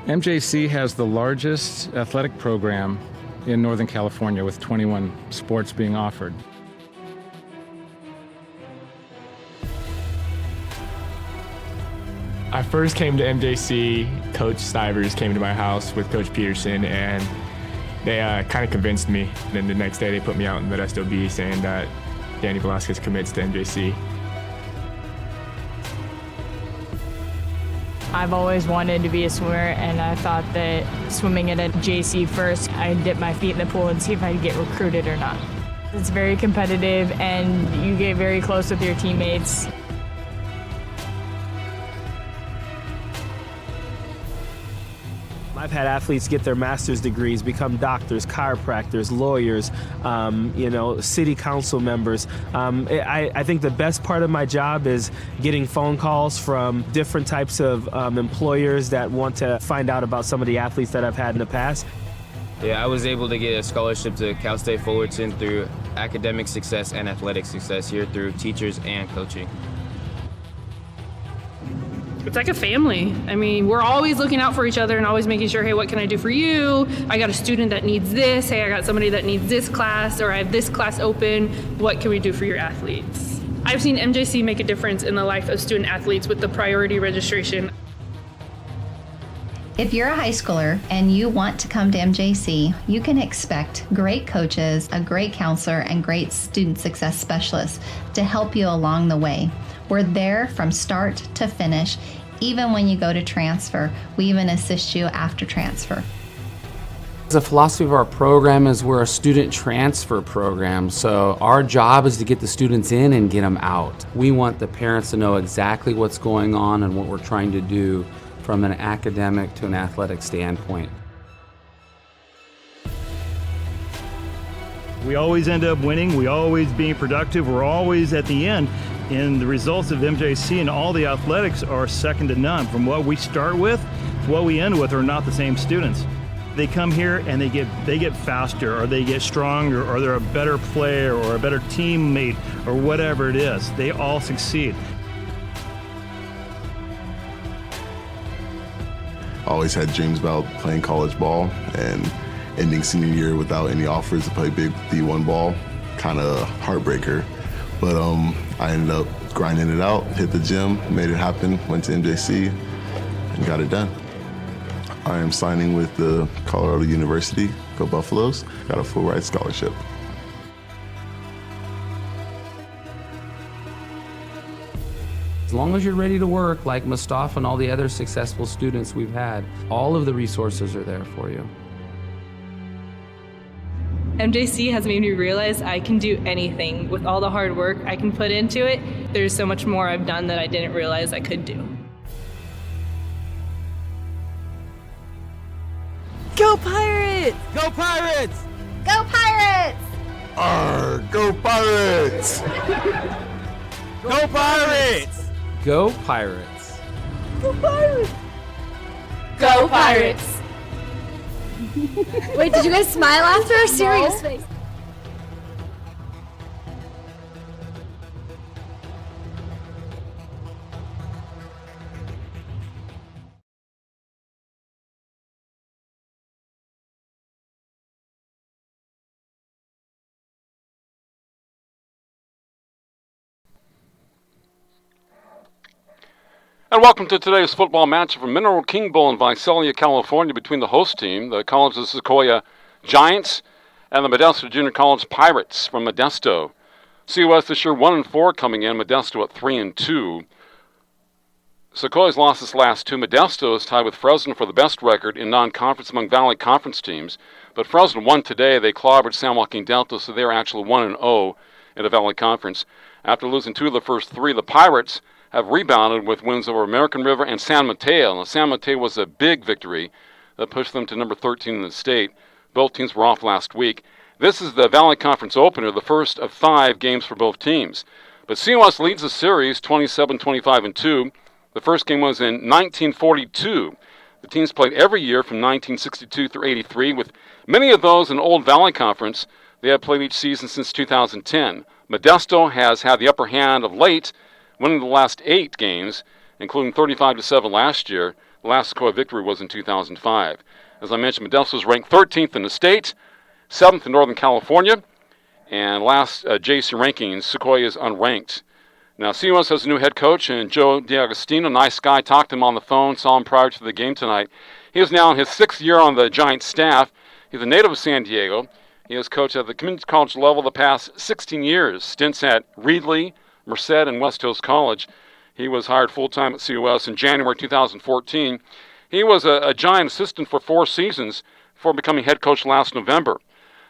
MJC has the largest athletic program in Northern California with 21 sports being offered. I first came to MJC, Coach Stivers came to my house with Coach Peterson, and they kind of convinced me. Then the next day they put me out in Modesto B saying that Danny Velasquez commits to MJC. I've always wanted to be a swimmer, and I thought that swimming at a JC first, I'd dip my feet in the pool and see if I'd get recruited or not. It's very competitive, and you get very close with your teammates. I've had athletes get their master's degrees, become doctors, chiropractors, lawyers, city council members. I think the best part of my job is getting phone calls from different types of employers that want to find out about some of the athletes that I've had in the past. Yeah, I was able to get a scholarship to Cal State Fullerton through academic success and athletic success here through teachers and coaching. It's like a family. I mean, we're always looking out for each other and always making sure, hey, what can I do for you? I got a student that needs this. Hey, I got somebody that needs this class, or I have this class open. What can we do for your athletes? I've seen MJC make a difference in the life of student athletes with the priority registration. If you're a high schooler and you want to come to MJC, you can expect great coaches, a great counselor, and great student success specialists to help you along the way. We're there from start to finish. Even when you go to transfer, we even assist you after transfer. The philosophy of our program is we're a student transfer program, so our job is to get the students in and get them out. We want the parents to know exactly what's going on and what we're trying to do from an academic to an athletic standpoint. We always end up winning, we always being productive, we're always at the end. And the results of MJC and all the athletics are second to none. From what we start with to what we end with are not the same students. They come here and they get faster, or they get stronger, or they're a better player or a better teammate or whatever it is. They all succeed. Always had dreams about playing college ball, and ending senior year without any offers to play big D1 ball, kind of heartbreaker. But I ended up grinding it out, hit the gym, made it happen, went to MJC, and got it done. I am signing with the Colorado University, go Buffaloes, got a full ride scholarship. As long as you're ready to work, like Mustafa and all the other successful students we've had, all of the resources are there for you. MJC has made me realize I can do anything. With all the hard work I can put into it, there's so much more I've done that I didn't realize I could do. Go Pirates! Go Pirates! Go Pirates! Arr, go Pirates! Go Pirates! Go Pirates! Go Pirates! Go Pirates! Wait, did you guys smile after a serious face? And welcome to today's football match from Mineral King Bowl in Visalia, California, between the host team, the College of Sequoia Giants, and the Modesto Junior College Pirates from Modesto. COS this year 1-4 coming in, Modesto at 3-2. Sequoia's lost its last two. Modesto is tied with Fresno for the best record in non-conference among Valley Conference teams. But Fresno won today. They clobbered San Joaquin Delta, so they're actually 1-0 in the Valley Conference. After losing two of the first three, the Pirates have rebounded with wins over American River and San Mateo. Now, San Mateo was a big victory that pushed them to number 13 in the state. Both teams were off last week. This is the Valley Conference opener, the first of 5 games for both teams. But COS leads the series 27-25-2. The first game was in 1942. The teams played every year from 1962 through 83, with many of those in Old Valley Conference. They have played each season since 2010. Modesto has had the upper hand of late, winning the last 8 games, including 35-7 last year. The last Sequoia victory was in 2005. As I mentioned, Modesto is ranked 13th in the state, 7th in Northern California, and last JC rankings, Sequoia is unranked. Now, COS has a new head coach, and Joe D'Agostino, nice guy, talked to him on the phone, saw him prior to the game tonight. He is now in his 6th year on the Giants staff. He's a native of San Diego. He has coached at the community college level the past 16 years, stints at Reedley, Merced, and West Hills College. He was hired full-time at COS in January 2014. He was a Giant assistant for 4 seasons before becoming head coach last November.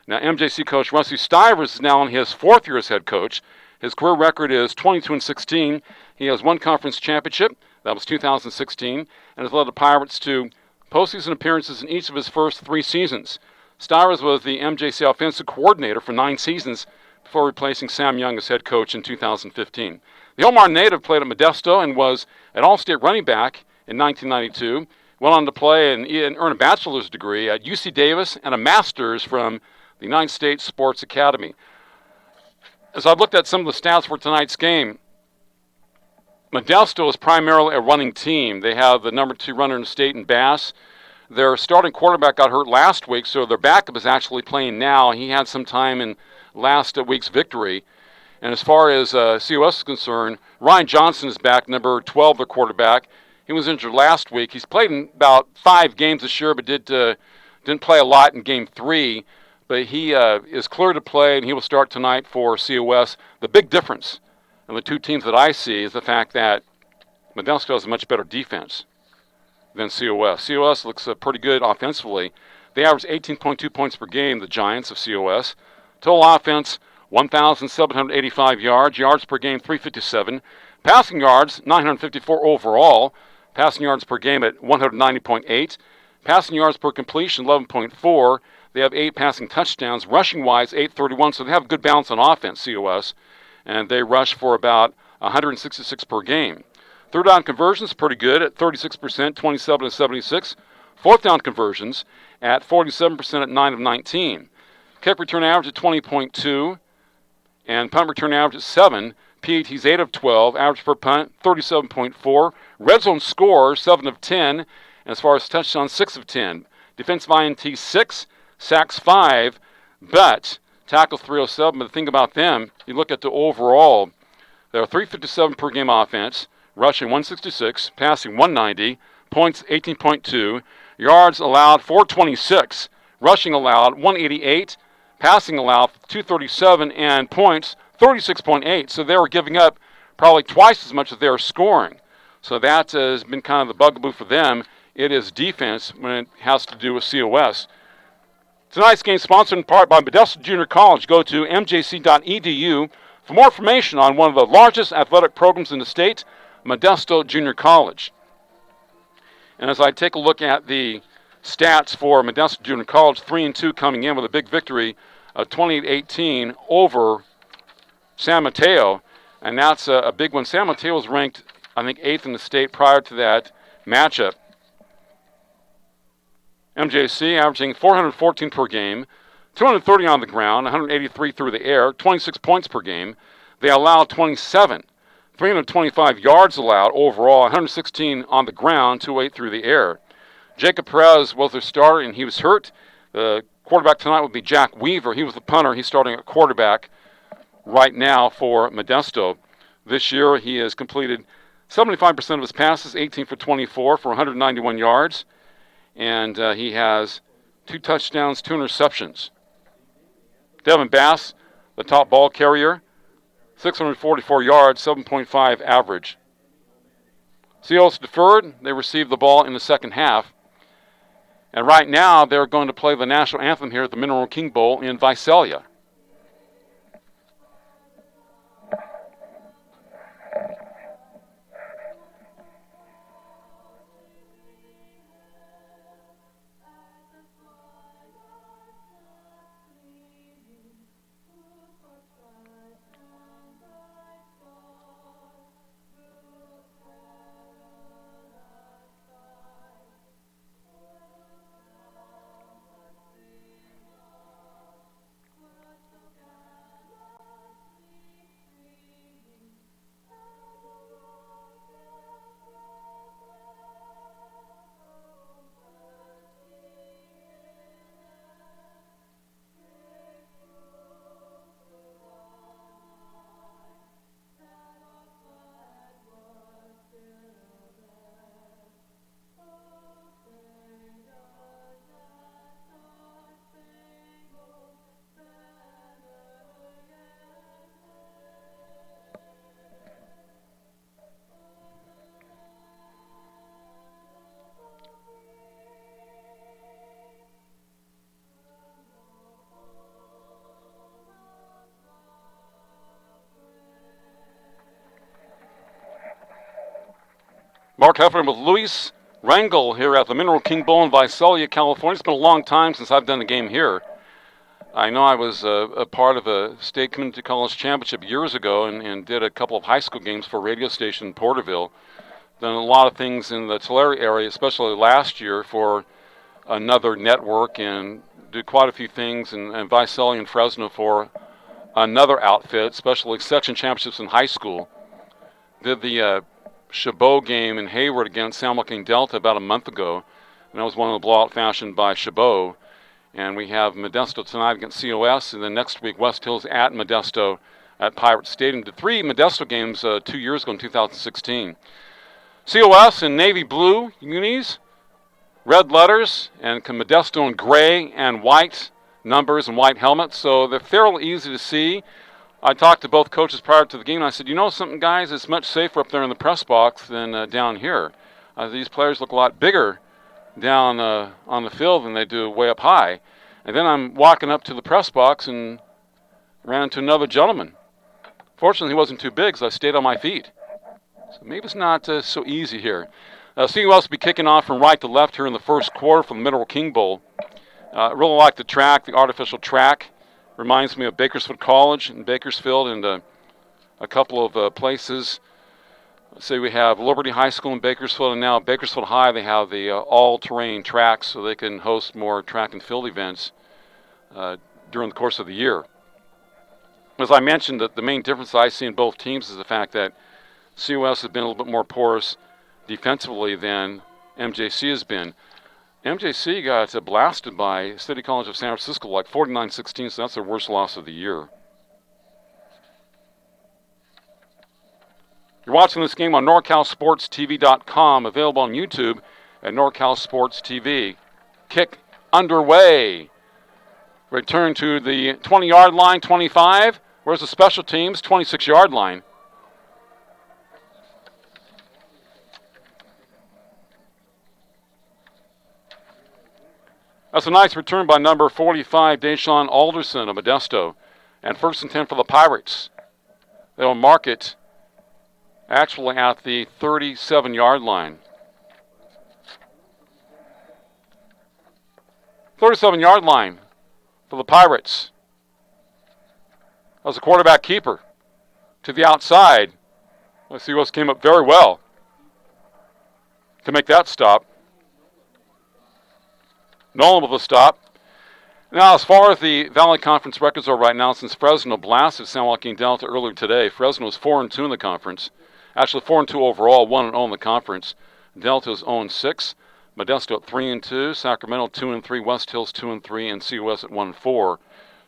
Now, MJC coach Rusty Stivers is now in his 4th year as head coach. His career record is 22-16. He has 1 conference championship, that was 2016, and has led the Pirates to postseason appearances in each of his first 3 seasons. Stivers was the MJC offensive coordinator for 9 seasons before replacing Sam Young as head coach in 2015. The Omar native played at Modesto and was an all-state running back in 1992. Went on to play and earn a bachelor's degree at UC Davis and a master's from the United States Sports Academy. As I've looked at some of the stats for tonight's game, Modesto is primarily a running team. They have the number 2 runner in the state in Bass. Their starting quarterback got hurt last week, so their backup is actually playing now. He had some time in last week's victory. And as far as COS is concerned, Ryan Johnson is back, number 12, their quarterback. He was injured last week. He's played in about 5 games this year, but didn't play a lot in Game 3. But he is clear to play, and he will start tonight for COS. The big difference in the two teams that I see is the fact that Modesto has a much better defense than COS. COS looks pretty good offensively. They average 18.2 points per game, the Giants of COS. Total offense, 1,785 yards. Yards per game, 357. Passing yards, 954 overall. Passing yards per game at 190.8. Passing yards per completion, 11.4. They have 8 passing touchdowns. Rushing-wise, 831, so they have good balance on offense, COS. And they rush for about 166 per game. Third down conversions, pretty good at 36%, 27 of 76. Fourth down conversions at 47% at 9 of 19. Kick return average at 20.2. And punt return average at 7. PATs 8 of 12. Average per punt, 37.4. Red zone score, 7 of 10. And as far as touchdowns, 6 of 10. Defensive INT 6. Sacks 5, but tackle 307. But the thing about them, you look at the overall, they're 357 per game offense, rushing 166, passing 190, points 18.2, yards allowed 426, rushing allowed 188, passing allowed 237, and points 36.8. So they were giving up probably twice as much as they were scoring. So that has been kind of the bugaboo for them. It is defense when it has to do with COS. Tonight's game is sponsored in part by Modesto Junior College. Go to mjc.edu for more information on one of the largest athletic programs in the state, Modesto Junior College. And as I take a look at the stats for Modesto Junior College, 3-2 coming in with a big victory of 28-18 over San Mateo. And that's a big one. San Mateo was ranked, I think, 8th in the state prior to that matchup. MJC averaging 414 per game, 230 on the ground, 183 through the air, 26 points per game. They allowed 27, 325 yards allowed overall, 116 on the ground, 208 through the air. Jacob Perez was their starter, and he was hurt. The quarterback tonight would be Jack Weaver. He was the punter. He's starting at quarterback right now for Modesto. This year he has completed 75% of his passes, 18 for 24 for 191 yards. And he has 2 touchdowns, 2 interceptions. Devin Bass, the top ball carrier, 644 yards, 7.5 average. COS deferred. They received the ball in the second half. And right now they're going to play the national anthem here at the Mineral King Bowl in Visalia. Mark Heffernan with Luis Rangel here at the Mineral King Bowl in Visalia, California. It's been a long time since I've done a game here. I know I was a part of a state community college championship years ago and did a couple of high school games for a radio station in Porterville. Done a lot of things in the Tulare area, especially last year for another network, and did quite a few things in Visalia and Fresno for another outfit, especially section championships in high school. Did the Chabot game in Hayward against San Joaquin Delta about a month ago, and that was one of the blowout fashion by Chabot. And we have Modesto tonight against COS, and then next week West Hills at Modesto at Pirate Stadium. Did 3 Modesto games 2 years ago in 2016. COS in navy blue unis, red letters, and Modesto in gray and white numbers and white helmets, so they're fairly easy to see. I talked to both coaches prior to the game, and I said, you know something, guys, it's much safer up there in the press box than down here. These players look a lot bigger down on the field than they do way up high. And then I'm walking up to the press box and ran into another gentleman. Fortunately, he wasn't too big, so I stayed on my feet. So maybe it's not so easy here. CUS will be kicking off from right to left here in the first quarter from the Mineral King Bowl. I really like the track, the artificial track. Reminds me of Bakersfield College in Bakersfield and a couple of places. Let's say we have Liberty High School in Bakersfield, and now Bakersfield High, they have the all-terrain tracks so they can host more track and field events during the course of the year. As I mentioned, the main difference I see in both teams is the fact that CUS has been a little bit more porous defensively than MJC has been. MJC got blasted by City College of San Francisco like 49-16, so that's their worst loss of the year. You're watching this game on NorCalSportsTV.com, available on YouTube at NorCal Sports TV. Kick underway. Return to the 20-yard line, 25. Where's the special teams? 26-yard line. That's a nice return by number 45, Deshaun Alderson of Modesto. And 1st and 10 for the Pirates. They'll mark it actually at the 37-yard line. 37-yard line for the Pirates. That was a quarterback keeper to the outside. Let's see what's came up very well to make that stop. Nolan with a stop. Now, as far as the Valley Conference records are right now, since Fresno blasted San Joaquin Delta earlier today, Fresno is 4-2 in the conference. Actually, 4-2 overall, 1-0 in the conference. Delta is 0-6. Modesto at 3-2. Sacramento 2-3. West Hills 2-3, and CUS at 1-4.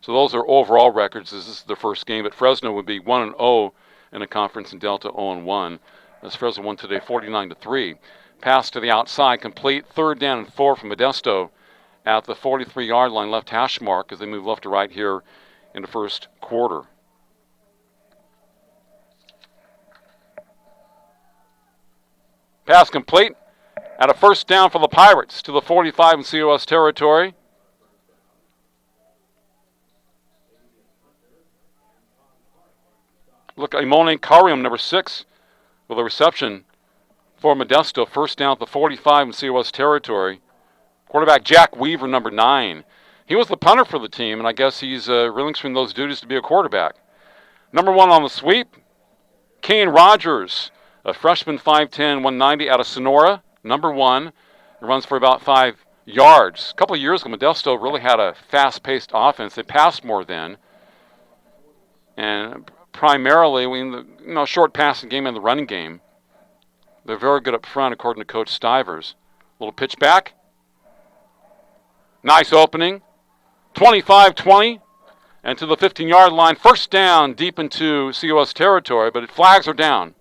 So those are overall records. This is the first game, but Fresno would be 1-0 in the conference, and Delta 0-1. As Fresno won today, 49-3. Pass to the outside, complete. 3rd down and 4 from Modesto at the 43-yard line, left hash mark, as they move left to right here in the first quarter. Pass complete at a 1st down for the Pirates to the 45 in COS territory. Look, Imone Karium, number 6, with a reception for Modesto. 1st down at the 45 in COS territory. Quarterback Jack Weaver, number 9. He was the punter for the team, and I guess he's relinquishing those duties to be a quarterback. Number 1 on the sweep, Kane Rogers, a freshman, 5'10", 190 out of Sonora. Number 1, he runs for about 5 yards. A couple of years ago, Modesto really had a fast-paced offense. They passed more then, and primarily in the short passing game and the running game. They're very good up front, according to Coach Stivers. Little pitch back. Nice opening. 25-20. And to the 15-yard line. 1st down deep into COS territory, but flags are down.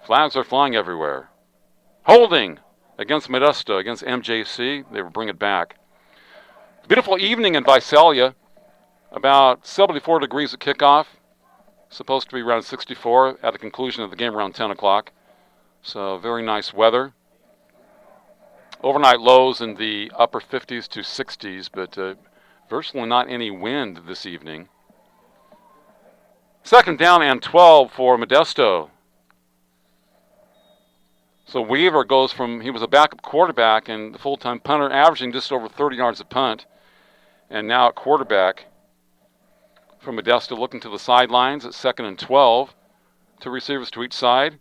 Flags are flying everywhere. Holding against Modesto, against MJC. They will bring it back. Beautiful evening in Visalia. About 74 degrees at kickoff. Supposed to be around 64 at the conclusion of the game around 10 o'clock. So very nice weather. Overnight lows in the upper 50s to 60s, but virtually not any wind this evening. 2nd down and 12 for Modesto. So Weaver goes from, he was a backup quarterback and the full-time punter, averaging just over 30 yards a punt. And now at quarterback from Modesto, looking to the sidelines at 2nd and 12. 2 receivers to each side.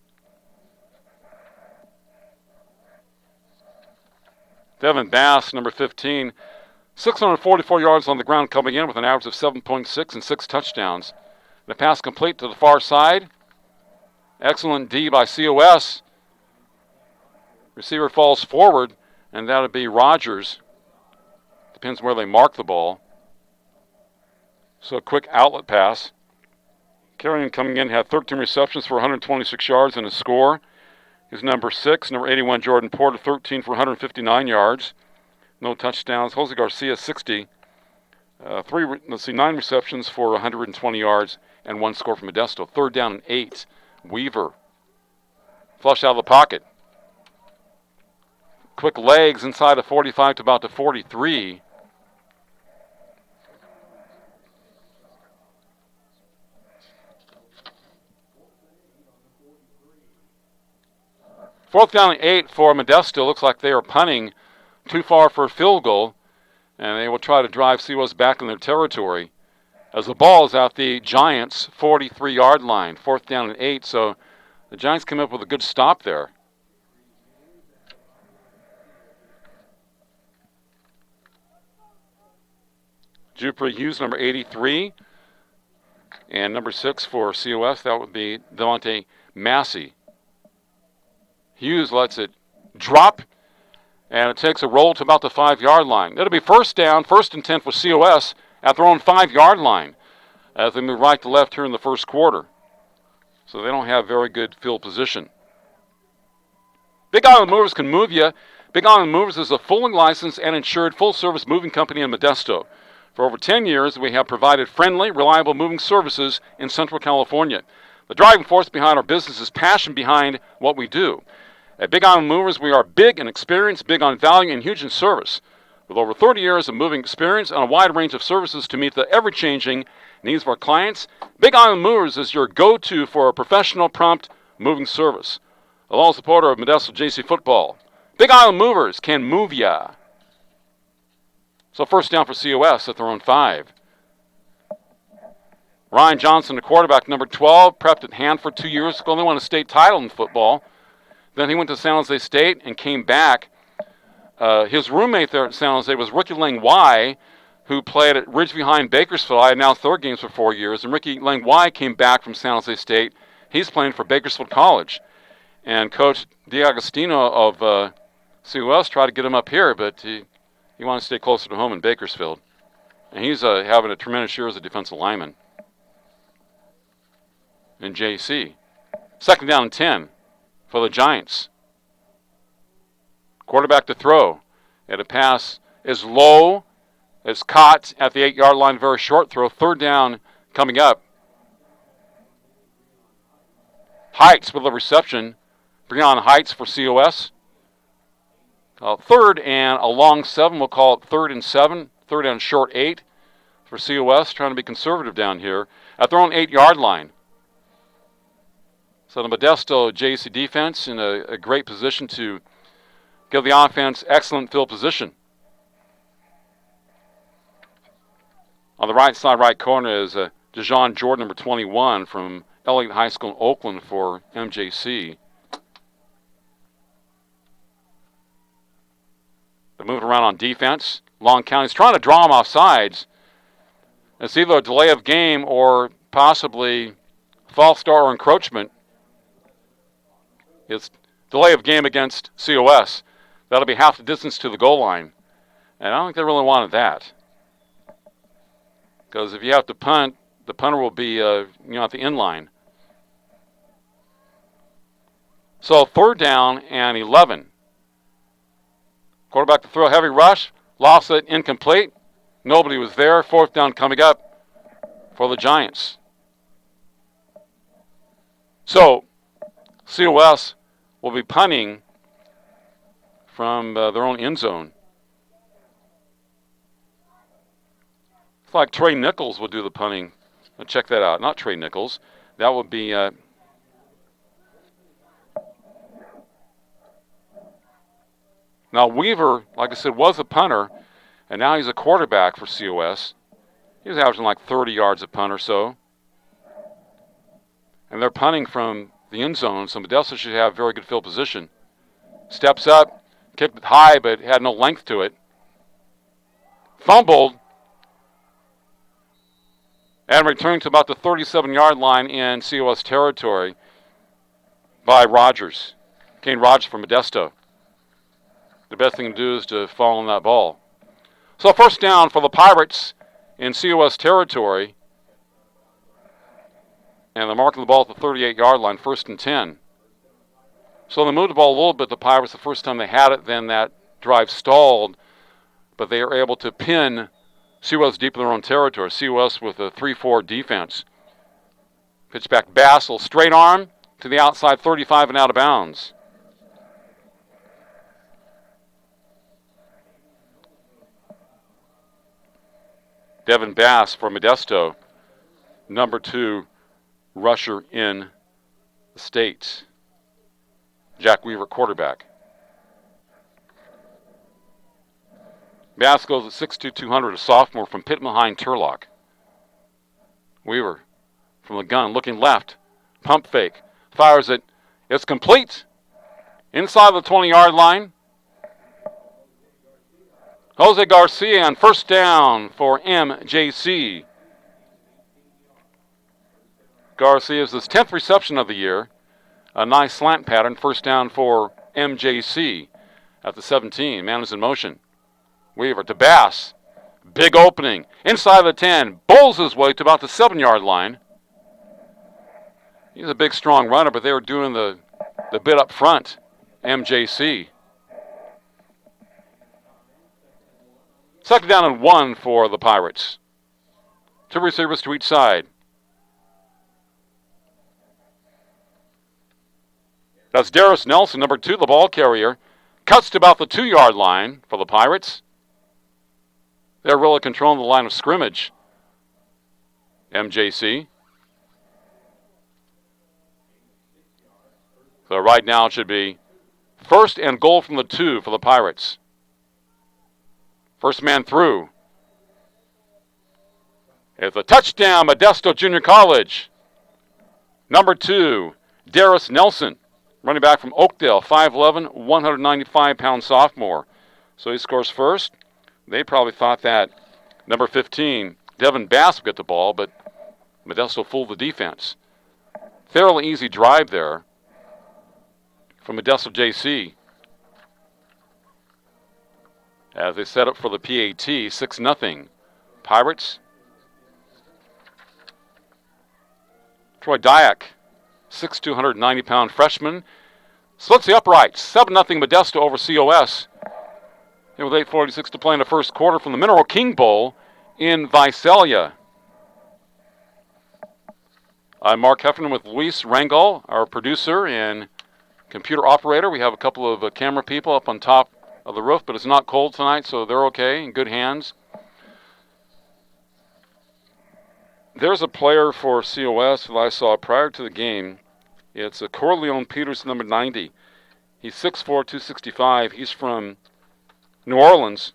Devin Bass, number 15, 644 yards on the ground coming in with an average of 7.6 and 6 touchdowns. The pass complete to the far side. Excellent D by COS. Receiver falls forward, and that would be Rogers. Depends where they mark the ball. So a quick outlet pass. Carrion coming in had 13 receptions for 126 yards and a score. He's number 6. Number 81, Jordan Porter, 13 for 159 yards. No touchdowns. Jose Garcia, 60. 9 receptions for 120 yards and 1 score for Modesto. 3rd down and 8. Weaver. Flush out of the pocket. Quick legs inside the 45 to about the 43. Fourth down and 8 for Modesto. Looks like they are punting too far for a field goal, and they will try to drive Sequoias back in their territory as the ball is at the Giants' 43-yard line. 4th down and 8, so the Giants come up with a good stop there. Jupiter Hughes, number 83, and number 6 for COS, that would be Devontae Massey. Hughes lets it drop, and it takes a roll to about the 5-yard line. It'll be 1st down, 1st and 10 for COS at their own 5-yard line as they move right to left here in the first quarter. So they don't have very good field position. Big Island Movers can move you. Big Island Movers is a fully licensed and insured full-service moving company in Modesto. For over 10 years, we have provided friendly, reliable moving services in Central California. The driving force behind our business is passion behind what we do. At Big Island Movers, we are big in experience, big on value, and huge in service. With over 30 years of moving experience and a wide range of services to meet the ever-changing needs of our clients, Big Island Movers is your go-to for a professional, prompt moving service. A loyal supporter of Modesto JC football. Big Island Movers can move ya. So 1st down for COS at their own 5. Ryan Johnson, the quarterback, number 12, prepped at Hanford 2 years ago. They won a state title in football. Then he went to San Jose State and came back. His roommate there at San Jose was Ricky Lang-Wai, who played at Ridgeview High in Bakersfield. I had now 3rd games for 4 years. And Ricky Lang-Wai came back from San Jose State. He's playing for Bakersfield College. And Coach DiAgostino of COS tried to get him up here, but he wanted to stay closer to home in Bakersfield. And he's having a tremendous year as a defensive lineman in JC. 2nd down and 10 for the Giants. Quarterback to throw. And a pass is low. It's caught at the 8-yard line. Very short throw. 3rd down coming up. Heights with the reception. Breon Heights for COS. 3rd and a long 7. We'll call it 3rd and 7. 3rd and short 8 for COS. Trying to be conservative down here. At their own 8-yard line. So the Modesto JC defense in a great position to give the offense excellent field position. On the right side, right corner is Dejon Jordan, number 21, from Elliott High School in Oakland for MJC. They're moving around on defense. Long County's trying to draw them off sides. It's either a delay of game or possibly false start or encroachment. It's delay of game against COS. That'll be half the distance to the goal line. And I don't think they really wanted that. Because if you have to punt, the punter will be at the end line. So 3rd down and 11. Quarterback to throw, heavy rush. Lost it, incomplete. Nobody was there. 4th down coming up for the Giants. So COS will be punting from their own end zone. It's like Trey Nichols will do the punting. Check that out. Not Trey Nichols. That would be now Weaver, like I said, was a punter, and now he's a quarterback for COS. He was averaging like 30 yards a punt or so. And they're punting from the end zone, so Modesto should have very good field position. Steps up, kicked it high, but had no length to it. Fumbled, and returned to about the 37-yard line in COS territory by Rogers. Kane Rogers from Modesto. The best thing to do is to fall on that ball. So 1st down for the Pirates in COS territory. And they're marking the ball at the 38-yard line, 1st and 10. So they moved the ball a little bit, the Pirates, the first time they had it. Then that drive stalled, but they are able to pin COS deep in their own territory. COS with a 3-4 defense. Pitch back Bassel, straight arm to the outside 35 and out of bounds. Devin Bass for Modesto, number 2 rusher in the state. Jack Weaver, quarterback. Bass goes at 6'2", 200, a sophomore from Pittman High, Turlock. Weaver from the gun, looking left, pump fake, fires it. It's complete. Inside the 20-yard line. Jose Garcia on 1st down for MJC. Garcia's his 10th reception of the year. A nice slant pattern, 1st down for MJC at the 17. Man is in motion. Weaver to Bass. Big opening. Inside the 10. Bowls his way to about the 7-yard line. He's a big, strong runner, but they were doing the bit up front, MJC. 2nd down and 1 for the Pirates. 2 receivers to each side. That's Darius Nelson, number 2, the ball carrier. Cuts to about the 2-yard line for the Pirates. They're really controlling the line of scrimmage. MJC. So right now it should be 1st and goal from the 2 for the Pirates. First man through. It's a touchdown, Modesto Junior College. Number 2, Darius Nelson. Running back from Oakdale, 5'11", 195-pound sophomore. So he scores first. They probably thought that number 15, Devin Bass, would get the ball, but Modesto fooled the defense. Fairly easy drive there from Modesto JC. As they set up for the PAT, 6-0. Pirates. Troy Dyack, 6'2", 190-pound freshman. Splits the uprights, 7-0 Modesto over COS. And with 8:46 to play in the first quarter from the Mineral King Bowl in Visalia. I'm Mark Heffernan with Luis Rangel, our producer and computer operator. We have a couple of camera people up on top of the roof, but it's not cold tonight, so they're okay, in good hands. There's a player for COS that I saw prior to the game. It's a Corleone Peters, number 90. He's 6'4", 265. He's from New Orleans.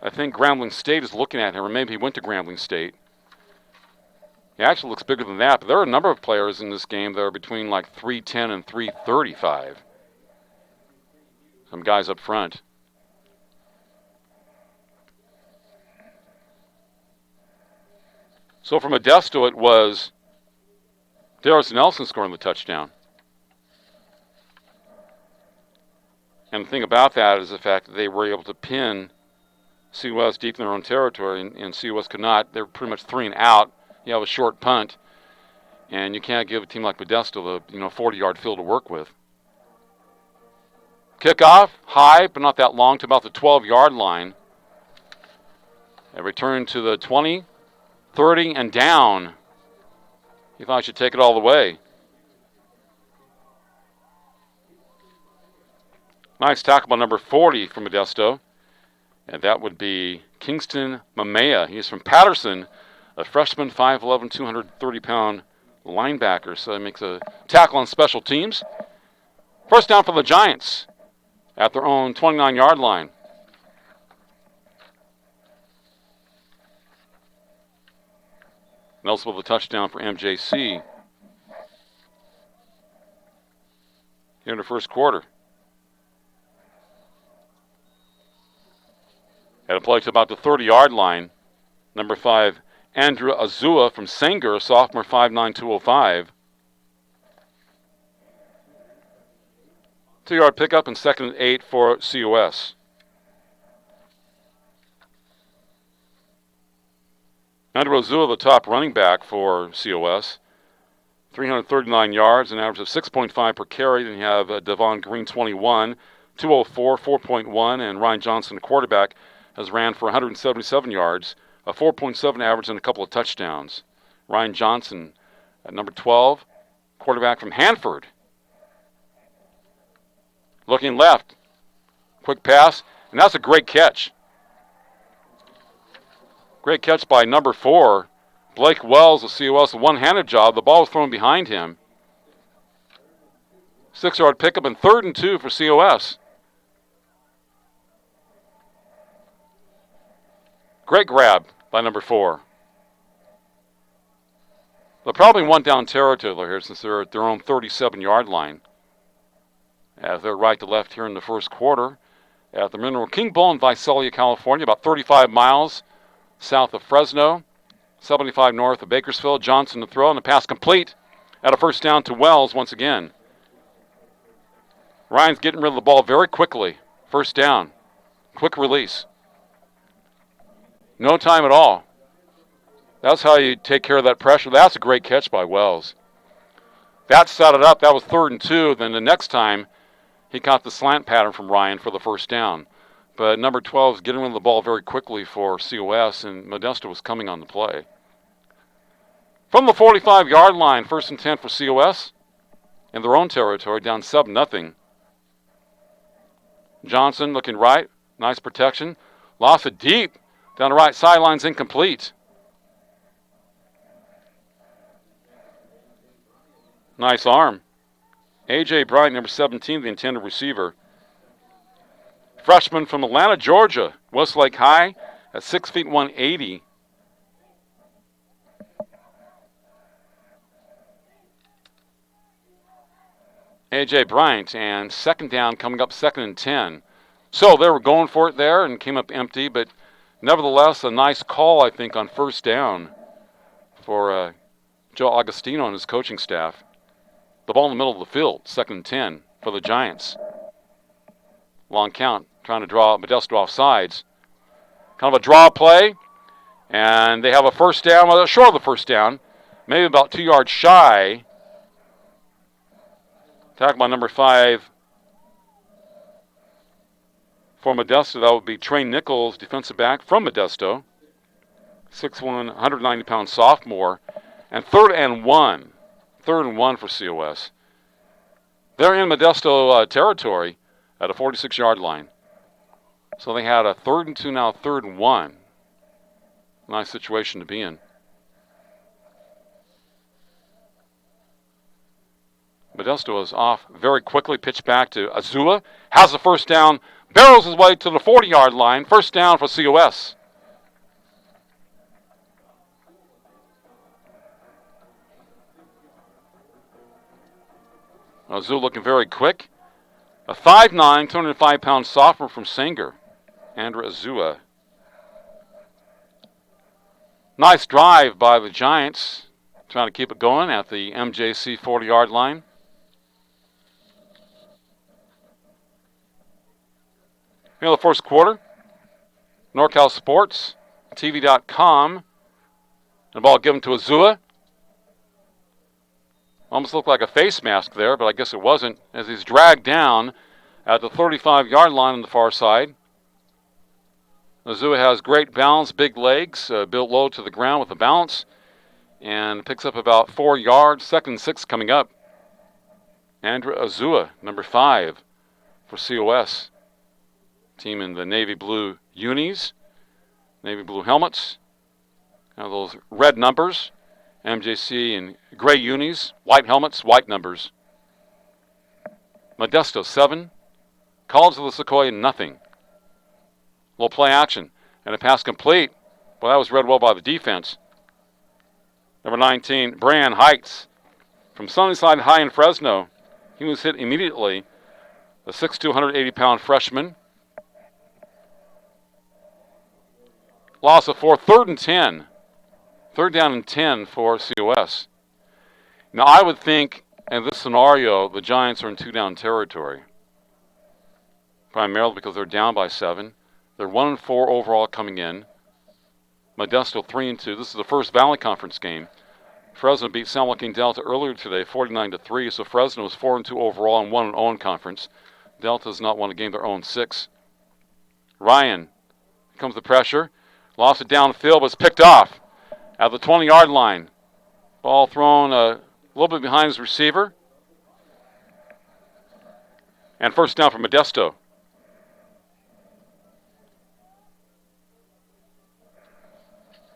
I think Grambling State is looking at him, or maybe he went to Grambling State. He actually looks bigger than that, but there are a number of players in this game that are between like 310 and 335. Some guys up front. So for Modesto, it was Darius Nelson scoring the touchdown. And the thing about that is the fact that they were able to pin COS deep in their own territory, and COS could not. They were pretty much 3 and out. You have a short punt, and you can't give a team like Modesto the 40-yard field to work with. Kickoff, high, but not that long, to about the 12-yard line. A return to the 20, 30, and down. He thought he should take it all the way. Nice tackle by number 40 from Modesto. And that would be Kingston Mamea. He's from Patterson, a freshman, 5'11", 230-pound linebacker. So he makes a tackle on special teams. First down for the Giants at their own 29-yard line. Nelson with a touchdown for MJC here in the first quarter. Had a play to about the 30-yard line. Number 5, Andrew Azua from Sanger, a sophomore, 5'9", 205. 2-yard pickup and 2nd and 8 for COS. Andrew Ozua, the top running back for COS, 339 yards, an average of 6.5 per carry. Then you have Devon Green, 21, 204, 4.1, and Ryan Johnson, the quarterback, has ran for 177 yards, a 4.7 average, and a couple of touchdowns. Ryan Johnson at number 12, quarterback from Hanford. Looking left, quick pass, and that's a great catch. Great catch by number 4, Blake Wells of COS, a one-handed job. The ball was thrown behind him. 6-yard pickup and 3rd and 2 for COS. Great grab by number 4. They'll probably want down territory here since they're at their own 37-yard line. As they're right to left here in the first quarter at the Mineral King Bowl in Visalia, California, about 35 miles south of Fresno, 75 north of Bakersfield. Johnson to throw, and the pass complete at a first down to Wells once again. Ryan's getting rid of the ball very quickly. First down. Quick release. No time at all. That's how you take care of that pressure. That's a great catch by Wells. That set it up. That was 3rd and 2. Then the next time, he caught the slant pattern from Ryan for the first down. But number 12 is getting rid of the ball very quickly for COS, and Modesto was coming on the play. From the 45-yard line, 1st and 10 for COS in their own territory, down 7-0. Johnson looking right. Nice protection. Lost it deep. Down the right sideline's incomplete. Nice arm. A.J. Bryant, number 17, the intended receiver. Freshman from Atlanta, Georgia. Westlake High at 6 feet 180. A.J. Bryant, and second down coming up, 2nd and 10. So they were going for it there and came up empty, but nevertheless a nice call, I think, on first down for Joe Agostino and his coaching staff. The ball in the middle of the field, 2nd and 10 for the Giants. Long count, trying to draw Modesto off sides. Kind of a draw play, and they have a first down, well, short of the first down, maybe about 2 yards shy. Tackled by number 5 for Modesto. That would be Trey Nichols, defensive back from Modesto. 6'1", 190-pound sophomore. And 3rd and 1. 3rd and 1 for COS. They're in Modesto territory at a 46-yard line. So they had a 3rd and 2, now 3rd and 1. Nice situation to be in. Modesto is off very quickly. Pitch back to Azua. Has the first down. Barrels his way to the 40-yard line. First down for COS. Azua looking very quick. A 5'9", 205-pound sophomore from Sanger. Andrew Azua. Nice drive by the Giants. Trying to keep it going at the MJC 40-yard line. Here in the first quarter, NorCal Sports, TV.com. The ball given to Azua. Almost looked like a face mask there, but I guess it wasn't, as he's dragged down at the 35-yard line on the far side. Azua has great balance, big legs, built low to the ground with a balance, and picks up about 4 yards. 2nd and 6 coming up. Andrew Azua, number 5 for COS. Team in the navy blue unis, navy blue helmets. Now those red numbers. MJC in gray unis, white helmets, white numbers. Modesto 7. College of the Sequoia nothing. Little play action and a pass complete. Well, that was read well by the defense. Number 19, Bran Heights from Sunnyside High in Fresno. He was hit immediately. The 6'2", 180-pound freshman. Loss of 4, 3rd and 10. 3rd down and 10 for COS. Now, I would think in this scenario, the Giants are in 2-down territory. Primarily because they're down by 7. They're 1-4 overall coming in. Modesto 3-2. This is the first Valley Conference game. Fresno beat San Joaquin Delta earlier today, 49-3. So Fresno is 4-2 overall and 1-0 in conference. Delta has not won a game, their own 6. Ryan, here comes the pressure. Lost it downfield, but it's picked off at the 20-yard line. Ball thrown a little bit behind his receiver. And first down for Modesto.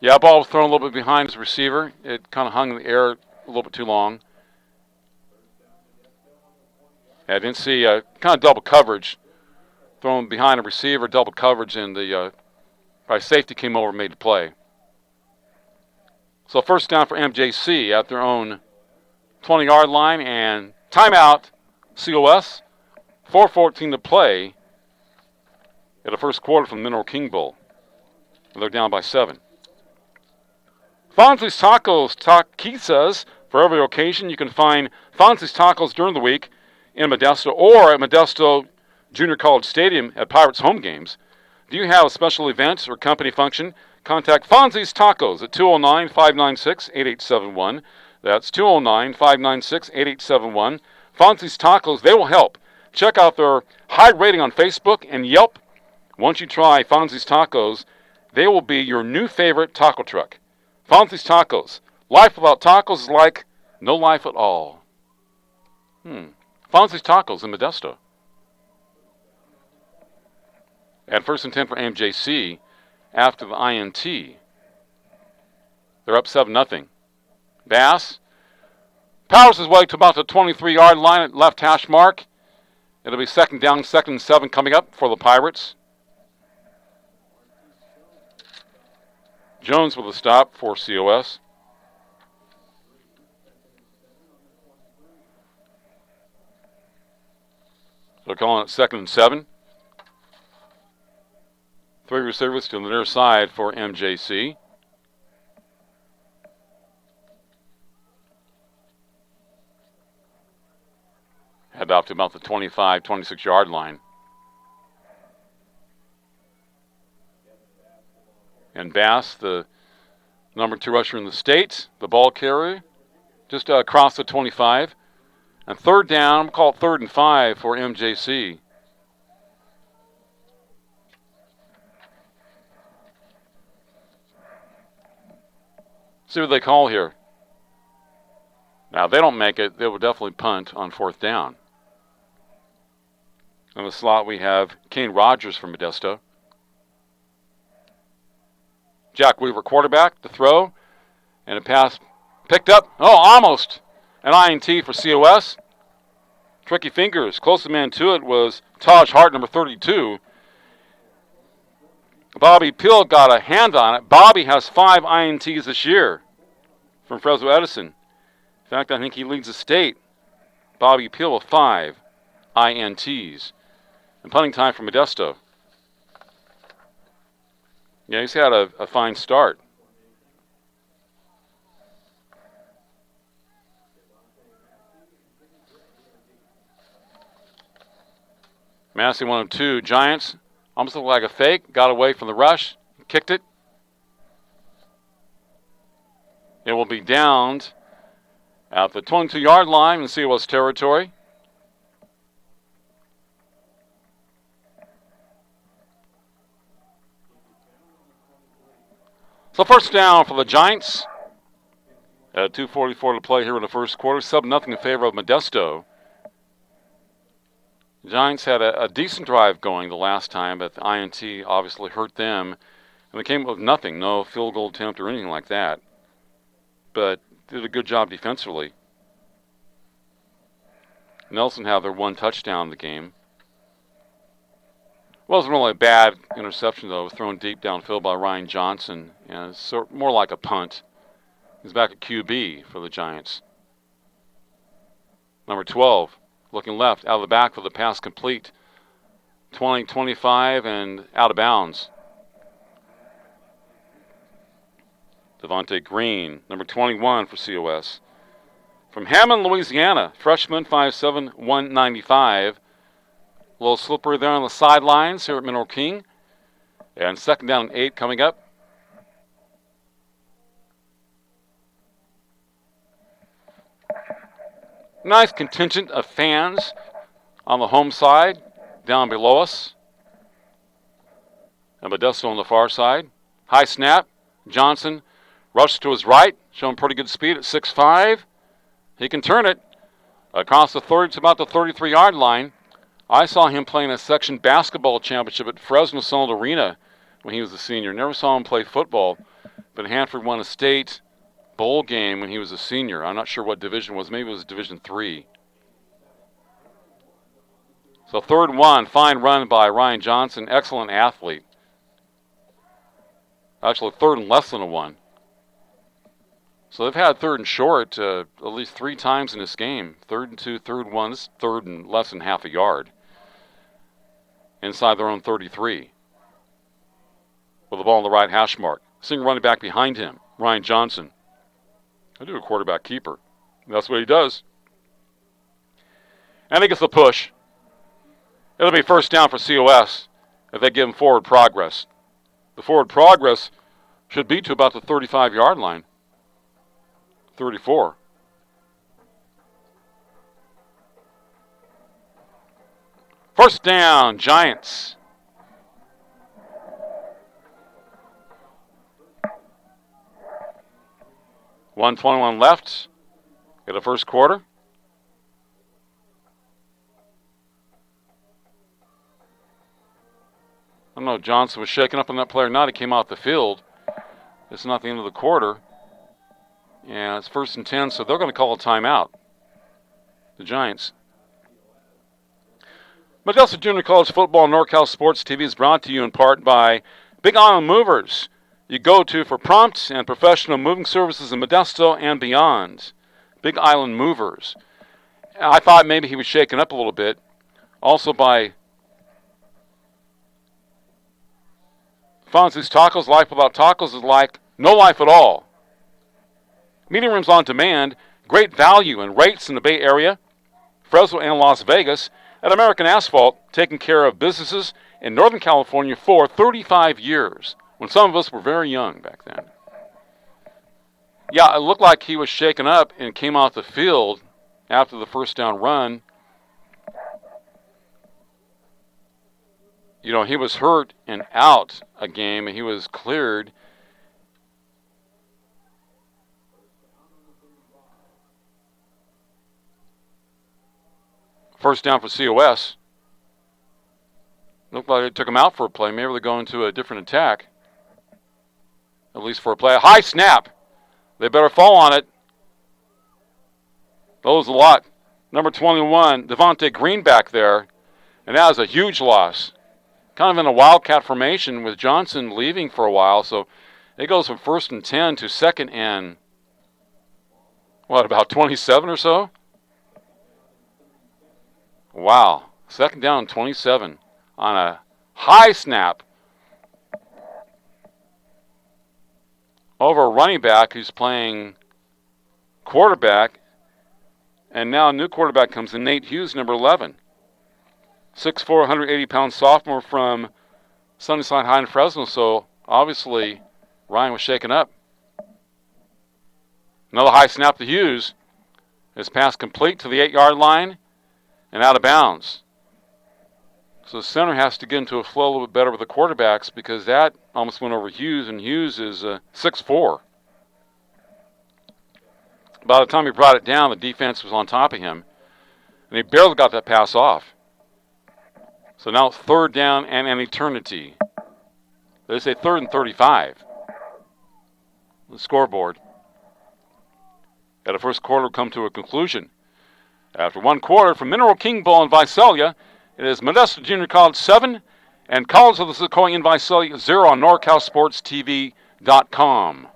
Yeah, ball was thrown a little bit behind his receiver. It kind of hung in the air a little bit too long. I didn't see kind of double coverage. Thrown behind a receiver, double coverage, and the safety came over and made the play. So first down for MJC at their own 20-yard line, and timeout, COS. 4:14 to play in the first quarter from the Mineral King Bowl. And they're down by 7. Fonzie's Tacos, taquizas. For every occasion, you can find Fonzie's Tacos during the week in Modesto or at Modesto Junior College Stadium at Pirates home games. Do you have a special event or company function? Contact Fonzie's Tacos at 209-596-8871. That's 209-596-8871. Fonzie's Tacos, they will help. Check out their high rating on Facebook and Yelp. Once you try Fonzie's Tacos, they will be your new favorite taco truck. Fonzie's Tacos. Life without tacos is like no life at all. Fonzie's Tacos in Modesto. At first and 10 for MJC after the INT. They're up 7-0. Bass powers his way to about the 23-yard line at left hash mark. It'll be second down, 2nd and 7 coming up for the Pirates. Jones with a stop for COS. So calling it 2nd and 7. 3 receivers to the near side for MJC. Head out to about the 25, 26-yard line. And Bass, the number 2 rusher in the state, the ball carrier, just across the 25. And third down, I'm going to call it 3rd and 5 for MJC. See what they call here. Now, if they don't make it, they will definitely punt on 4th down. In the slot, we have Kane Rogers from Modesto. Jack Weaver, quarterback, to throw. And a pass picked up. Oh, almost. An INT for COS. Tricky fingers. Closest man to it was Taj Hart, number 32. Bobby Peel got a hand on it. Bobby has 5 INTs this year from Fresno Edison. In fact, I think he leads the state. Bobby Peel with 5 INTs. And punting time for Modesto. Yeah, he's had a fine start. Massey 1 of 2. Giants almost looked like a fake. Got away from the rush. Kicked it. It will be downed at the 22-yard line in COS territory. So first down for the Giants. 2:44 to play here in the first quarter. 7-0 in favor of Modesto. The Giants had a decent drive going the last time, but the INT obviously hurt them. And they came up with nothing, no field goal attempt or anything like that. But did a good job defensively. Nelson had their 1 touchdown in the game. Wasn't really a bad interception, though. It was thrown deep downfield by Ryan Johnson. And it's more like a punt. He's back at QB for the Giants. Number 12, looking left, out of the back for the pass complete. 20, 25, and out of bounds. Devontae Green, number 21 for COS. From Hammond, Louisiana, freshman, 5'7", 195. A little slippery there on the sidelines here at Mineral King. And second down and 8 coming up. Nice contingent of fans on the home side, down below us. And Modesto on the far side. High snap. Johnson rushes to his right, showing pretty good speed at 6'5". He can turn it across the 30 to about the 33-yard line. I saw him playing a section basketball championship at Fresno Solid Arena when he was a senior. Never saw him play football, but Hanford won a state bowl game when he was a senior. I'm not sure what division it was. Maybe it was Division III. So 3rd and 1, fine run by Ryan Johnson, excellent athlete. Actually, 3rd and less than a 1. So they've had 3rd and short at least 3 times in this game. 3rd and 2, 3rd and 1, this is 3rd and less than half a yard. Inside their own 33. With the ball on the right hash mark. Seeing running back behind him, Ryan Johnson. I do a quarterback keeper. That's what he does. And he gets the push. It'll be 1st down for COS if they give him forward progress. The forward progress should be to about the 35-yard line. 34. First down, Giants. $1:21 left in the first quarter. I don't know if Johnson was shaking up on that play or not. He came out the field. It's not the end of the quarter. Yeah, it's 1st and 10, so they're going to call a timeout. The Giants. Modesto Junior College Football NorCal Sports TV is brought to you in part by Big Island Movers. You go to for prompt and professional moving services in Modesto and beyond. Big Island Movers. I thought maybe he was shaken up a little bit. Also by Fonzie's Tacos. Life without tacos is like no life at all. Meeting rooms on demand, great value and rates in the Bay Area, Fresno and Las Vegas, at American Asphalt, taking care of businesses in Northern California for 35 years, when some of us were very young back then. Yeah, it looked like he was shaken up and came off the field after the 1st down run. You know, he was hurt and out a game, and he was cleared. First down for COS. Looked like they took him out for a play. Maybe they're going to a different attack. At least for a play. A high snap. They better fall on it. That was a lot. Number 21, Devontae Green back there. And that was a huge loss. Kind of in a wildcat formation with Johnson leaving for a while. So it goes from 1st and 10 to 2nd and, about 27 or so? Wow. 2nd down and 27 on a high snap over a running back who's playing quarterback. And now a new quarterback comes in, Nate Hughes, number 11. 6'4", 180-pound sophomore from Sunnyside High in Fresno. So obviously Ryan was shaken up. Another high snap to Hughes. His pass complete to the 8-yard line and out of bounds. So the center has to get into a flow a little bit better with the quarterbacks because that almost went over Hughes, and Hughes is 6'4". By the time he brought it down, the defense was on top of him, and he barely got that pass off. So now 3rd down and an eternity. They say 3rd and 35. The scoreboard. At the first quarter come to a conclusion. After 1 quarter from Mineral King Bowl in Visalia, it is Modesto Junior College 7 and College of the Sequoia in Visalia 0 on NorCalSportsTV.com.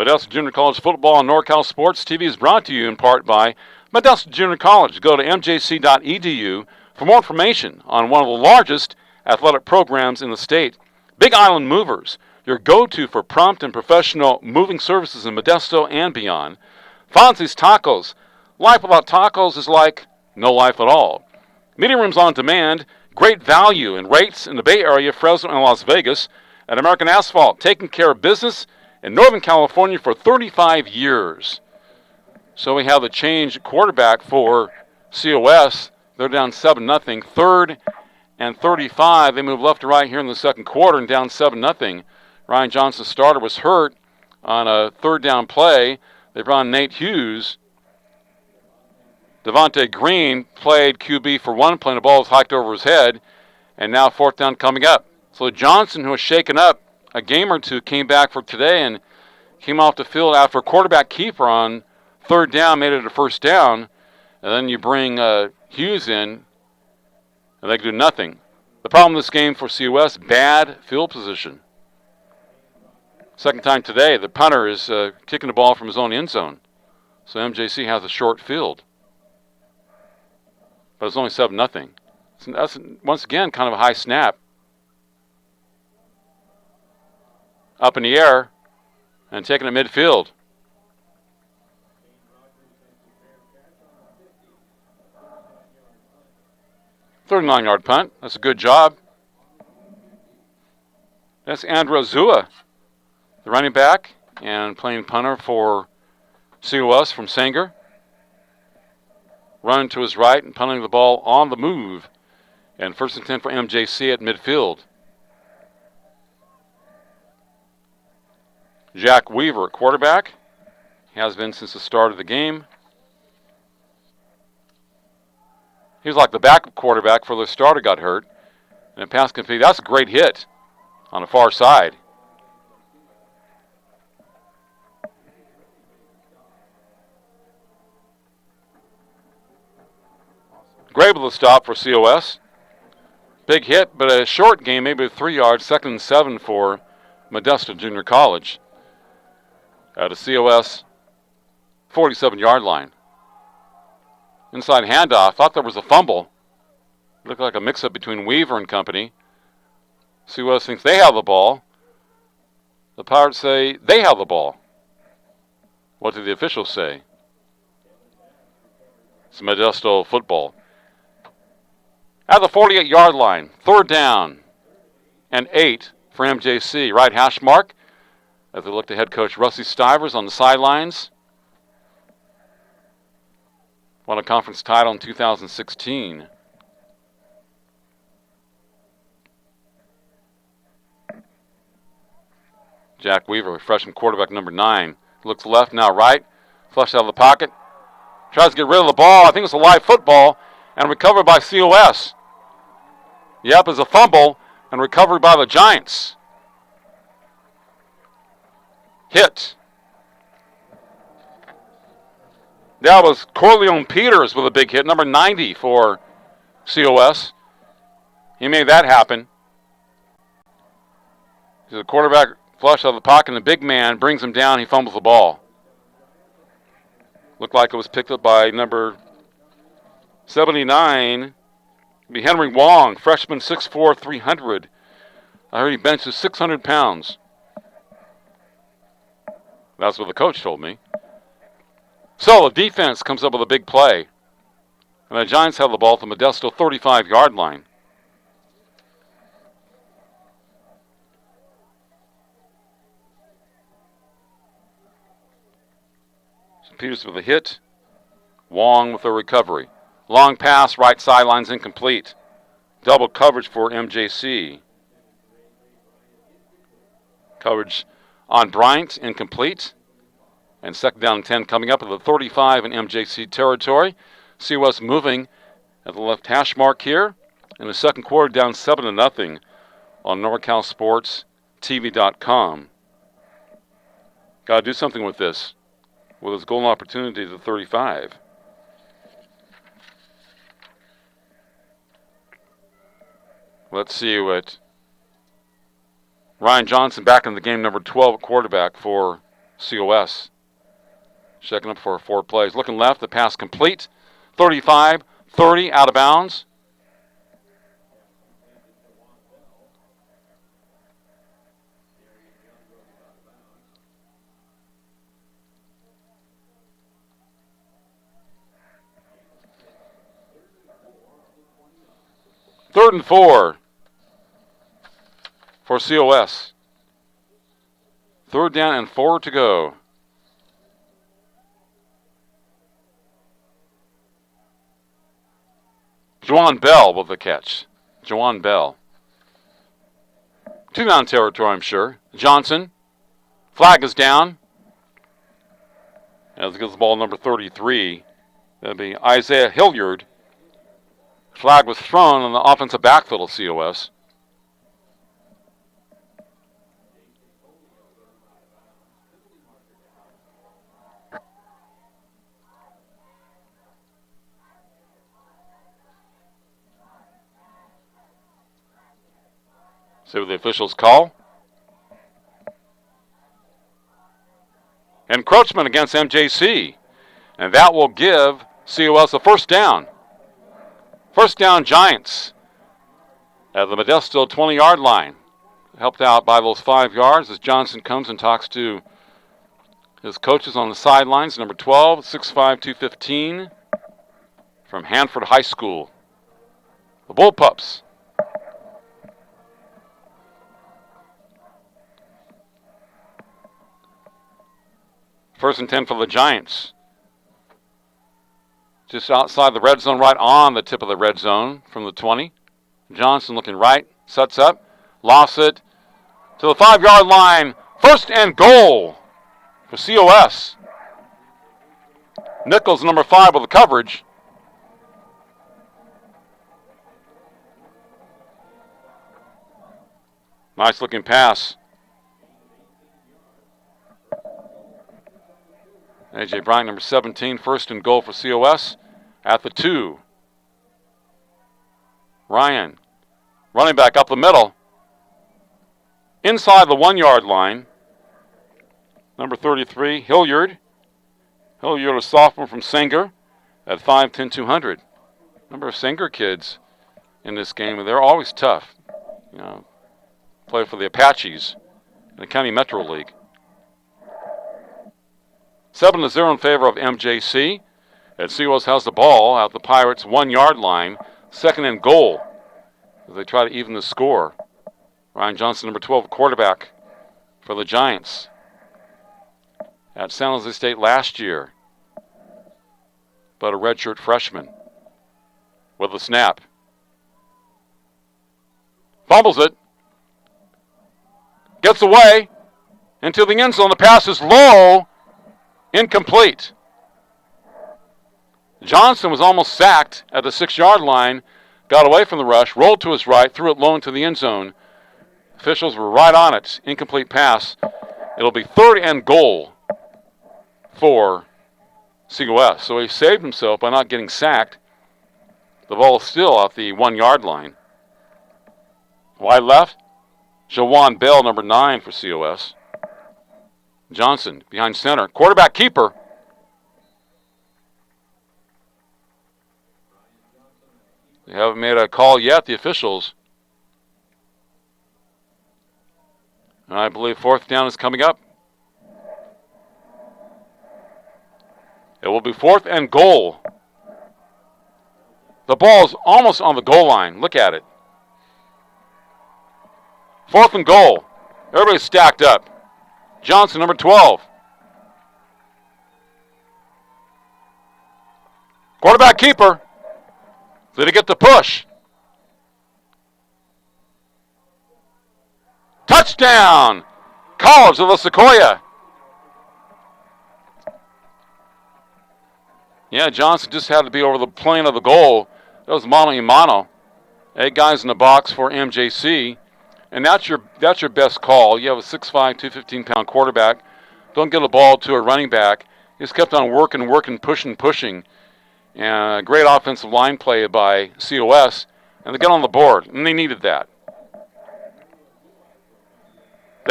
Modesto Junior College football on NorCal Sports TV is brought to you in part by Modesto Junior College. Go to mjc.edu for more information on one of the largest athletic programs in the state. Big Island Movers, your go-to for prompt and professional moving services in Modesto and beyond. Fonzie's Tacos. Life without tacos is like no life at all. Meeting rooms on demand, great value and rates in the Bay Area, Fresno, and Las Vegas. At American Asphalt, taking care of business in Northern California for 35 years. So we have the change quarterback for COS. They're down 7-0. 3rd and 35. They move left to right here in the second quarter and down 7-0. Ryan Johnson's starter was hurt on a third down play. They brought in Nate Hughes. Devontae Green played QB for one play, and the ball was hiked over his head. And now 4th down coming up. So Johnson, who was shaken up a game or two, came back for today and came off the field after a quarterback keeper on 3rd down, made it a 1st down. And then you bring Hughes in, and they can do nothing. The problem in this game for COS, bad field position. Second time today, the punter is kicking the ball from his own end zone. So MJC has a short field. But it's only 7-0. So that's, once again, kind of a high snap. Up in the air and taking it midfield. $39-yard punt. That's a good job. That's Andrew Azua, the running back, and playing punter for COS from Sanger. Running to his right and punting the ball on the move. And 1st and 10 for MJC at midfield. Jack Weaver, quarterback. He has been since the start of the game. He was like the backup quarterback for the starter got hurt. And a pass complete. That's a great hit on the far side. Grable to stop for COS. Big hit, but a short game, maybe 3 yards, 2nd and 7 for Modesto Junior College. At a COS 47-yard line. Inside handoff, thought there was a fumble. Looked like a mix-up between Weaver and company. COS thinks they have the ball. The Pirates say they have the ball. What did the officials say? It's Modesto football. At the 48-yard line, 3rd down and 8 for MJC. Right hash mark as they look to head coach Rusty Stivers on the sidelines. Won a conference title in 2016. Jack Weaver, freshman quarterback number 9. Looks left, now right. Flushed out of the pocket. Tries to get rid of the ball. I think it's a live football. And recovered by COS. Yep, it's a fumble and recovery by the Giants. Hit. That was Corleone Peters with a big hit, number 90 for COS. He made that happen. The quarterback flushed out of the pocket, and the big man brings him down. He fumbles the ball. Looked like it was picked up by number 79. Be Henry Wong, freshman, 6'4", 300. I heard he benches 600 pounds. That's what the coach told me. So the defense comes up with a big play. And the Giants have the ball at the Modesto 35-yard line. So Peters with a hit. Wong with a recovery. Long pass, right sideline's incomplete. Double coverage for MJC. Coverage on Bryant, incomplete. And 2nd down and 10 coming up at the 35 in MJC territory. COS moving at the left hash mark here. In the second quarter, down 7-0 on NorCalSportsTV.com. Got to do something with this. With his golden opportunity to 35. Let's see what Ryan Johnson back in the game, number 12 quarterback for COS. Checking up for 4 plays. Looking left, the pass complete. 35, 30, out of bounds. Third and 4 for COS. 3rd down and 4 to go. Juwan Bell with the catch. Juwan Bell. 2-down territory, I'm sure. Johnson. Flag is down. As it gets the ball number 33. That'll be Isaiah Hilliard. Flag was thrown on the offensive backfield of COS. See what the officials call. Encroachment against MJC. And that will give COS a 1st down. 1st down, Giants at the Modesto 20-yard line. Helped out by those 5 yards as Johnson comes and talks to his coaches on the sidelines. Number 12, 6'5", 215 from Hanford High School. The Bullpups. First and 10 for the Giants. Just outside the red zone, right on the tip of the red zone from the 20. Johnson looking right, sets up, lost it to the 5-yard line. 1st and goal for COS. Nichols, number 5, with the coverage. Nice looking pass. A.J. Bryant, number 17, 1st and goal for COS at the 2. Ryan, running back up the middle. Inside the 1-yard line. Number 33, Hilliard. Hilliard, a sophomore from Sanger at 5'10", 200. Number of Sanger kids in this game, and they're always tough. You know, play for the Apaches in the County Metro League. 7-0 in favor of MJC. And COS has the ball at the Pirates' 1-yard line. 2nd and goal as they try to even the score. Ryan Johnson, number 12, quarterback for the Giants at San Jose State last year, but a redshirt freshman. With the snap. Fumbles it. Gets away into the end zone. The pass is low. Incomplete. Johnson was almost sacked at the 6-yard line, got away from the rush, rolled to his right, threw it low into the end zone. Officials were right on it. Incomplete pass. It'll be 3rd and goal for COS. So he saved himself by not getting sacked. The ball is still off the 1-yard line. Wide left, Juwan Bell, number 9 for COS. Johnson behind center. Quarterback keeper. They haven't made a call yet, the officials. And I believe 4th down is coming up. It will be 4th and goal. The ball is almost on the goal line. Look at it. 4th and goal. Everybody's stacked up. Johnson, number 12. Quarterback keeper. Did he get the push? Touchdown! College of the Sequoia. Yeah, Johnson just had to be over the plane of the goal. That was mano-a-mano. 8 guys in the box for MJC. And that's your best call. You have a 6'5", 215-pound quarterback. Don't get a ball to a running back. He's kept on working, pushing. And a great offensive line play by COS. And they get on the board, and they needed that.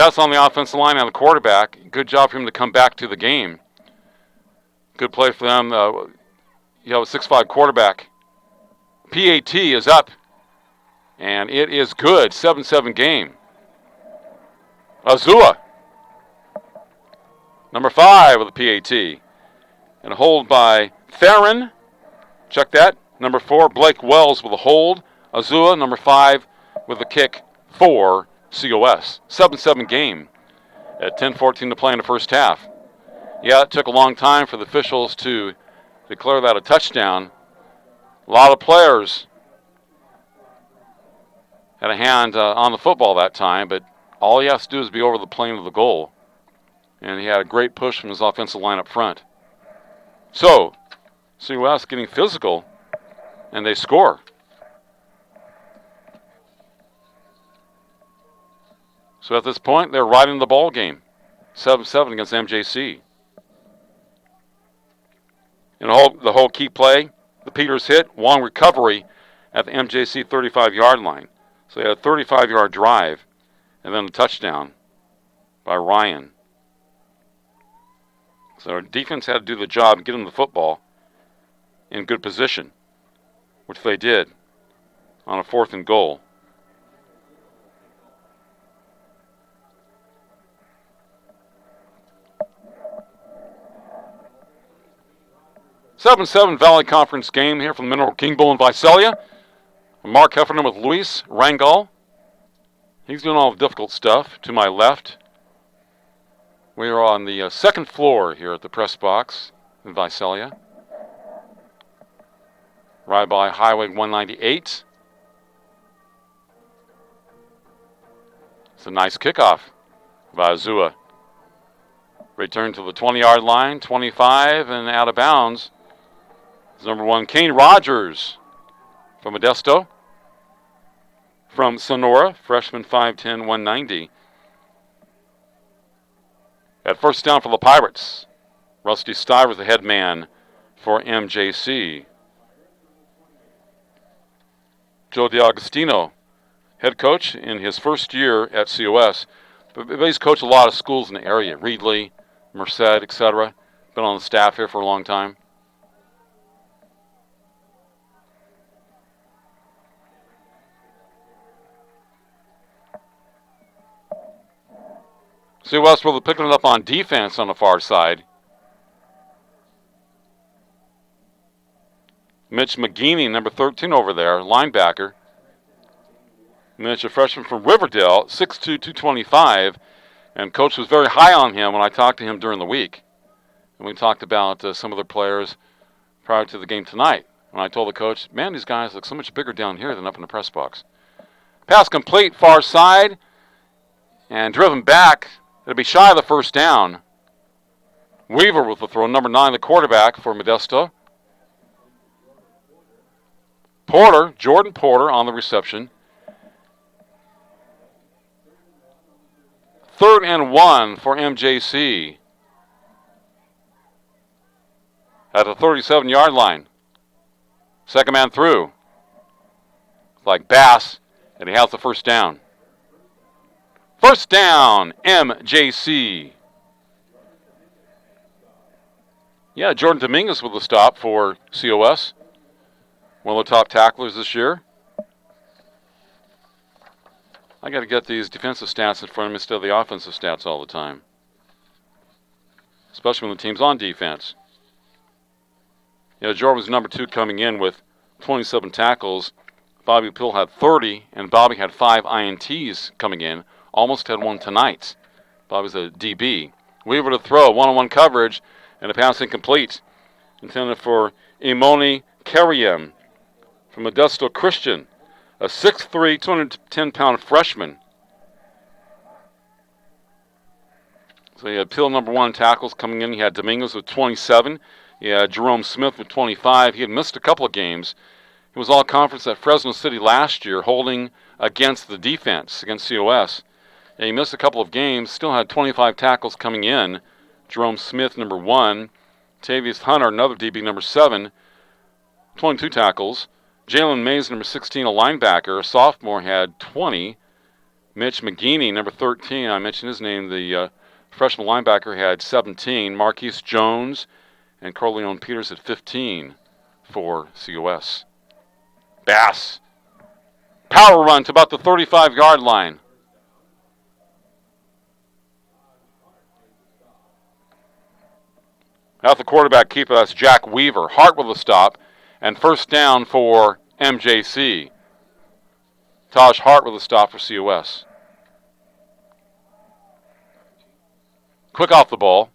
That's on the offensive line and the quarterback. Good job for him to come back to the game. Good play for them. You have a 6'5" quarterback. PAT is up, and it is good. 7-7 game. Azua, number 5 with a PAT. And a hold by Theron. Check that. Number 4, Blake Wells with a hold. Azua, number 5, with a kick for COS. 7-7 game at 10:14 to play in the first half. Yeah, it took a long time for the officials to declare that a touchdown. A lot of players had a hand on the football that time, but all he has to do is be over the plane of the goal. And he had a great push from his offensive line up front. So, COS getting physical, and they score. So at this point, they're right in the ball game. 7-7 against MJC. And the whole key play, the Peters hit, long recovery at the MJC 35-yard line. So they had a 35-yard drive and then a touchdown by Ryan. So our defense had to do the job and get them the football in good position, which they did on a 4th and goal. Seven Valley Conference game here from the Mineral King Bowl in Visalia. Mark Heffernan with Luis Rangel. He's doing all the difficult stuff to my left. We are on the second floor here at the press box in Visalia. Right by Highway 198. It's a nice kickoff by Azua. Return to the 20-yard line, 25, and out of bounds. Number 1, Kane Rogers from Modesto. From Sonora, freshman 5'10", 190. At first down for the Pirates, Rusty Stiver, the head man for MJC. Joe DiAgostino, head coach in his first year at COS. But he's coached a lot of schools in the area, Reedley, Merced, etc. Been on the staff here for a long time. COS will be picking it up on defense on the far side. Mitch McGeeney, number 13 over there, linebacker. Mitch, a freshman from Riverdale, 6'2", 225. And coach was very high on him when I talked to him during the week. And we talked about some of the players prior to the game tonight. And I told the coach, man, these guys look so much bigger down here than up in the press box. Pass complete, far side. And driven back. It'll be shy of the first down. Weaver with the throw, number 9, the quarterback for Modesto. Porter, Jordan Porter on the reception. 3rd and 1 for MJC. At the 37-yard line. Second man through. It's like Bass, and he has the first down. First down, MJC. Yeah, Jordan Dominguez with the stop for COS. One of the top tacklers this year. I got to get these defensive stats in front of me instead of the offensive stats all the time. Especially when the team's on defense. Jordan was number 2 coming in with 27 tackles. Bobby Pill had 30, and Bobby had 5 INTs coming in. Almost had one tonight. Bobby's a DB. Weaver to throw, one-on-one coverage, and a pass incomplete. Intended for Imoni Kariem from Modesto Christian, a 6'3", 210-pound freshman. So he had Pill number 1 tackles coming in. He had Dominguez with 27. He had Jerome Smith with 25. He had missed a couple of games. He was all-conference at Fresno City last year, holding against the defense, against COS. And he missed a couple of games, still had 25 tackles coming in. Jerome Smith, number 1. Tavius Hunter, another DB, number 7, 22 tackles. Jalen Mays, number 16, a linebacker, a sophomore, had 20. Mitch McGeeney, number 13, I mentioned his name, the freshman linebacker, had 17. Marquise Jones and Corleone Peters at 15 for COS. Bass. Power run to about the 35-yard line. Out the quarterback keeper, that's Jack Weaver. Hart with a stop, and first down for MJC. Taj Hart with a stop for COS. Quick off the ball.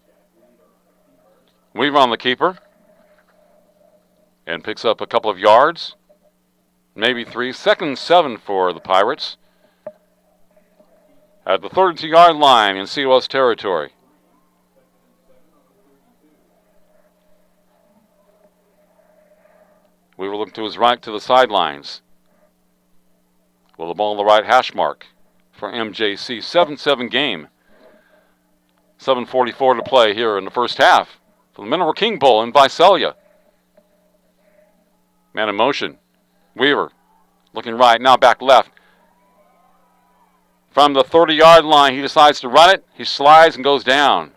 Weaver on the keeper. And picks up a couple of yards. Maybe 3. 2nd and 7 for the Pirates. At the 32-yard line in COS territory. Weaver looking to his right to the sidelines. With the ball on the right hash mark for MJC. 7-7 game. 7:44 to play here in the first half for the Mineral King Bowl in Visalia. Man in motion. Weaver looking right, now back left. From the 30-yard line, he decides to run it. He slides and goes down.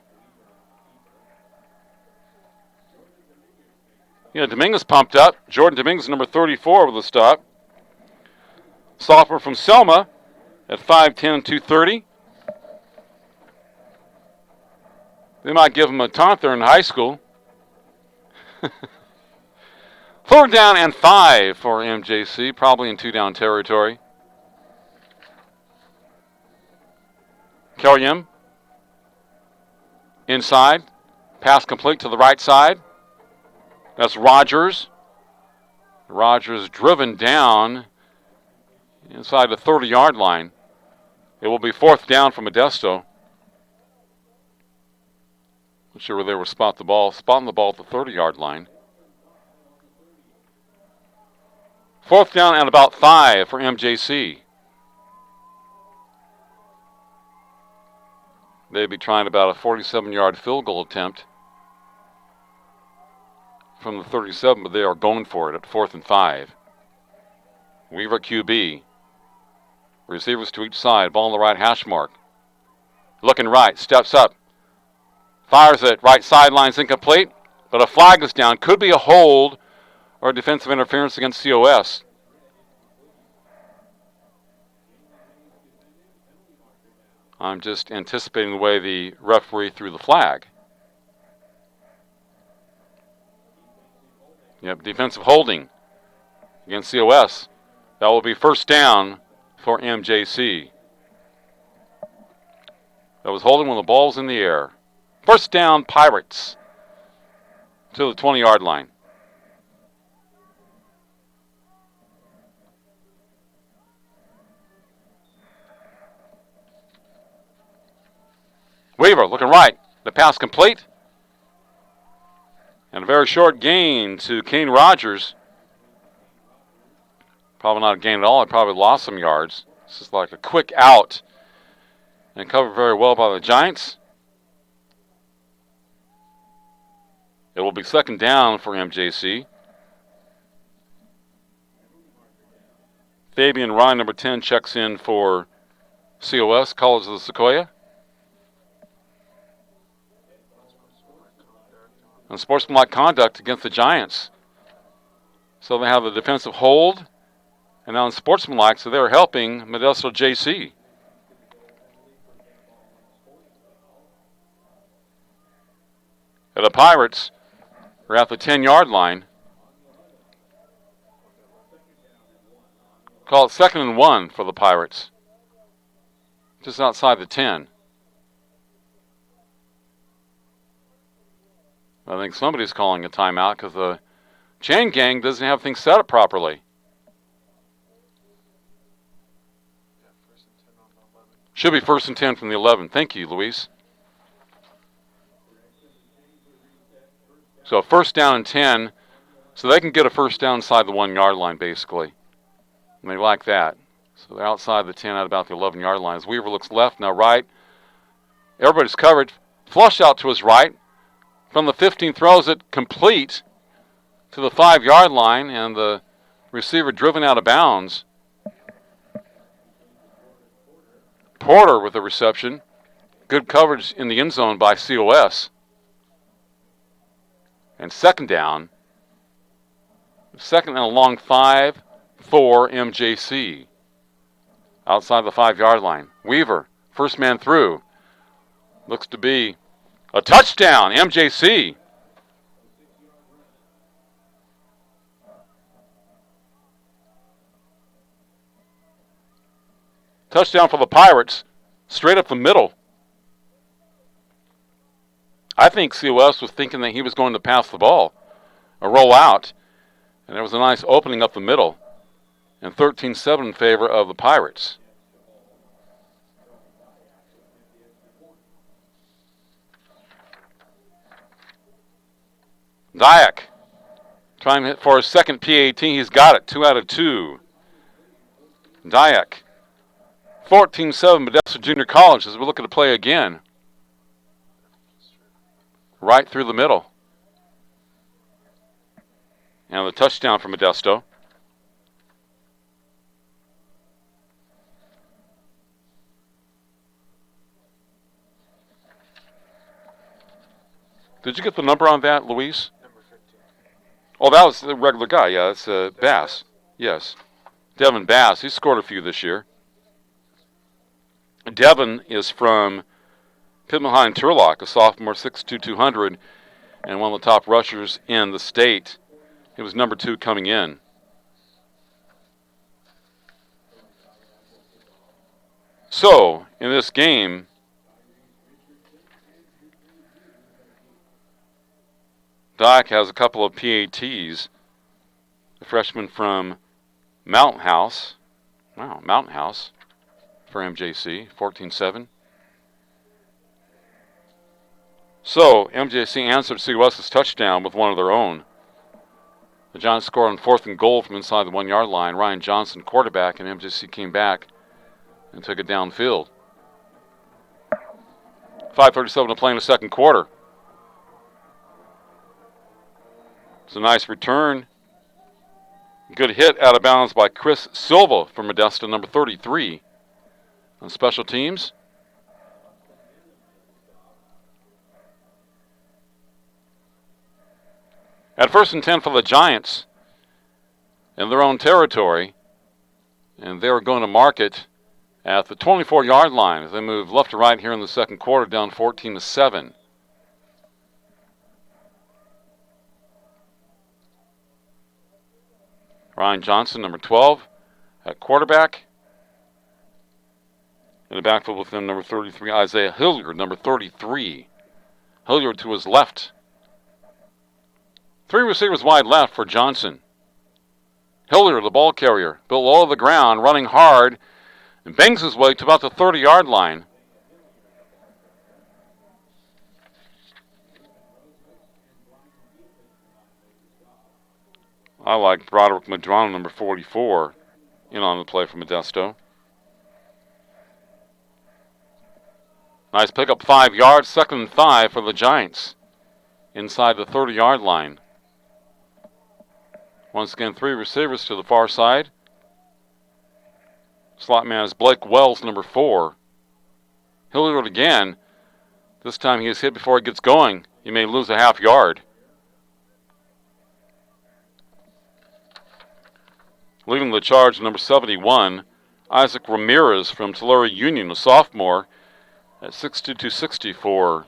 Dominguez pumped up. Jordan Dominguez, number 34, with a stop. Sophomore from Selma at 5'10", 230. They might give him a taunt there in high school. 4th down and 5 for MJC, probably in 2-down territory. Kellyam inside. Pass complete to the right side. That's Rogers. Rogers driven down inside the 30-yard line. It will be 4th down for Modesto. Not sure where they were spotting the ball at the 30-yard line. 4th down and about 5 for MJC. They'd be trying about a 47-yard field goal attempt from the 37, but they are going for it at 4th and 5. Weaver QB. Receivers to each side. Ball on the right hash mark. Looking right. Steps up. Fires it. Right sidelines incomplete. But a flag is down. Could be a hold or defensive interference against COS. I'm just anticipating the way the referee threw the flag. Yep, defensive holding against COS. That will be 1st down for MJC. That was holding when the ball was in the air. 1st down, Pirates to the 20-yard line. Weaver looking right. The pass complete. And a very short gain to Kane Rogers. Probably not a gain at all. He probably lost some yards. This is like a quick out. And covered very well by the Giants. It will be 2nd down for MJC. Fabian Ryan, number 10, checks in for COS, College of the Sequoia. And sportsmanlike conduct against the Giants. So they have the defensive hold, and now in sportsmanlike, so they're helping Modesto JC. And the Pirates are at the 10-yard line. Call it 2nd and 1 for the Pirates. Just outside the 10. I think somebody's calling a timeout because the chain gang doesn't have things set up properly. Should be 1st and 10 from the 11. Thank you, Luis. So 1st down and 10. So they can get a 1st down inside the 1-yard line, basically. And they like that. So they're outside the 10 at about the 11-yard line. As Weaver looks left, now right. Everybody's covered. Flush out to his right. From the 15, throws it complete to the 5-yard line, and the receiver driven out of bounds. Porter with the reception. Good coverage in the end zone by COS. And second down. Second and a long 5 for MJC. Outside the 5-yard line. Weaver, first man through. Looks to be a touchdown, MJC. Touchdown for the Pirates, straight up the middle. I think COS was thinking that he was going to pass the ball, a roll out, and there was a nice opening up the middle, and 13-7 in favor of the Pirates. Dyack trying to hit for his second PAT. He's got it, 2 out of 2. Dyack. 14-7 Modesto Junior College as we look at the play again. Right through the middle. And the touchdown for Modesto. Did you get the number on that, Luis? Number 15. Oh, that was the regular guy. Yeah, that's Bass. Yes. Devin Bass. He's scored a few this year. Devin is from Pittman High in Turlock, a sophomore, 6'2", 200, and one of the top rushers in the state. He was number 2 coming in. So, in this game, Dyack has a couple of PATs. The freshman from Mountain House. Wow, Mountain House. For MJC, 14-7. So, MJC answered COS's touchdown with one of their own. The Giants scored on 4th and goal from inside the 1-yard line. Ryan Johnson, quarterback, and MJC came back and took it downfield. 5:37 to play in the second quarter. It's a nice return. Good hit out of bounds by Chris Silva from Modesto, number 33. On special teams. At 1st and 10 for the Giants in their own territory. And they're going to mark it at the 24-yard line as they move left to right here in the second quarter, down 14-7. Ryan Johnson, number 12, at quarterback. In the backfield with him, number 33, Isaiah Hilliard, number 33. Hilliard to his left. 3 receivers wide left for Johnson. Hilliard, the ball carrier, built low of the ground, running hard, and bangs his way to about the 30-yard line. I like Broderick Madrano, number 44, in on the play for Modesto. Nice pickup, 5 yards, 2nd and 5 for the Giants inside the 30-yard line. Once again, 3 receivers to the far side. Slot man is Blake Wells, number 4. Hilliard again. This time he is hit before he gets going. He may lose a half yard. Leading the charge, number 71, Isaac Ramirez from Tulare Union, a sophomore, at 6'2", 260 for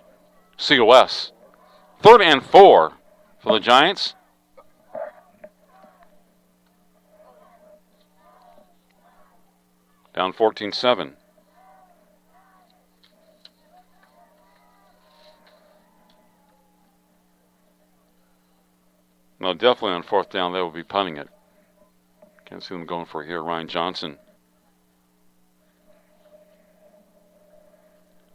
COS. 3rd and 4 for the Giants. Down 14-7. No, definitely on 4th down, they will be punting it. Can't see them going for it here. Ryan Johnson.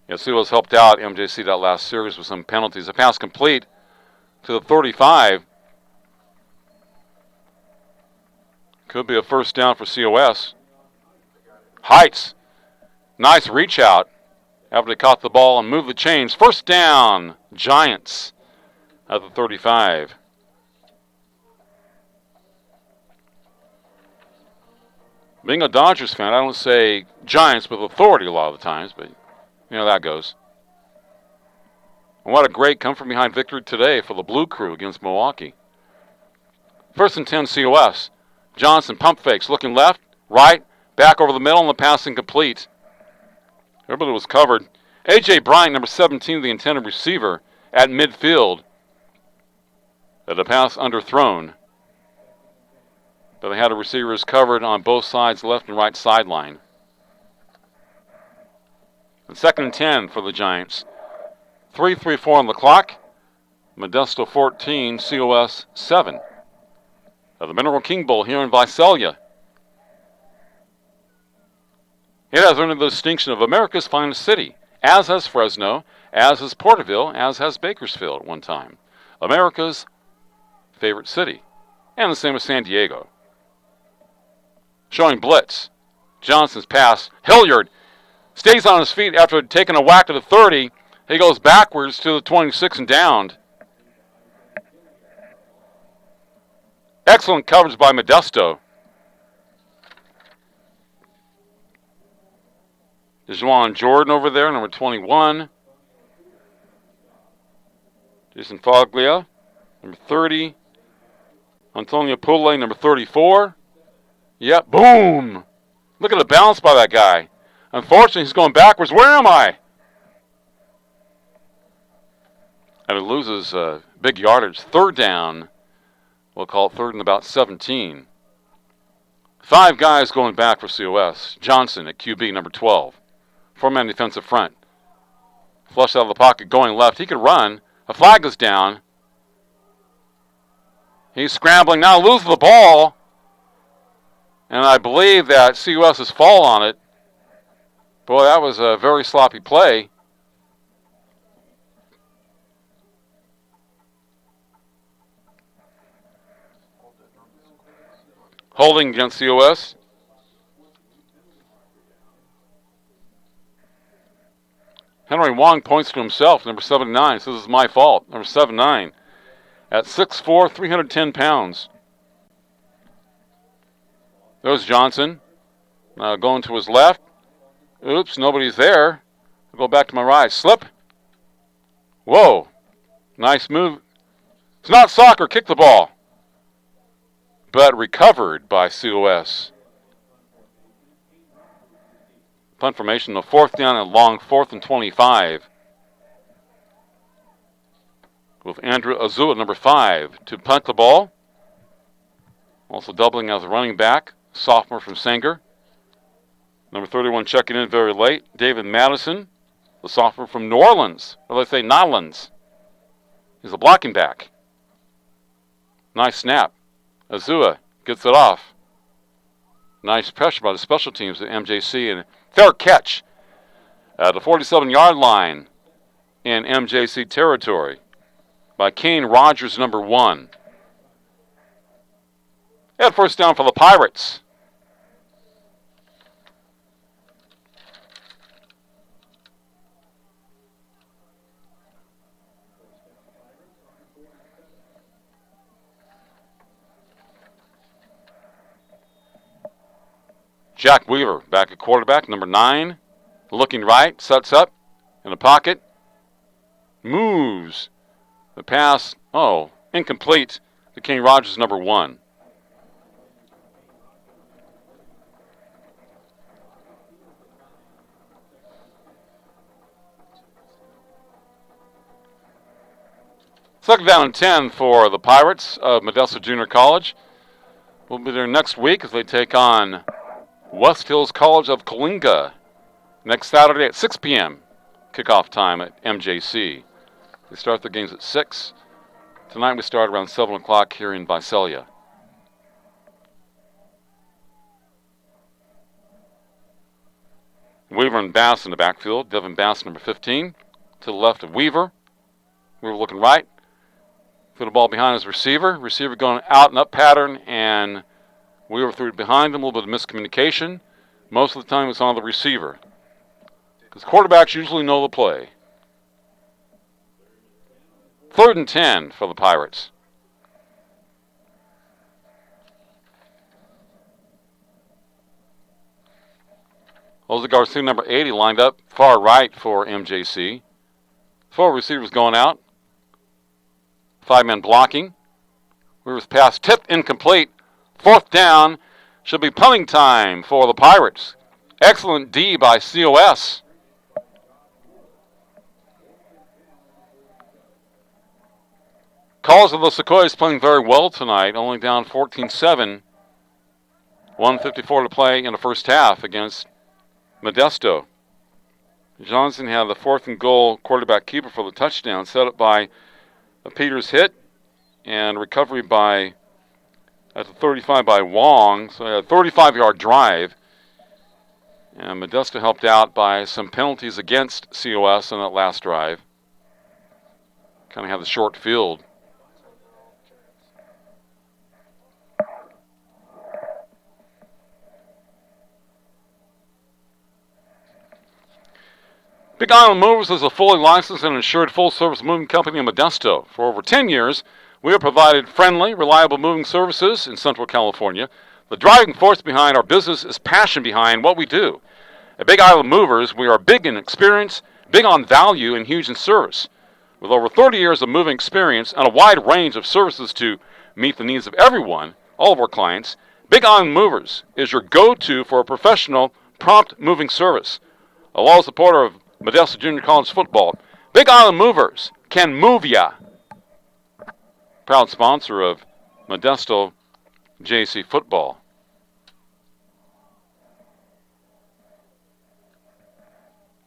Yeah, COS helped out MJC that last series with some penalties. A pass complete to the 35. Could be a 1st down for COS. Heights. Nice reach out after they caught the ball and moved the chains. 1st down, Giants at the 35. Being a Dodgers fan, I don't say Giants with authority a lot of the times, but you know how that goes. And what a great come-from-behind victory today for the Blue Crew against Milwaukee. 1st and 10 COS. Johnson pump fakes, looking left, right, back over the middle, and the pass incomplete. Everybody was covered. A.J. Bryant, number 17, the intended receiver, at midfield. The pass underthrown. But they had the receivers covered on both sides, left and right sideline. And 2nd and 10 for the Giants. 3:34 on the clock. Modesto 14, COS 7. Of the Mineral King Bowl here in Visalia. It has earned the distinction of America's finest city, as has Fresno, as has Porterville, as has Bakersfield at one time. America's favorite city. And the same as San Diego. Showing blitz. Johnson's pass. Hilliard stays on his feet after taking a whack to the 30. He goes backwards to the 26 and downed. Excellent coverage by Modesto. DeJuan Jordan over there, number 21. Jason Foglia, number 30. Antonio Pule, number 34. Yep, boom! Look at the bounce by that guy. Unfortunately, he's going backwards. Where am I? And it loses big yardage. 3rd down. We'll call it 3rd and about 17. 5 guys going back for COS. Johnson at QB, number 12. 4-man defensive front. Flushed out of the pocket, going left. He could run. A flag is down. He's scrambling now, loses the ball. And I believe that COS has fall on it. Boy, that was a very sloppy play. Holding against COS. Henry Wong points to himself, number 79, says it's my fault, number 79. At 6'4", 310 pounds. There's Johnson. Going to his left. Oops, nobody's there. I'll go back to my right. Slip. Whoa. Nice move. It's not soccer. Kick the ball. But recovered by COS. Punt formation, the 4th down and long, 4th and 25. With Andrew Azua, number 5, to punt the ball. Also doubling as a running back, sophomore from Sanger. Number 31 checking in very late, David Madison, the sophomore from New Orleans, or let's say Nolans. He's a blocking back. Nice snap. Azua gets it off. Nice pressure by the special teams at MJC, and fair catch at the 47-yard line in MJC territory by Kane Rogers, number 1. And 1st down for the Pirates. Jack Weaver back at quarterback, number 9. Looking right, sets up in the pocket. Moves. The pass, incomplete to King Rogers, number 1. Second down and 10 for the Pirates of Modesto Junior College. We'll be there next week as they take on West Hills College of Coalinga next Saturday at 6 p.m. Kickoff time at MJC. They start their games at 6. Tonight we start around 7 o'clock here in Visalia. Weaver and Bass in the backfield. Devin Bass, number 15, to the left of Weaver. Weaver looking right. Threw the ball behind his receiver. Receiver going out and up pattern, and Weaver threw it behind him. A little bit of miscommunication. Most of the time it's on the receiver, because quarterbacks usually know the play. 3rd and 10 for the Pirates. Jose Garcia, number 80, lined up far right for MJC. 4 receivers going out. 5 men blocking. Weaver's pass tipped incomplete. 4th down. Should be punting time for the Pirates. Excellent D by COS. Calls of the Sequoias playing very well tonight, only down 14-7. 1:54 to play in the first half against Modesto. Johnson had the 4th and goal quarterback keeper for the touchdown, set up by a Peters hit and recovery by at the 35 by Wong. So a 35-yard drive. And Modesto helped out by some penalties against COS on that last drive. Kind of had the short field. Big Island Movers is a fully licensed and insured full-service moving company in Modesto. For over 10 years, we have provided friendly, reliable moving services in Central California. The driving force behind our business is passion behind what we do. At Big Island Movers, we are big in experience, big on value, and huge in service. With over 30 years of moving experience and a wide range of services to meet the needs of everyone, all of our clients, Big Island Movers is your go-to for a professional, prompt moving service. A loyal supporter of Modesto Junior College football, Big Island Movers can move ya. Proud sponsor of Modesto JC football.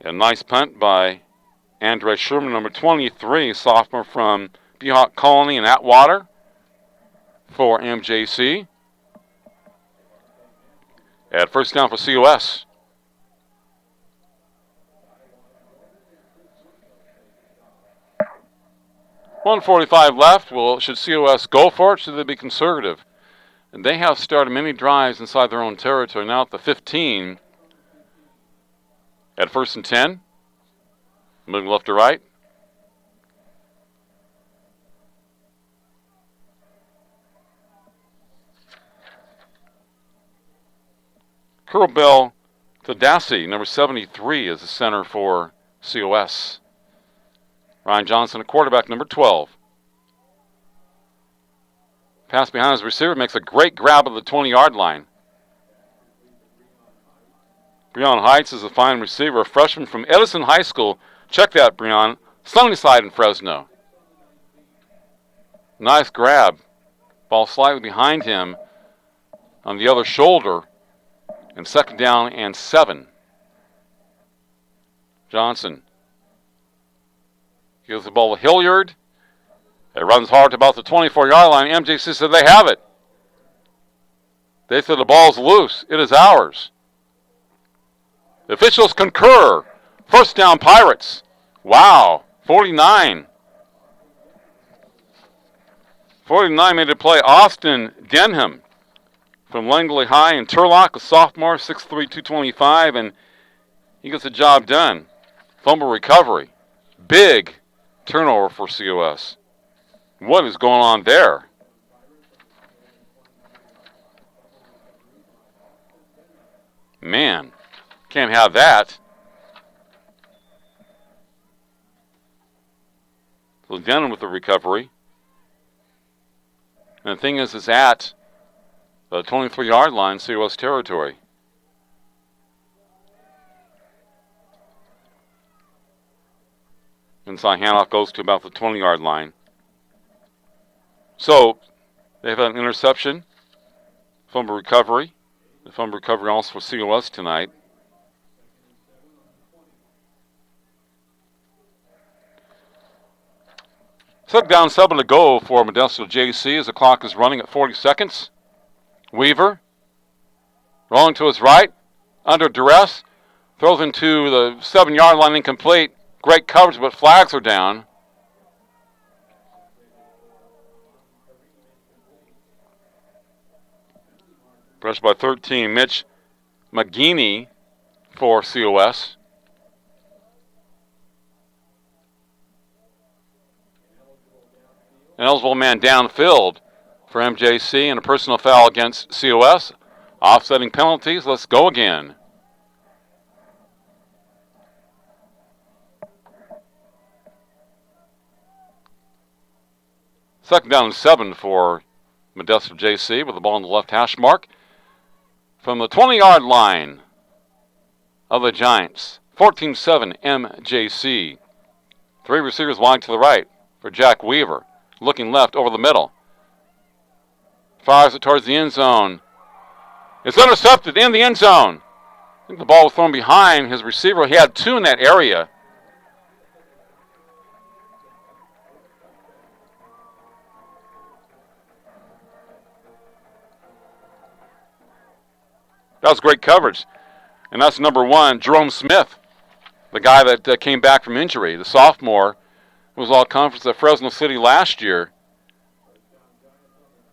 A nice punt by Andre Sherman, number 23, sophomore from Beehawk Colony in Atwater for MJC. At first down for COS. .145 left. Well, should COS go for it? Should they be conservative? And they have started many drives inside their own territory. Now at the 15. At 1st and 10. Moving left to right. Curlbell Tadasi, number 73, is the center for COS. Ryan Johnson, a quarterback, number 12. Pass behind his receiver, makes a great grab of the 20-yard line. Breon Heights is a fine receiver, a freshman from Edison High School. Check that, Breon. Sunnyside in Fresno. Nice grab. Ball slightly behind him on the other shoulder. And 2nd down and 7. Johnson gives the ball to Hilliard. It runs hard to about the 24-yard line. MJC said they have it. They said the ball's loose. It is ours. The officials concur. 1st down, Pirates. Wow. 49. 49 made a play. Austin Denham from Langley High in Turlock, a sophomore, 6'3", 225, and he gets the job done. Fumble recovery. Big turnover for COS. What is going on there? Man, can't have that. So Denham with the recovery. And the thing is, it's at the 23-yard line, COS territory. Inside handoff goes to about the 20-yard line. So they've had an interception, fumble recovery. The fumble recovery also for COS tonight. Second down, 7 to go for Modesto JC as the clock is running at 40 seconds. Weaver rolling to his right, under duress, throws into the 7-yard line, incomplete. Great coverage, but flags are down. Pressure by 13, Mitch McGeeney for COS. An eligible man downfield for MJC and a personal foul against COS. Offsetting penalties. Let's go again. Second down and 7 for Modesto JC with the ball on the left hash mark. From the 20-yard line of the Giants, 14-7 MJC. 3 receivers wide to the right for Jack Weaver. Looking left over the middle. Fires it towards the end zone. It's intercepted in the end zone. I think the ball was thrown behind his receiver. He had 2 in that area. That was great coverage. And that's number 1, Jerome Smith, the guy that came back from injury, the sophomore, who was all-conference at Fresno City last year.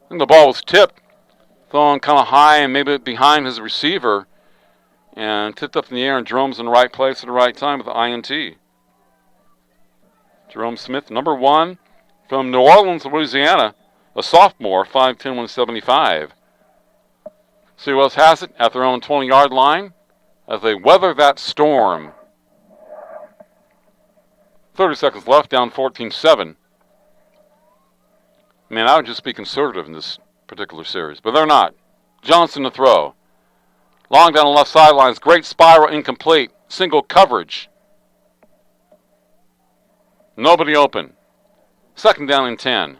I think the ball was tipped, thrown kind of high and maybe behind his receiver, and tipped up in the air, and Jerome's in the right place at the right time with the INT. Jerome Smith, number 1 from New Orleans, Louisiana, a sophomore, 5'10", 175. Sequoias has it at their own 20-yard line as they weather that storm. 30 seconds left, down 14-7. Man, I would just be conservative in this particular series, but they're not. Johnson to throw. Long down the left sidelines, great spiral, incomplete. Single coverage. Nobody open. Second down and 10.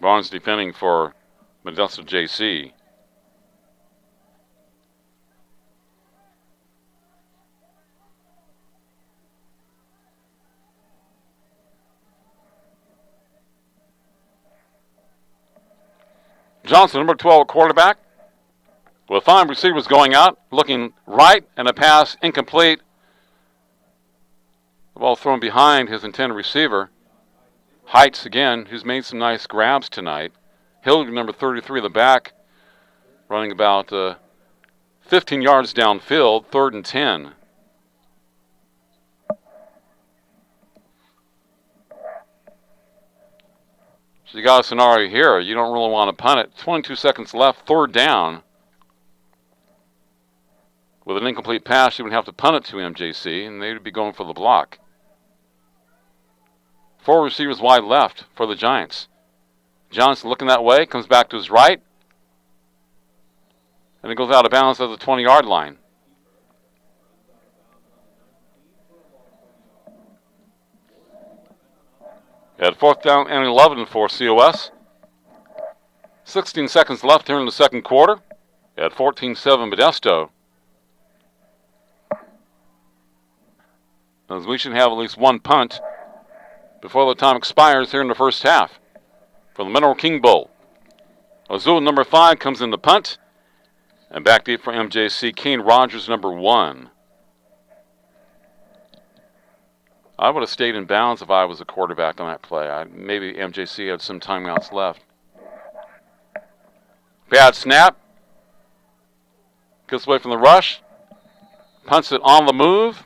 Barnes defending for Modesto JC. Johnson, number 12 quarterback, with 5 receivers going out, looking right, and a pass incomplete. The ball thrown behind his intended receiver. Heights again, who's made some nice grabs tonight. Hilliard, number 33, the back, running about 15 yards downfield, 3rd and 10. So you got a scenario here. You don't really want to punt it. 22 seconds left, 3rd down. With an incomplete pass, you would have to punt it to MJC, and they would be going for the block. 4 receivers wide left for the Giants. Johnson looking that way, comes back to his right, and it goes out of bounds at the 20-yard line. At 4th down and 11 for COS. 16 seconds left here in the second quarter. At 14-7 Modesto. As we should have at least 1 punt before the time expires here in the first half for the Mineral King Bowl. Azul, number 5, comes in the punt. And back deep for MJC, Kane Rogers, number 1. I would have stayed in bounds if I was a quarterback on that play. Maybe MJC had some timeouts left. Bad snap. Gets away from the rush. Punts it on the move.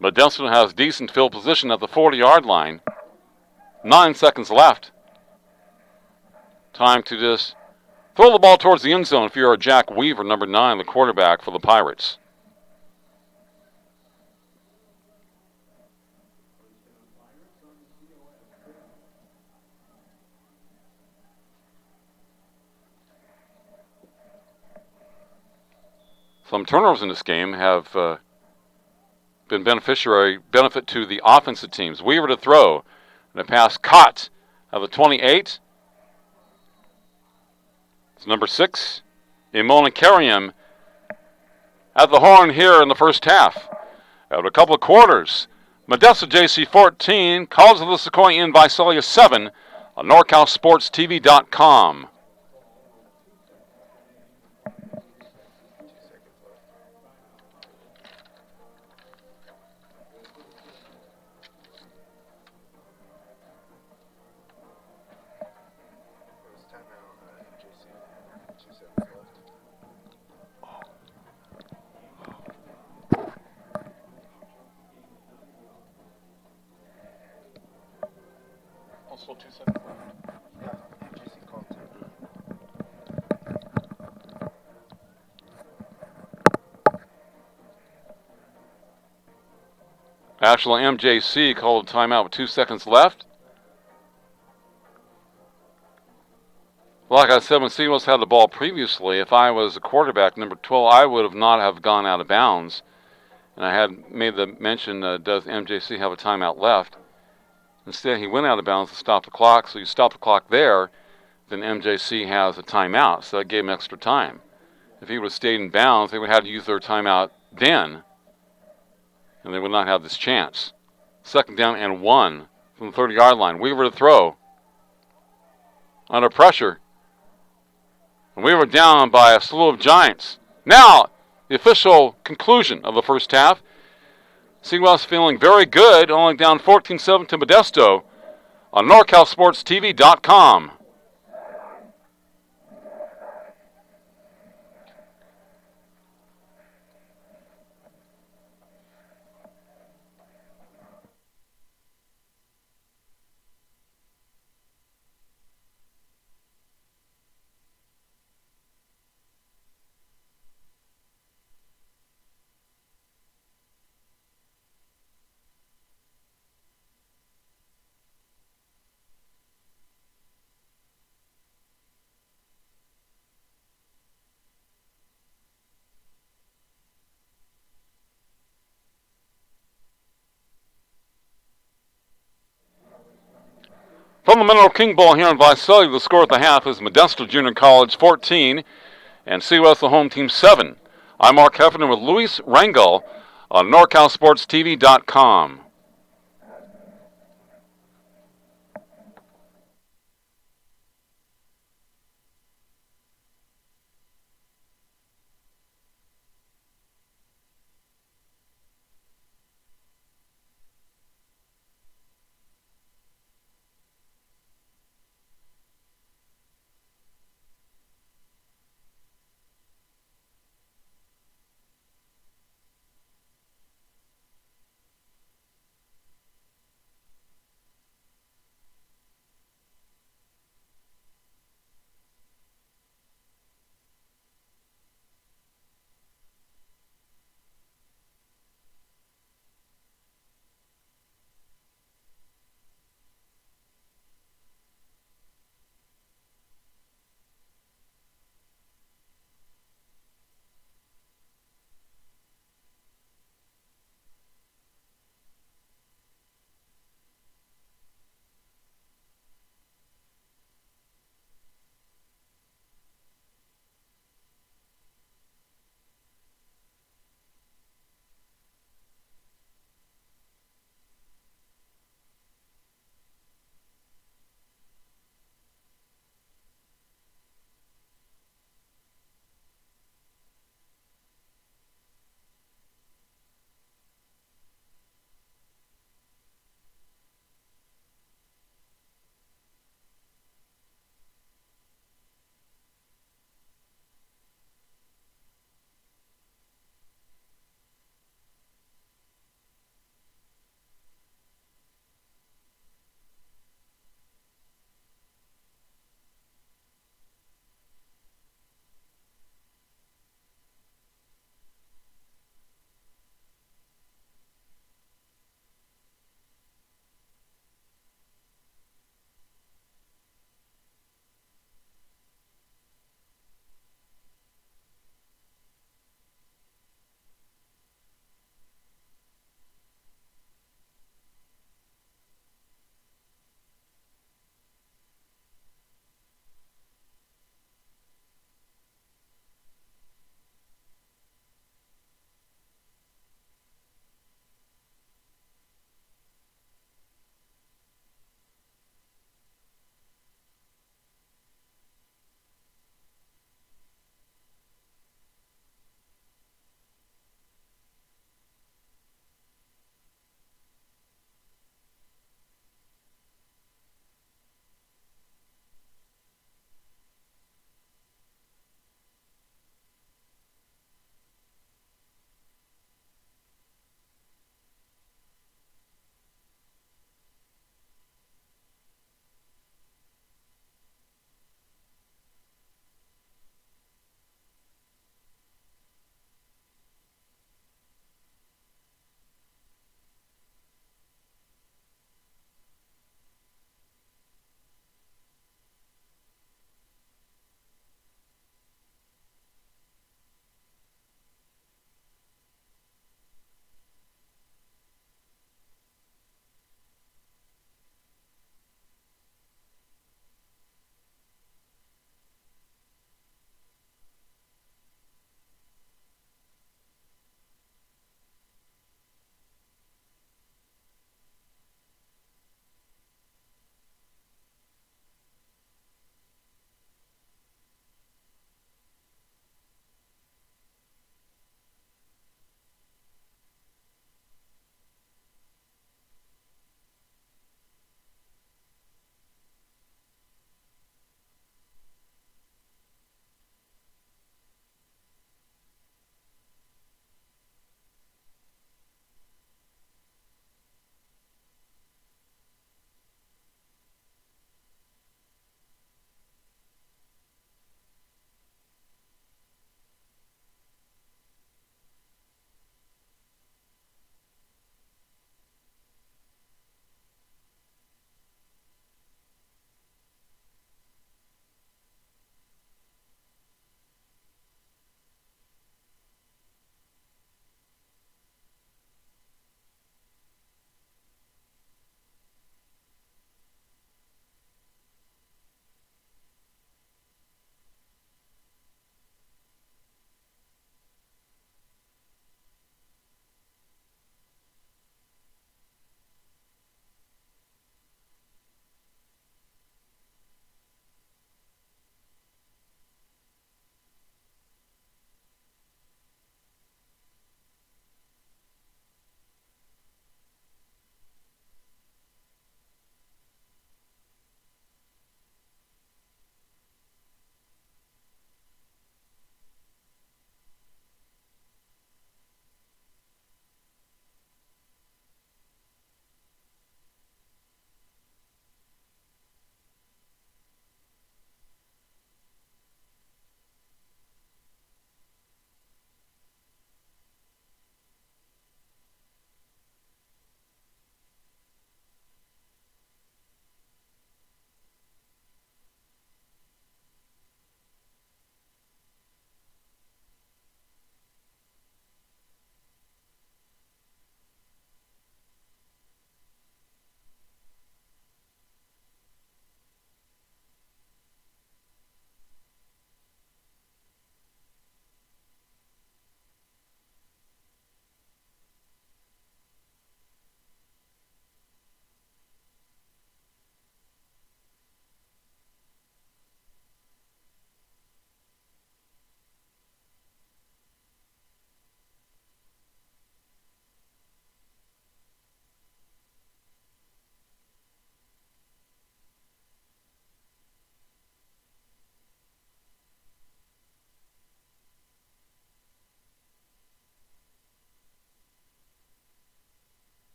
Modesto has decent field position at the 40-yard line. 9 seconds left. Time to just throw the ball towards the end zone if you're a Jack Weaver, number 9, the quarterback for the Pirates. Some turnovers in this game have been benefit to the offensive teams. Weaver to throw, and a pass caught at the 28. It's number 6, Immonikarium at the horn here in the first half. After a couple of quarters, Modesto JC 14, College of the Sequoia in Visalia 7 on NorCalSportsTV.com. Also 2 seconds left. Yeah, JC called 10. Actually, MJC called a timeout with 2 seconds left. Like I said, when Sequoias had the ball previously, if I was a quarterback, number 12, I would have not have gone out of bounds. And I had made the mention, does MJC have a timeout left? Instead, he went out of bounds to stop the clock. So you stop the clock there, then MJC has a timeout. So that gave him extra time. If he would have stayed in bounds, they would have had to use their timeout then, and they would not have this chance. 2nd down and 1 from the 30-yard line. Weaver to throw. Under pressure. And we were down by a slew of Giants. Now, the official conclusion of the first half. Sequoias feeling very good, only down 14-7 to Modesto on NorCalSportsTV.com. From the Mineral King Bowl here in Visalia, the score at the half is Modesto Junior College 14 and Sequoias the home team 7. I'm Mark Heffernan with Luis Rangel on NorCalSportsTV.com.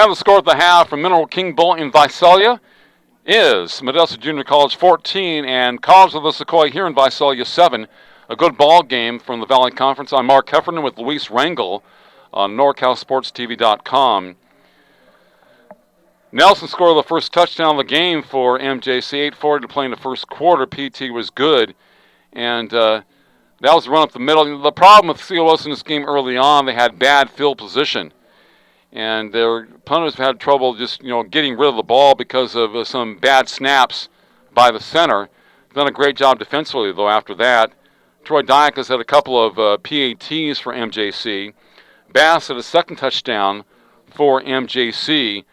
And the score at the half from Mineral King Bowl in Visalia is Modesto Junior College 14 and College of the Sequoia here in Visalia 7. A good ball game from the Valley Conference. I'm Mark Heffernan with Luis Rangel on NorCalSportsTV.com. Nelson scored the first touchdown of the game for MJC. 8:40 to play in the first quarter. PT was good, and that was the run up the middle. The problem with COS in this game early on, they had bad field position. And their opponents had trouble just, getting rid of the ball because of some bad snaps by the center. Done a great job defensively, though, after that. Troy Diakas had a couple of PATs for MJC. Bass had a second touchdown for MJC.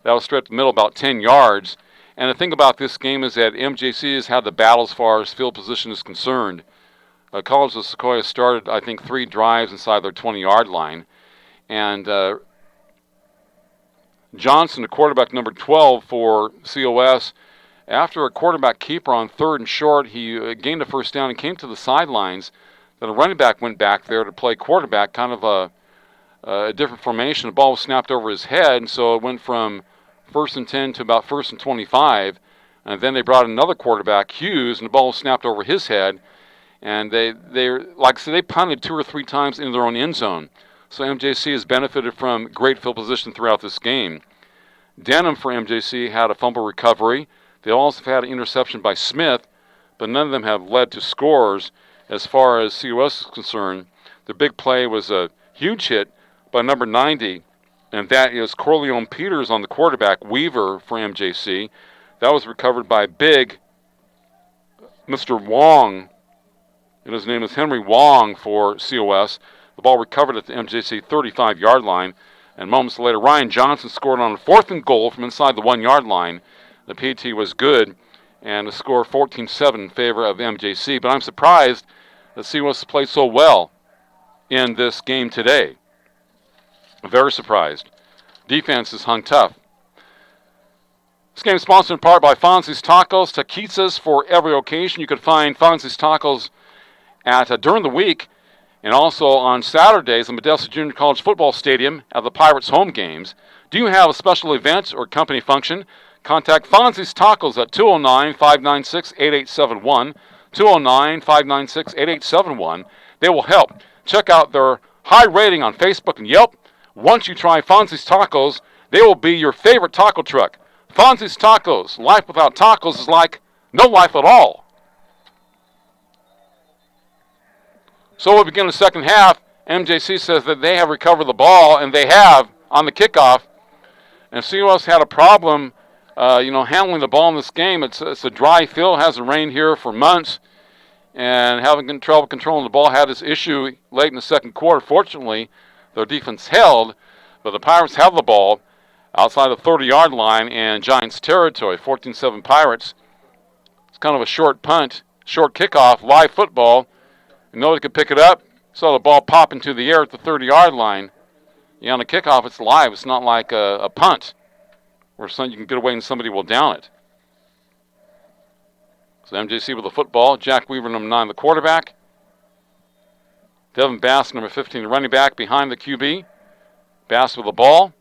That was straight up the middle, about 10 yards. And the thing about this game is that MJC has had the battle as far as field position is concerned. College of Sequoia started, I think, 3 drives inside their 20-yard line. And Johnson, the quarterback number 12 for COS, after a quarterback keeper on 3rd and short, he gained a first down and came to the sidelines. Then a running back went back there to play quarterback, kind of a different formation. The ball was snapped over his head, and so it went from 1st and 10 to about 1st and 25. And then they brought another quarterback, Hughes, and the ball was snapped over his head. And they like I said, they punted 2 or 3 times into their own end zone. So MJC has benefited from great field position throughout this game. Denham for MJC had a fumble recovery. They also had an interception by Smith, but none of them have led to scores as far as COS is concerned. The big play was a huge hit by number 90, and that is Corleone Peters on the quarterback, Weaver for MJC. That was recovered by big Mr. Wong, and his name is Henry Wong for COS. The ball recovered at the MJC 35-yard line, and moments later, Ryan Johnson scored on a 4th and goal from inside the 1-yard line. The PT was good, and the score 14-7 in favor of MJC. But I'm surprised that COS played so well in this game today. Very surprised. Defense is hung tough. This game is sponsored in part by Fonzie's Tacos, taquitos for every occasion. You can find Fonzie's Tacos at during the week, and also on Saturdays in Modesto Junior College Football Stadium at the Pirates home games. Do you have a special event or company function? Contact Fonzie's Tacos at 209-596-8871, 209-596-8871. They will help. Check out their high rating on Facebook and Yelp. Once you try Fonzie's Tacos, they will be your favorite taco truck. Fonzie's Tacos. Life without tacos is like no life at all. So we'll begin the second half. MJC says that they have recovered the ball, and they have on the kickoff. And COS had a problem, handling the ball in this game. It's a dry field. It hasn't rained here for months. And having trouble controlling the ball, had this issue late in the second quarter. Fortunately, their defense held, but the Pirates have the ball outside the 30-yard line in Giants territory, 14-7 Pirates. It's kind of a short punt, short kickoff, live football. Nobody could pick it up. Saw the ball pop into the air at the 30-yard line. On the kickoff, it's live. It's not like a punt where you can get away and somebody will down it. So MJC with the football. Jack Weaver, number 9, the quarterback. Devin Bass, number 15, the running back behind the QB. Bass with the ball.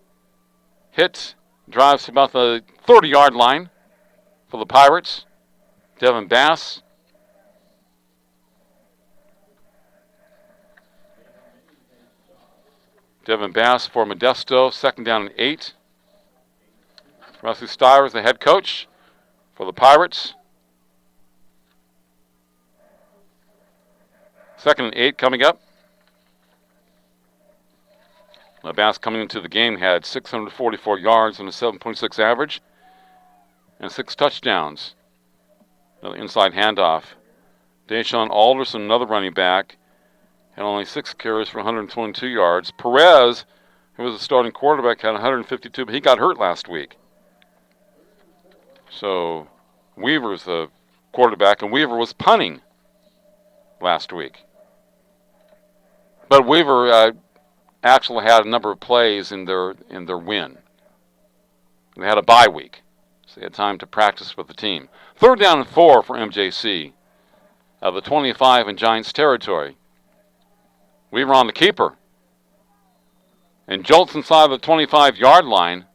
Hit. Drives to about the 30-yard line for the Pirates. Devin Bass. Devin Bass for Modesto, 2nd down and 8. Rusty Stires, the head coach for the Pirates. 2nd and 8 coming up. Bass coming into the game had 644 yards and a 7.6 average and 6 touchdowns. Another inside handoff. Deshaun Alderson, another running back, had only 6 carries for 122 yards. Perez, who was the starting quarterback, had 152, but he got hurt last week. So Weaver's the quarterback, and Weaver was punting last week. But Weaver actually had a number of plays in their win. They had a bye week, so they had time to practice with the team. 3rd down and 4 for MJC of the 25 in Giants territory. Weaver on the keeper. And jolts inside the 25-yard line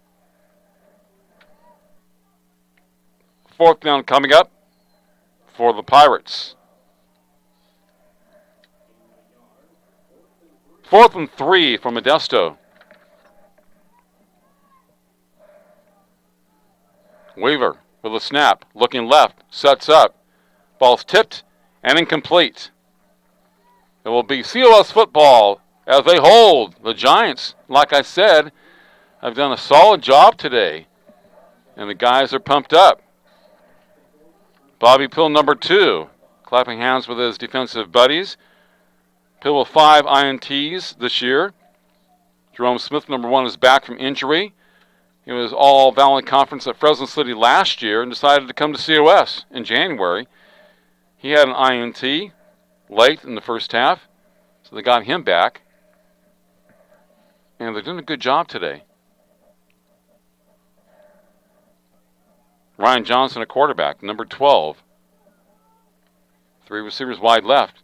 4th down coming up for the Pirates. 4th and 3 for Modesto. Weaver with a snap, looking left, sets up. Ball's tipped and incomplete. It will be COS football as they hold. The Giants, like I said, have done a solid job today, and the guys are pumped up. Bobby Pill, number 2, clapping hands with his defensive buddies. Pill with 5 INTs this year. Jerome Smith, number 1, is back from injury. He was All Valley Conference at Fresno City last year and decided to come to COS in January. He had an INT late in the first half, so they got him back. And they're doing a good job today. Ryan Johnson, a quarterback, number 12. 3 receivers wide left.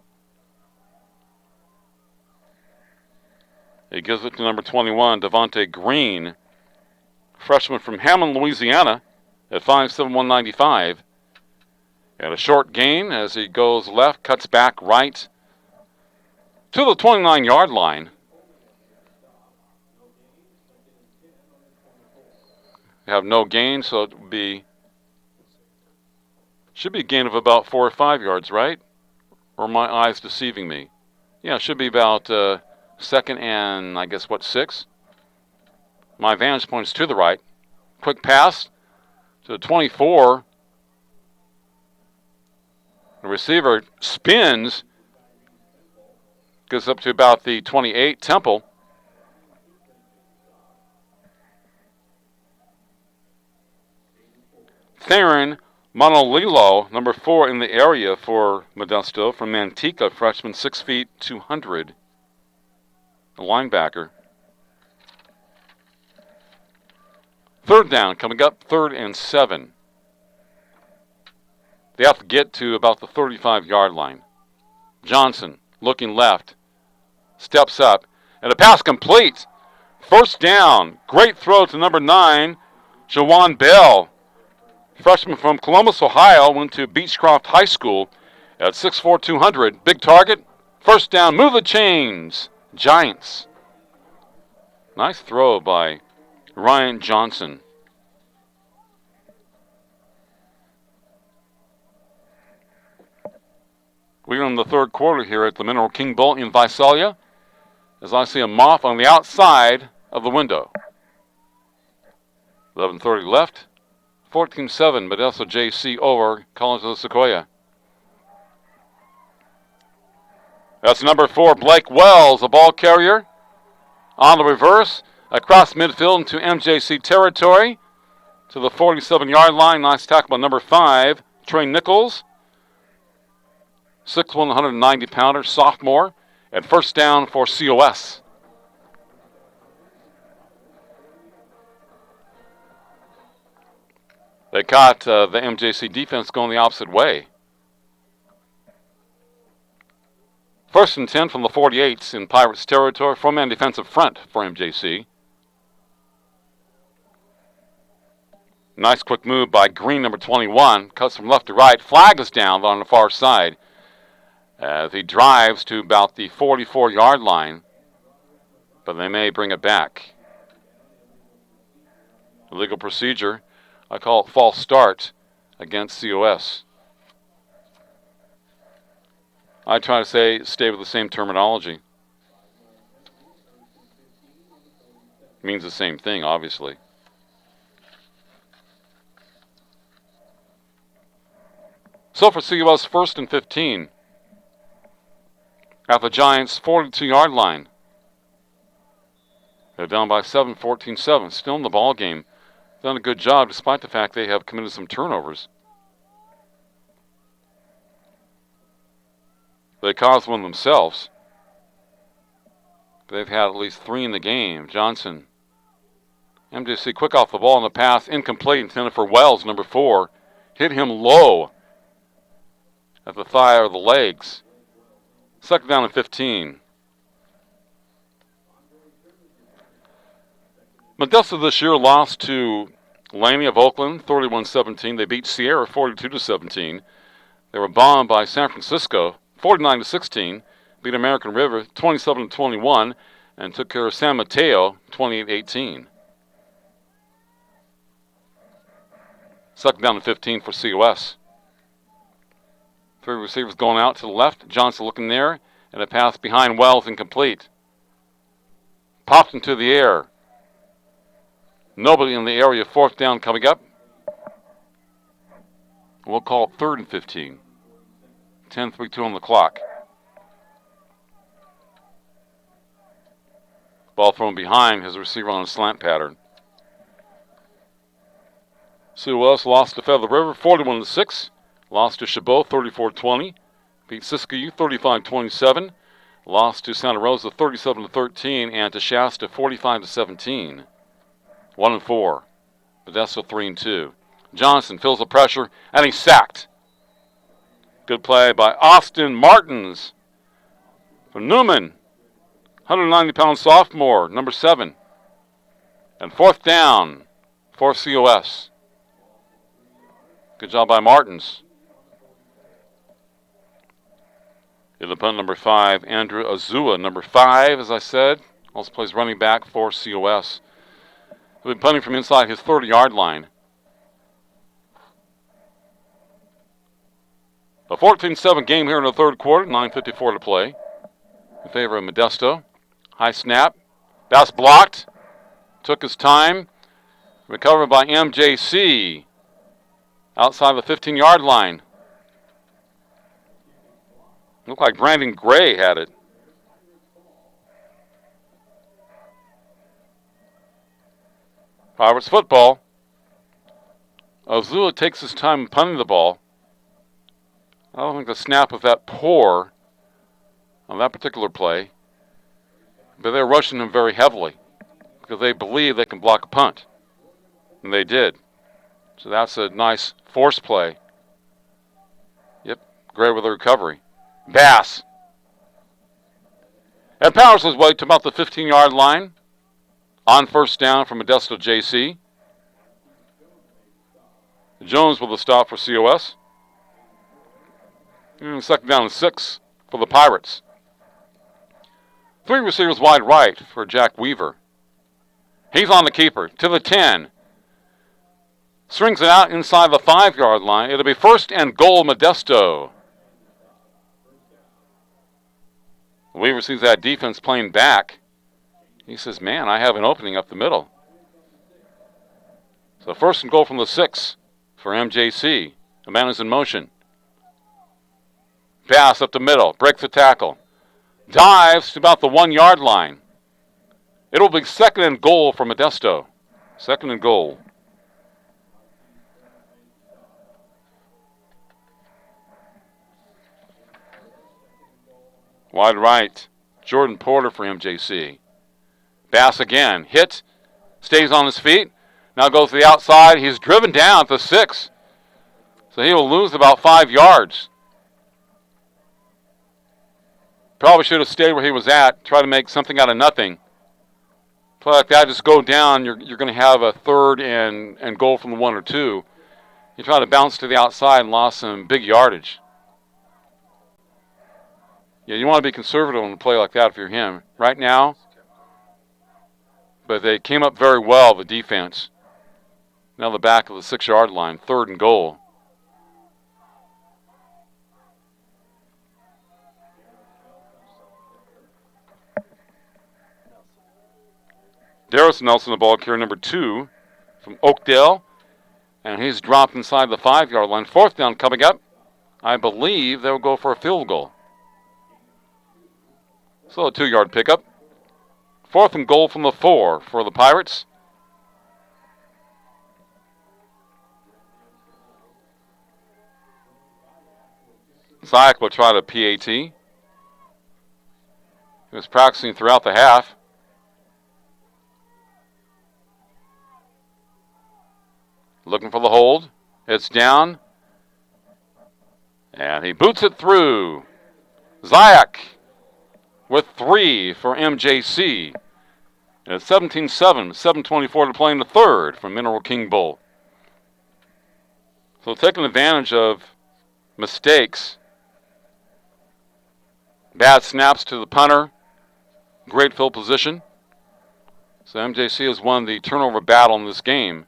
He gives it to number 21, Devontae Green, freshman from Hammond, Louisiana, at 5'7", 195. And a short gain as he goes left, cuts back right to the 29-yard line. They have no gain, so it should be a gain of about 4 or 5 yards, right? Or are my eyes deceiving me? Yeah, it should be about second and, I guess, 6? My vantage point is to the right. Quick pass to the 24. The receiver spins, goes up to about the 28, Temple. Theron Monolilo, number 4 in the area for Modesto, from Manteca, freshman, 6 feet, 200. A linebacker. 3rd down, coming up, 3rd and 7. They have to get to about the 35-yard line. Johnson, looking left, steps up, and a pass complete. 1st down. Great throw to number 9, Jawan Bell. Freshman from Columbus, Ohio, went to Beechcroft High School at 6'4", 200. Big target. 1st down. Move the chains. Giants. Nice throw by Ryan Johnson. We're in the 3rd quarter here at the Mineral King Bowl in Visalia, as I see a moth on the outside of the window. 11:30 left. 14-7, Modesto JC over College of the Sequoia. That's number 4, Blake Wells, a ball carrier. On the reverse, across midfield into MJC territory to the 47-yard line. Nice tackle by number 5, Trey Nichols. 6'1", 190-pounder, sophomore, and 1st down for COS. They caught the MJC defense going the opposite way. 1st and 10 from the 48s in Pirates territory. 4-man defensive front for MJC. Nice quick move by Green, number 21. Cuts from left to right. Flag is down on the far side as he drives to about the 44-yard line, but they may bring it back. Illegal procedure. I call it false start against COS. I try to stay with the same terminology. It means the same thing, obviously. So for COS, 1st and 15. At the Giants' 42-yard line. They're down by 7, 14-7. Still in the ball game. Done a good job despite the fact they have committed some turnovers. They caused one themselves. They've had at least 3 in the game. Johnson. MJC quick off the ball in the pass. Incomplete, intended for Wells, number 4. Hit him low at the thigh or the legs. 2nd down and 15. Modesto this year lost to Laney of Oakland, 31-17. They beat Sierra 42-17. They were bombed by San Francisco, 49-16. Beat American River 27-21, and took care of San Mateo 28-18. Second down and 15 for COS. Three receivers going out to the left. Johnson looking there, and a pass behind Wells incomplete. Popped into the air. Nobody in the area. Fourth down coming up. We'll call it 3rd and 15. 10:32 on the clock. Ball thrown behind his receiver on a slant pattern. COS lost to Feather River 41-6. Lost to Chabot 34-20. Beat Siskiyou 35-27. Lost to Santa Rosa 37-13 and to Shasta 45-17. 1-4. Modesto 3-2. Johnson feels the pressure and he's sacked. Good play by Austin Martins from Newman. 190-pound sophomore, number 7. And fourth down for COS. Good job by Martins. In the punt, number 5, Andrew Azua, number 5, as I said. Also plays running back for COS. He'll be punting from inside his 30-yard line. A 14-7 game here in the third quarter, 9:54 to play. In favor of Modesto. High snap. Pass blocked. Took his time. Recovered by MJC. Outside the 15-yard line. Looked like Brandon Gray had it. Pirates football. Azula takes his time punting the ball. I don't think the snap was that poor on that particular play, but they're rushing him very heavily because they believe they can block a punt, and they did. So that's a nice force play. Yep, Gray with the recovery. Bass. And powers his way to about the 15-yard line on first down from Modesto JC. Jones with a stop for COS. And second down and 6 for the Pirates. 3 receivers wide right for Jack Weaver. He's on the keeper to the 10. Strings it out inside the 5-yard line. It'll be first and goal Modesto. Weaver sees that defense playing back. He says, man, I have an opening up the middle. So first and goal from the 6 for MJC. The man is in motion. Pass up the middle. Breaks the tackle. Dives to about the 1-yard line. It'll be second and goal for Modesto. Second and goal. Wide right. Jordan Porter for MJC. Bass again. Hit. Stays on his feet. Now goes to the outside. He's driven down at the 6. So he will lose about 5 yards. Probably should have stayed where he was at. Try to make something out of nothing. Play like that, just go down. You're going to have a third and goal from the 1 or 2. You try to bounce to the outside and lost some big yardage. Yeah, you want to be conservative on a play like that if you're him. Right now, but they came up very well, the defense. Now the back of the 6-yard line, third and goal. Darius Nelson, the ball carrier, number 2 from Oakdale. And he's dropped inside the 5-yard line. Fourth down coming up. I believe they'll go for a field goal. So a 2-yard pickup. Fourth and goal from the 4 for the Pirates. Zayek will try to PAT. He was practicing throughout the half. Looking for the hold. It's down. And he boots it through. Zayek with 3 for MJC. And it's 17-7, 7:24 to play in the third from Mineral King Bowl. So taking advantage of mistakes, bad snaps to the punter, great field position. So MJC has won the turnover battle in this game.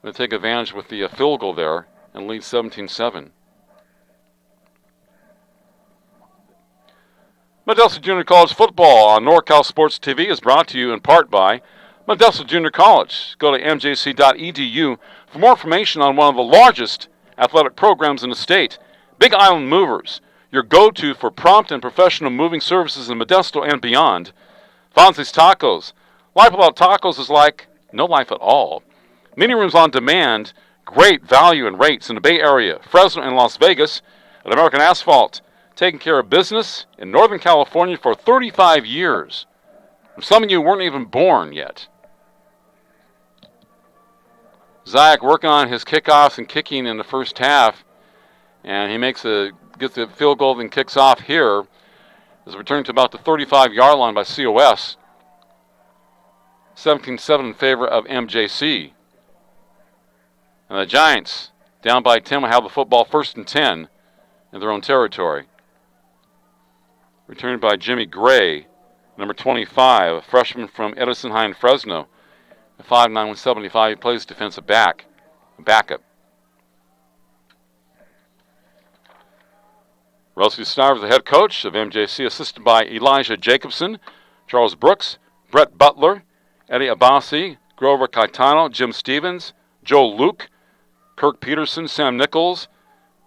They take advantage with the field goal there and lead 17-7. Modesto Junior College football on NorCal Sports TV is brought to you in part by Modesto Junior College. Go to mjc.edu for more information on one of the largest athletic programs in the state. Big Island Movers, your go-to for prompt and professional moving services in Modesto and beyond. Fonzie's Tacos. Life without tacos is like no life at all. Mini rooms on demand, great value and rates in the Bay Area, Fresno, and Las Vegas. At American Asphalt, taking care of business in Northern California for 35 years. Some of you weren't even born yet. Zayek working on his kickoffs and kicking in the first half, and he gets the field goal and kicks off here. Is returned to about the 35-yard line by COS. 17-7 in favor of MJC. And the Giants, down by 10, will have the football 1st and 10 in their own territory. Returned by Jimmy Gray, number 25, a freshman from Edison High in Fresno. At 5'9", 175, he plays defensive backup. Rusty Stiver, the head coach of MJC, assisted by Elijah Jacobson, Charles Brooks, Brett Butler, Eddie Abassi, Grover Caetano, Jim Stevens, Joe Luke, Kirk Peterson, Sam Nichols,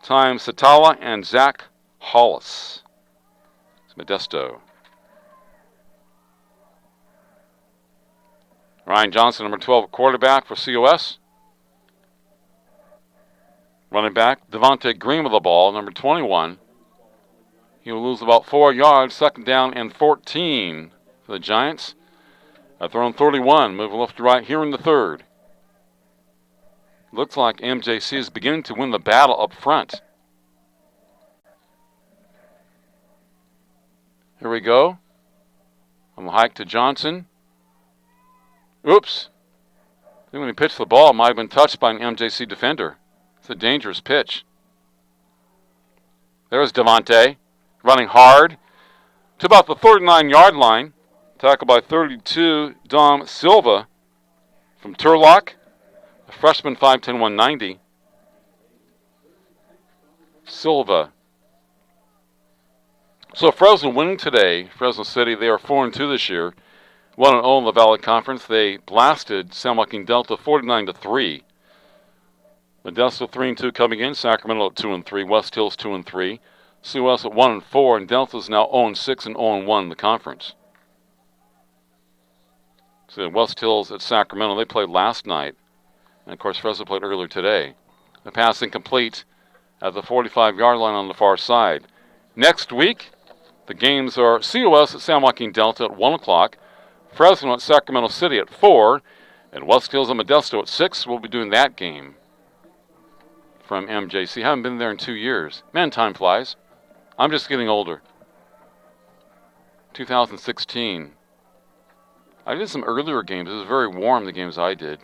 Time Satala, and Zach Hollis. It's Modesto. Ryan Johnson, number 12, quarterback for COS. Running back, Devontae Green with the ball, number 21. He'll lose about 4 yards, 2nd down and 14 for the Giants. At their own 31, moving left to right here in the third. Looks like MJC is beginning to win the battle up front. Here we go. On the hike to Johnson. Oops. I think when he pitched the ball, it might have been touched by an MJC defender. It's a dangerous pitch. There's Devontae, running hard to about the 39-yard line. Tackled by 32, Dom Silva from Turlock. A freshman, 5'10", 190. Silva. So Fresno winning today. Fresno City, they are 4-2 this year. 1-0 in the Valley Conference. They blasted San Joaquin Delta 49-3. Modesto 3-2 coming in. Sacramento at 2-3. West Hills 2-3. COS at 1-4, and Delta's now 0-6 and 0-1 in the conference. So West Hills at Sacramento, they played last night. And, of course, Fresno played earlier today. The pass incomplete at the 45-yard line on the far side. Next week, the games are COS at San Joaquin Delta at 1 o'clock, Fresno at Sacramento City at 4, and West Hills and Modesto at 6. We'll be doing that game from MJC. Haven't been there in 2 years. Man, time flies. I'm just getting older. 2016. I did some earlier games. It was very warm, the games I did.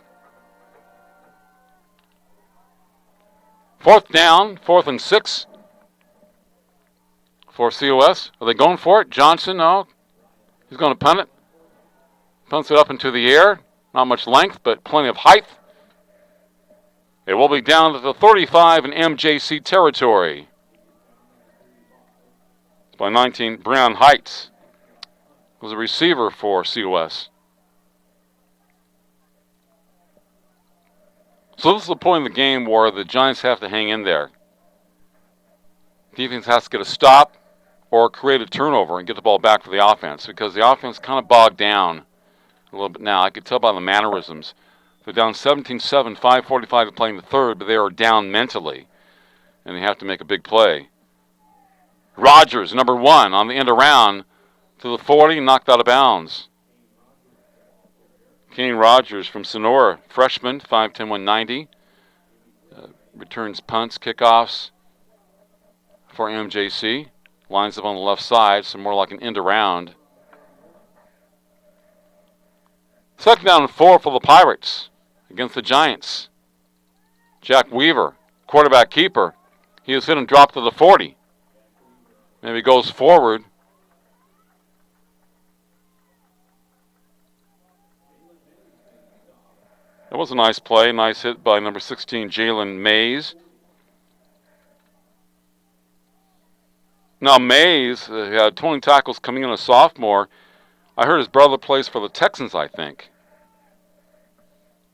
4th down, 4th and 6 for COS. Are they going for it? Johnson, no. He's going to punt it. Punts it up into the air. Not much length, but plenty of height. It will be down to the 35 in MJC territory. It's by 19, Brown Heights was a receiver for COS. So this is the point in the game where the Giants have to hang in there. Defense has to get a stop or create a turnover and get the ball back for the offense, because the offense kind of bogged down a little bit now. I could tell by the mannerisms. They're down 17-7, 5:45 to play in the third, but they are down mentally, and they have to make a big play. Rogers, number 1, on the end around to the 40, knocked out of bounds. Kane Rogers from Sonora, freshman, 5'10", 190. Returns punts, kickoffs for MJC. Lines up on the left side, so more like an end around. Second down and 4 for the Pirates against the Giants. Jack Weaver, quarterback keeper. He is hit and dropped to the 40. Maybe goes forward. That was a nice play. Nice hit by number 16, Jalen Mays. Now, Mays had 20 tackles coming in, a sophomore. I heard his brother plays for the Texans, I think.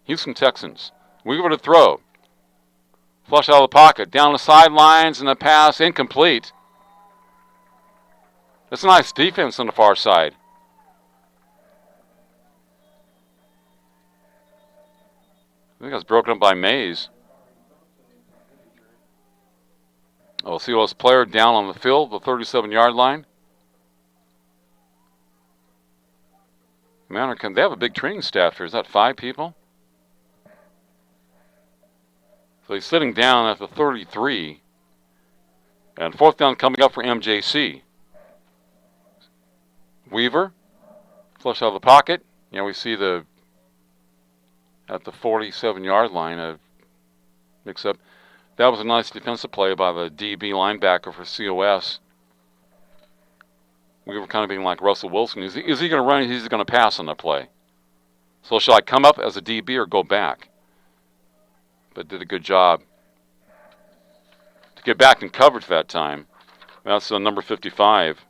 Houston Texans. Weaver to throw. Flush out of the pocket. Down the sidelines, and the pass incomplete. That's a nice defense on the far side. I think that's broken up by Mays. We'll see what's player down on the field, the 37-yard line. Man, they have a big training staff here. Is that 5 people? So he's sitting down at the 33. And fourth down coming up for MJC. Weaver, flush out of the pocket. Yeah, we see at the 47-yard line, mix up. That was a nice defensive play by the DB linebacker for COS. We were kind of being like Russell Wilson. Is he going to run? Is he going to pass on the play? So should I come up as a DB or go back? But did a good job to get back in coverage that time. That's number 55.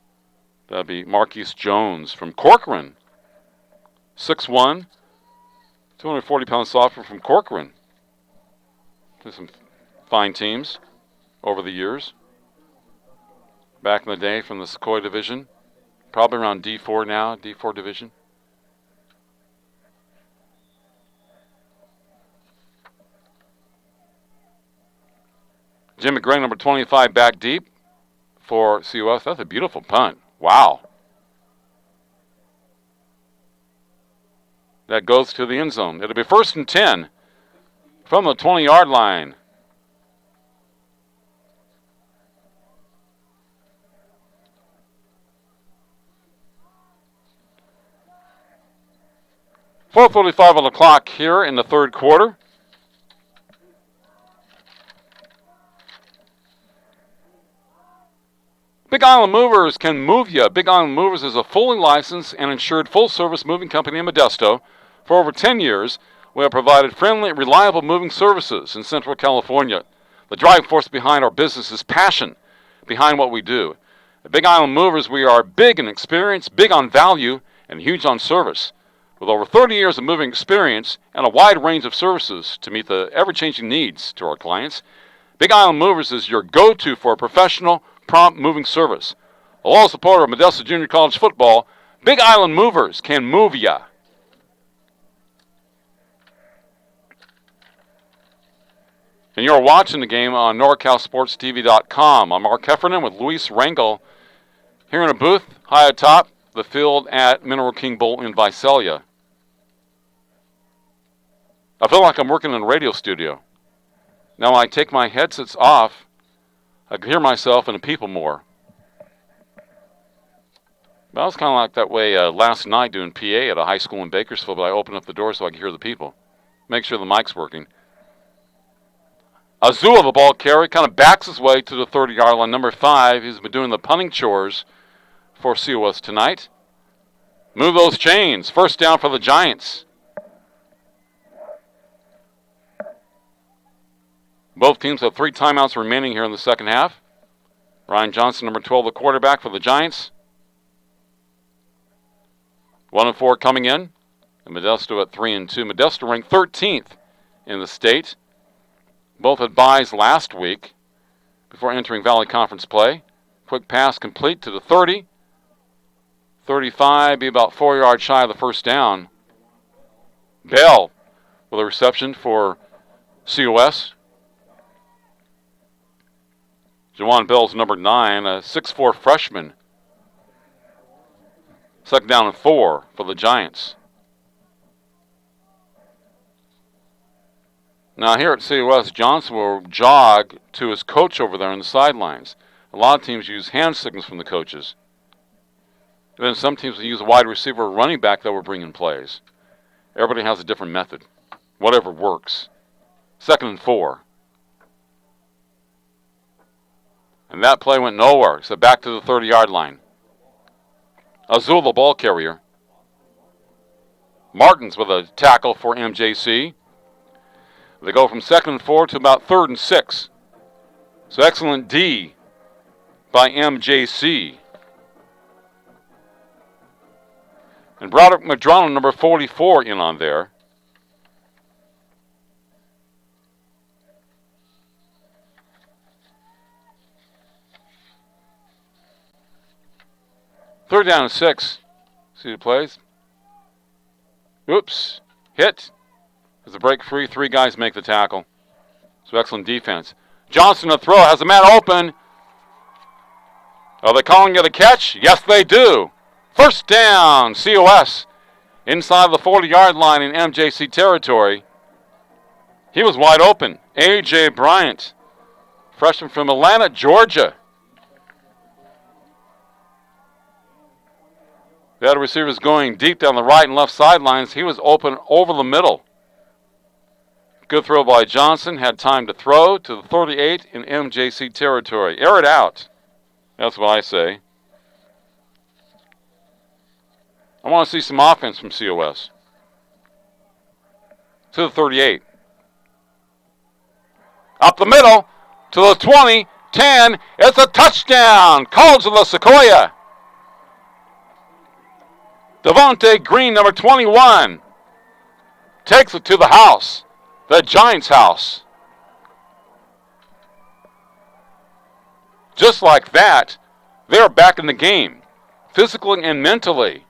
That'd be Marquise Jones from Corcoran. 6'1", 240-pound sophomore from Corcoran. There's some fine teams over the years. Back in the day from the Sequoia division. Probably around D4 now, D4 division. Jim McGregor, number 25, back deep for COS. That's a beautiful punt. Wow. That goes to the end zone. It'll be 1st and 10 from the 20-yard line. .4:45 on the clock here in the third quarter. Big Island Movers can move you. Big Island Movers is a fully licensed and insured full-service moving company in Modesto. For over 10 years, we have provided friendly, reliable moving services in Central California. The driving force behind our business is passion behind what we do. At Big Island Movers, we are big in experience, big on value, and huge on service. With over 30 years of moving experience and a wide range of services to meet the ever-changing needs to our clients, Big Island Movers is your go-to for a professional, prompt moving service. A loyal supporter of Modesto Junior College football, Big Island Movers can move ya. And you're watching the game on NorCalSportsTV.com. I'm Mark Heffernan with Luis Rangel here in a booth high atop the field at Mineral King Bowl in Visalia. I feel like I'm working in a radio studio. Now when I take my headsets off, I can hear myself and the people more. But I was kind of like that way last night doing PA at a high school in Bakersfield, but I opened up the door so I could hear the people. Make sure the mic's working. Azul, the ball carrier, kind of backs his way to the 30-yard line. Number 5, he's been doing the punting chores for COS tonight. Move those chains. First down for the Giants. Both teams have 3 timeouts remaining here in the second half. Ryan Johnson, number 12, the quarterback for the Giants. 1-4 coming in. And Modesto at 3-2. Modesto ranked 13th in the state. Both had byes last week before entering Valley Conference play. Quick pass complete to the 30. 35, be about 4 yards shy of the first down. Bell with a reception for COS. Jawan Bell's number 9, a 6'4" freshman. Second down and 4 for the Giants. Now here at COS, Johnson will jog to his coach over there on the sidelines. A lot of teams use hand signals from the coaches. And then some teams will use a wide receiver or running back that will bring in plays. Everybody has a different method. Whatever works. 2nd and 4. And that play went nowhere, so back to the 30-yard line. Azul, the ball carrier. Martins with a tackle for MJC. They go from 2nd and 4 to about 3rd and 6. So excellent D by MJC. And Broderick McDonald, number 44, in on there. Third down and 6. See the plays. Oops. Hit. There's a break free. 3 guys make the tackle. So excellent defense. Johnson to throw. Has a man open. Are they calling it a catch? Yes, they do. First down. COS. Inside the 40-yard line in MJC territory. He was wide open. A.J. Bryant. Freshman from Atlanta, Georgia. The other receivers going deep down the right and left sidelines. He was open over the middle. Good throw by Johnson. Had time to throw to the 38 in MJC territory. Air it out. That's what I say. I want to see some offense from COS. To the 38. Up the middle to the 20, 10. It's a touchdown. College of the Sequoia. Devontae Green, number 21, takes it to the house, the Giants' house. Just like that, they're back in the game, physically and mentally.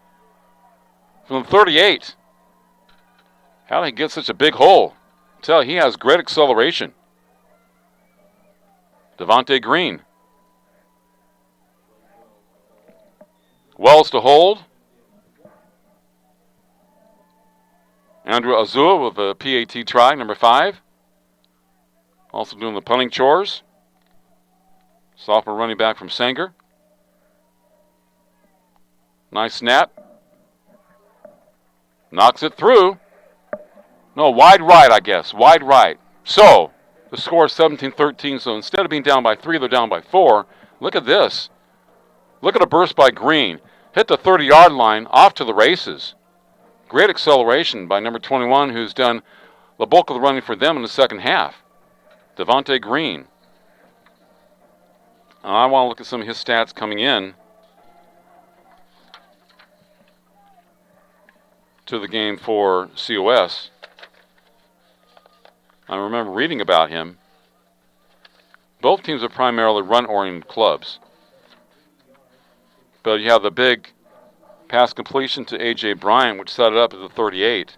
From the 38. How did he get such a big hole? I tell you, he has great acceleration. Devontae Green. Wells to hold. Andrew Azul with a PAT try, number 5. Also doing the punting chores. Sophomore running back from Sanger. Nice snap. Knocks it through. No, wide right, I guess. Wide right. So, the score is 17-13. So instead of being down by 3, they're down by 4. Look at this. Look at a burst by Green. Hit the 30-yard line, off to the races. Great acceleration by number 21, who's done the bulk of the running for them in the second half. Devontae Green. And I want to look at some of his stats coming in to the game for COS. I remember reading about him. Both teams are primarily run-oriented clubs. But you have the big pass completion to A.J. Bryant, which set it up at the 38.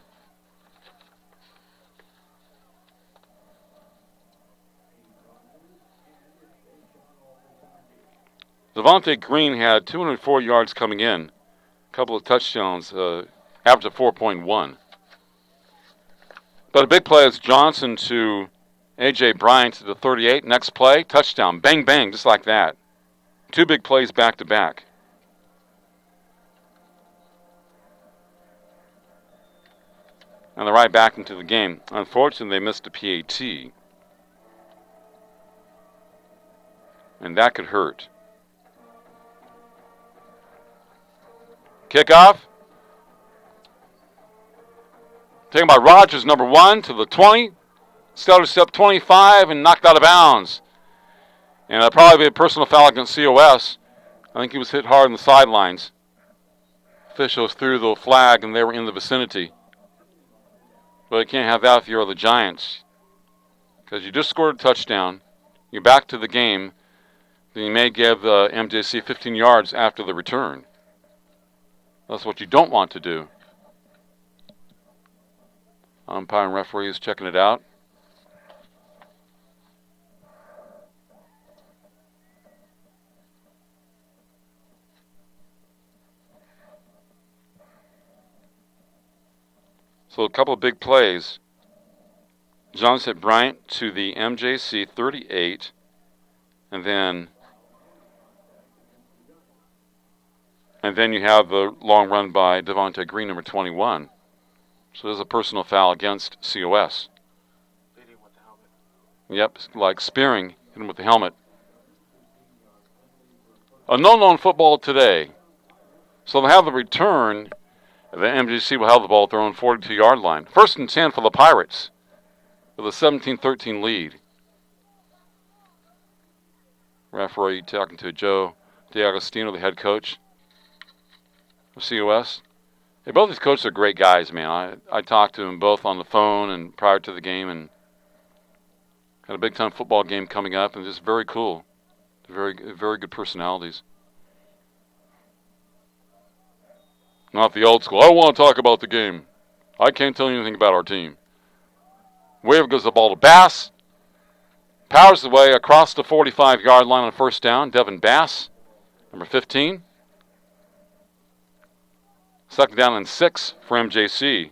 Devontae Green had 204 yards coming in, a couple of touchdowns, average of 4.1. But a big play is Johnson to A.J. Bryant to the 38. Next play, touchdown, bang, bang, just like that. 2 big plays back to back. And they're right back into the game. Unfortunately, they missed a PAT. And that could hurt. Kickoff. Taken by Rogers, number 1, to the 20. Stutter step 25 and knocked out of bounds. And that'll probably be a personal foul against COS. I think he was hit hard on the sidelines. Officials threw the flag and they were in the vicinity. But you can't have that if you're the Giants. Because you just scored a touchdown. You're back to the game. Then you may give the MJC 15 yards after the return. That's what you don't want to do. Umpire and referees checking it out. So a couple of big plays. Johnson hit Bryant to the MJC 38, and then you have the long run by Devontae Green, number 21. So there's a personal foul against COS. Yep, like spearing, hit him with the helmet. A no-no in football today. So they'll have the return. The MGC will have the ball at their own 42-yard line. 1st and 10 for the Pirates with a 17-13 lead. Referee talking to Joe DiAgostino, the head coach of COS. Hey, both these coaches are great guys, man. I talked to them both on the phone and prior to the game, and got a big-time football game coming up, and just very cool. Very good personalities. Not the old school. I don't want to talk about the game. I can't tell you anything about our team. Weaver gives the ball to Bass. Powers the way across the 45-yard line on 1st down. Devin Bass, number 15. 2nd down and 6 for MJC.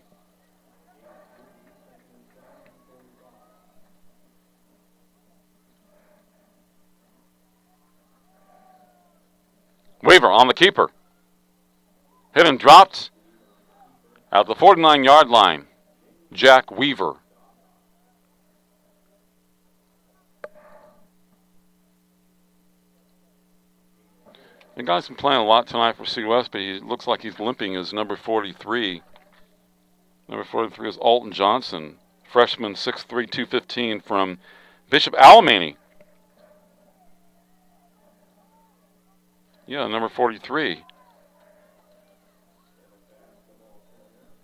Weaver on the keeper. Hit and dropped at the 49-yard line. Jack Weaver. The guy's been playing a lot tonight for COS, but he looks like he's limping is number 43. Number 43 is Alton Johnson, freshman 6'3", 215 from Bishop Alemany. Yeah, number 43.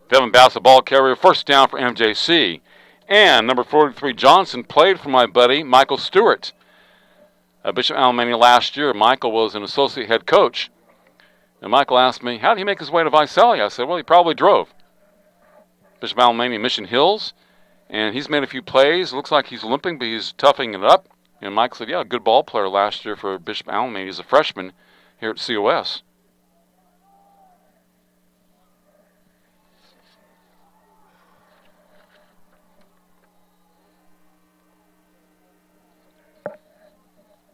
Devin Bass, a ball carrier, 1st down for MJC. And number 43, Johnson, played for my buddy Michael Stewart. Bishop Alemany last year. Michael was an associate head coach. And Michael asked me, how did he make his way to Visalia? I said, well, he probably drove. Bishop Alemany, Mission Hills. And he's made a few plays. Looks like he's limping, but he's toughing it up. And Mike said, yeah, a good ball player last year for Bishop Alemany. He's a freshman here at COS.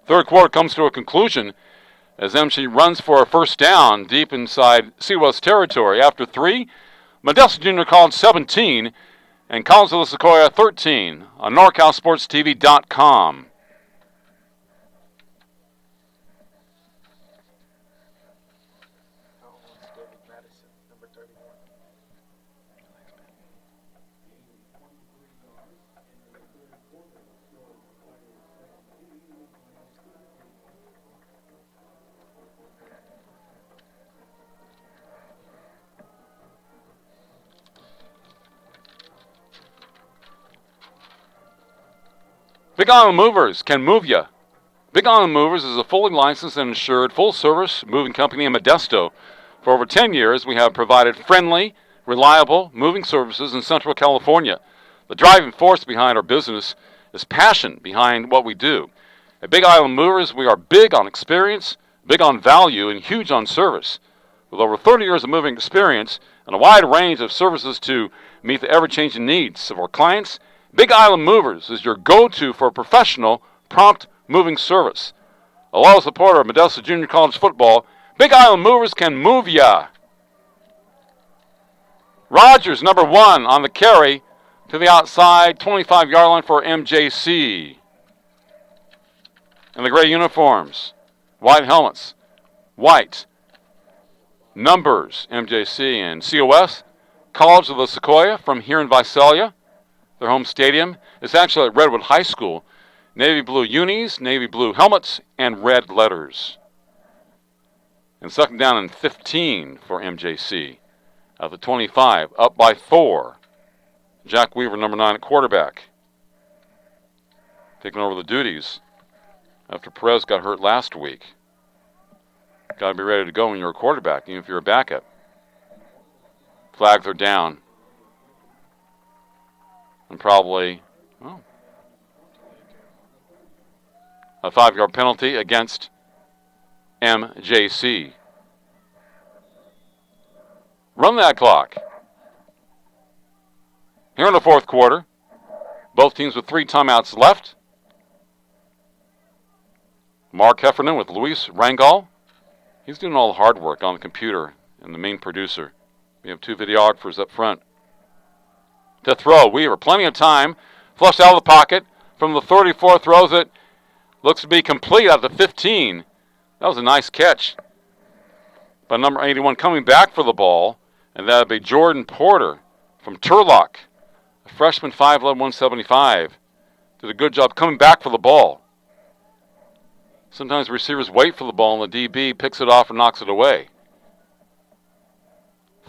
Third quarter comes to a conclusion as MC runs for a 1st down deep inside COS territory. After 3, Modesto Junior College 17 and College of the Sequoia 13 on NorCalSportsTV.com. Big Island Movers can move ya. Big Island Movers is a fully licensed and insured full-service moving company in Modesto. For over 10 years, we have provided friendly, reliable moving services in Central California. The driving force behind our business is passion behind what we do. At Big Island Movers, we are big on experience, big on value, and huge on service. With over 30 years of moving experience and a wide range of services to meet the ever-changing needs of our clients, Big Island Movers is your go-to for professional, prompt moving service. A loyal supporter of Modesto Junior College football, Big Island Movers can move ya. Rogers, number 1 on the carry to the outside 25-yard line for MJC. In the gray uniforms, white helmets, white numbers, MJC and COS, College of the Sequoia from here in Visalia. Their home stadium is actually at Redwood High School. Navy blue unis, navy blue helmets, and red letters. And 2nd down and 15 for MJC. At the 25, up by 4. Jack Weaver, number 9 at quarterback. Taking over the duties after Perez got hurt last week. Got to be ready to go when you're a quarterback, even if you're a backup. Flags are down. And probably, a 5-yard penalty against MJC. Run that clock. Here in the 4th quarter, both teams with 3 timeouts left. Mark Heffernan with Luis Rangel. He's doing all the hard work on the computer and the main producer. We have 2 videographers up front. to throw. Weaver, plenty of time. Flushed out of the pocket. From the 34, throws it. Looks to be complete at the 15. That was a nice catch by number 81 coming back for the ball, and that would be Jordan Porter from Turlock, a freshman, 5'11", 175. Did a good job coming back for the ball. Sometimes receivers wait for the ball, and the DB picks it off and knocks it away.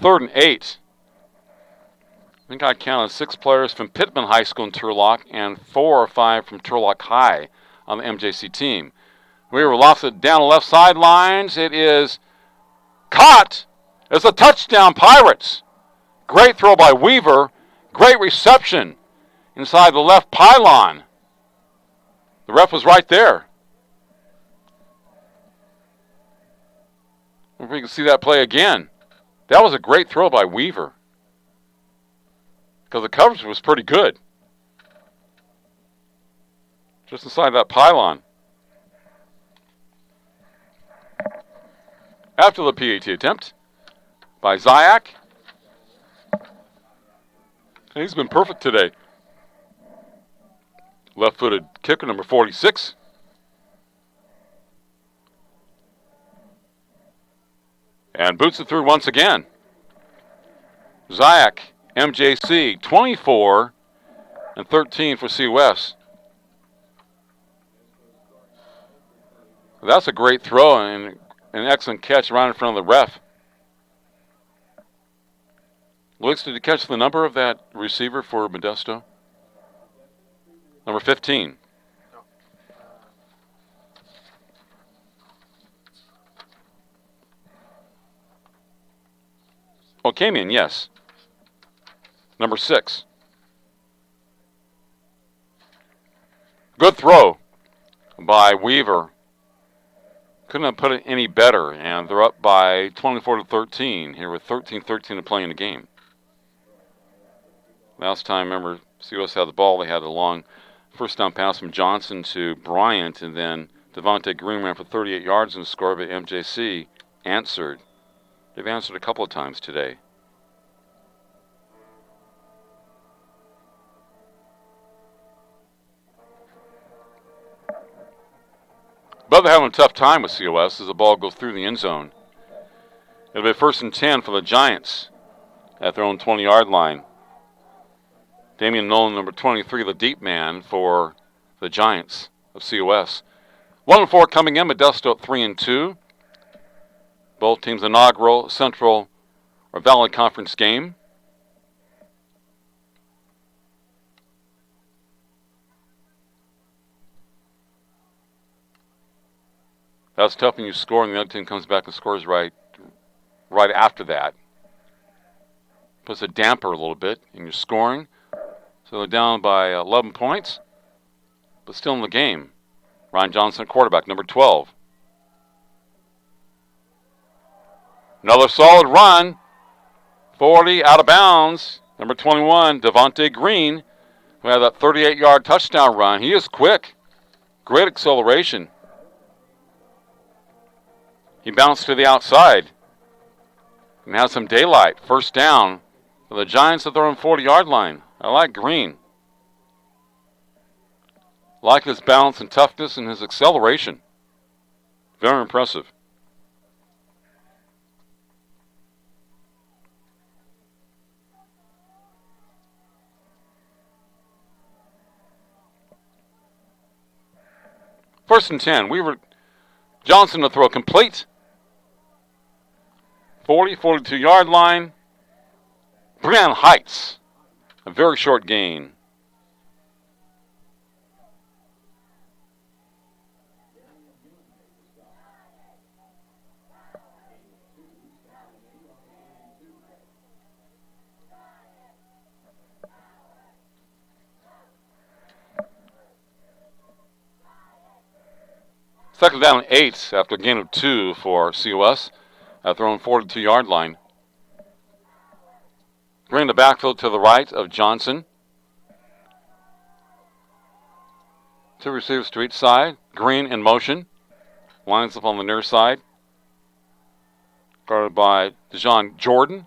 3rd and 8. I think I counted 6 players from Pittman High School in Turlock and 4 or 5 from Turlock High on the MJC team. Weaver lost it down the left sidelines. It is caught. It's a touchdown, Pirates. Great throw by Weaver. Great reception inside the left pylon. The ref was right there. If we can see that play again. That was a great throw by Weaver, because the coverage was pretty good. Just inside that pylon. After the PAT attempt by Zyak. He's been perfect today. Left-footed kicker, number 46. And boots it through once again. Zyak, MJC, 24 and 13 for COS. That's a great throw and an excellent catch right in front of the ref. Lewis, did you catch the number of that receiver for Modesto? Number 15. Oh, came in, yes. Number 6. Good throw by Weaver. Couldn't have put it any better, and they're up by 24-13 here with 13-13 to play in the game. Last time, remember, COS had the ball. They had a long first down pass from Johnson to Bryant, and then Devontae Green ran for 38 yards and scored, but MJC answered. They've answered a couple of times today. But they're having a tough time with COS as the ball goes through the end zone. It'll be 1st and 10 for the Giants at their own 20-yard line. Damian Nolan, number 23, the deep man for the Giants of COS. 1-4 coming in, Modesto at 3-2. Both teams' inaugural Central or Valley Conference game. That's tough when you score and the other team comes back and scores right after that. Puts a damper a little bit in your scoring. So they're down by 11 points, but still in the game. Ryan Johnson, quarterback, number 12. Another solid run. 40 out of bounds. Number 21, Devontae Green, who had that 38-yard touchdown run. He is quick. Great acceleration. He bounced to the outside and has some daylight. First down for the Giants at their own 40-yard line. I like Green. Like his balance and toughness and his acceleration. Very impressive. First and 10. Johnson to throw complete. 42-yard line. Brian Heights. A very short gain. Second down and 8 after a gain of 2 for COS at their own 42-yard line. Bring the backfield to the right of Johnson. 2 receivers to each side. Green in motion. Lines up on the near side. Guarded by DeJohn Jordan.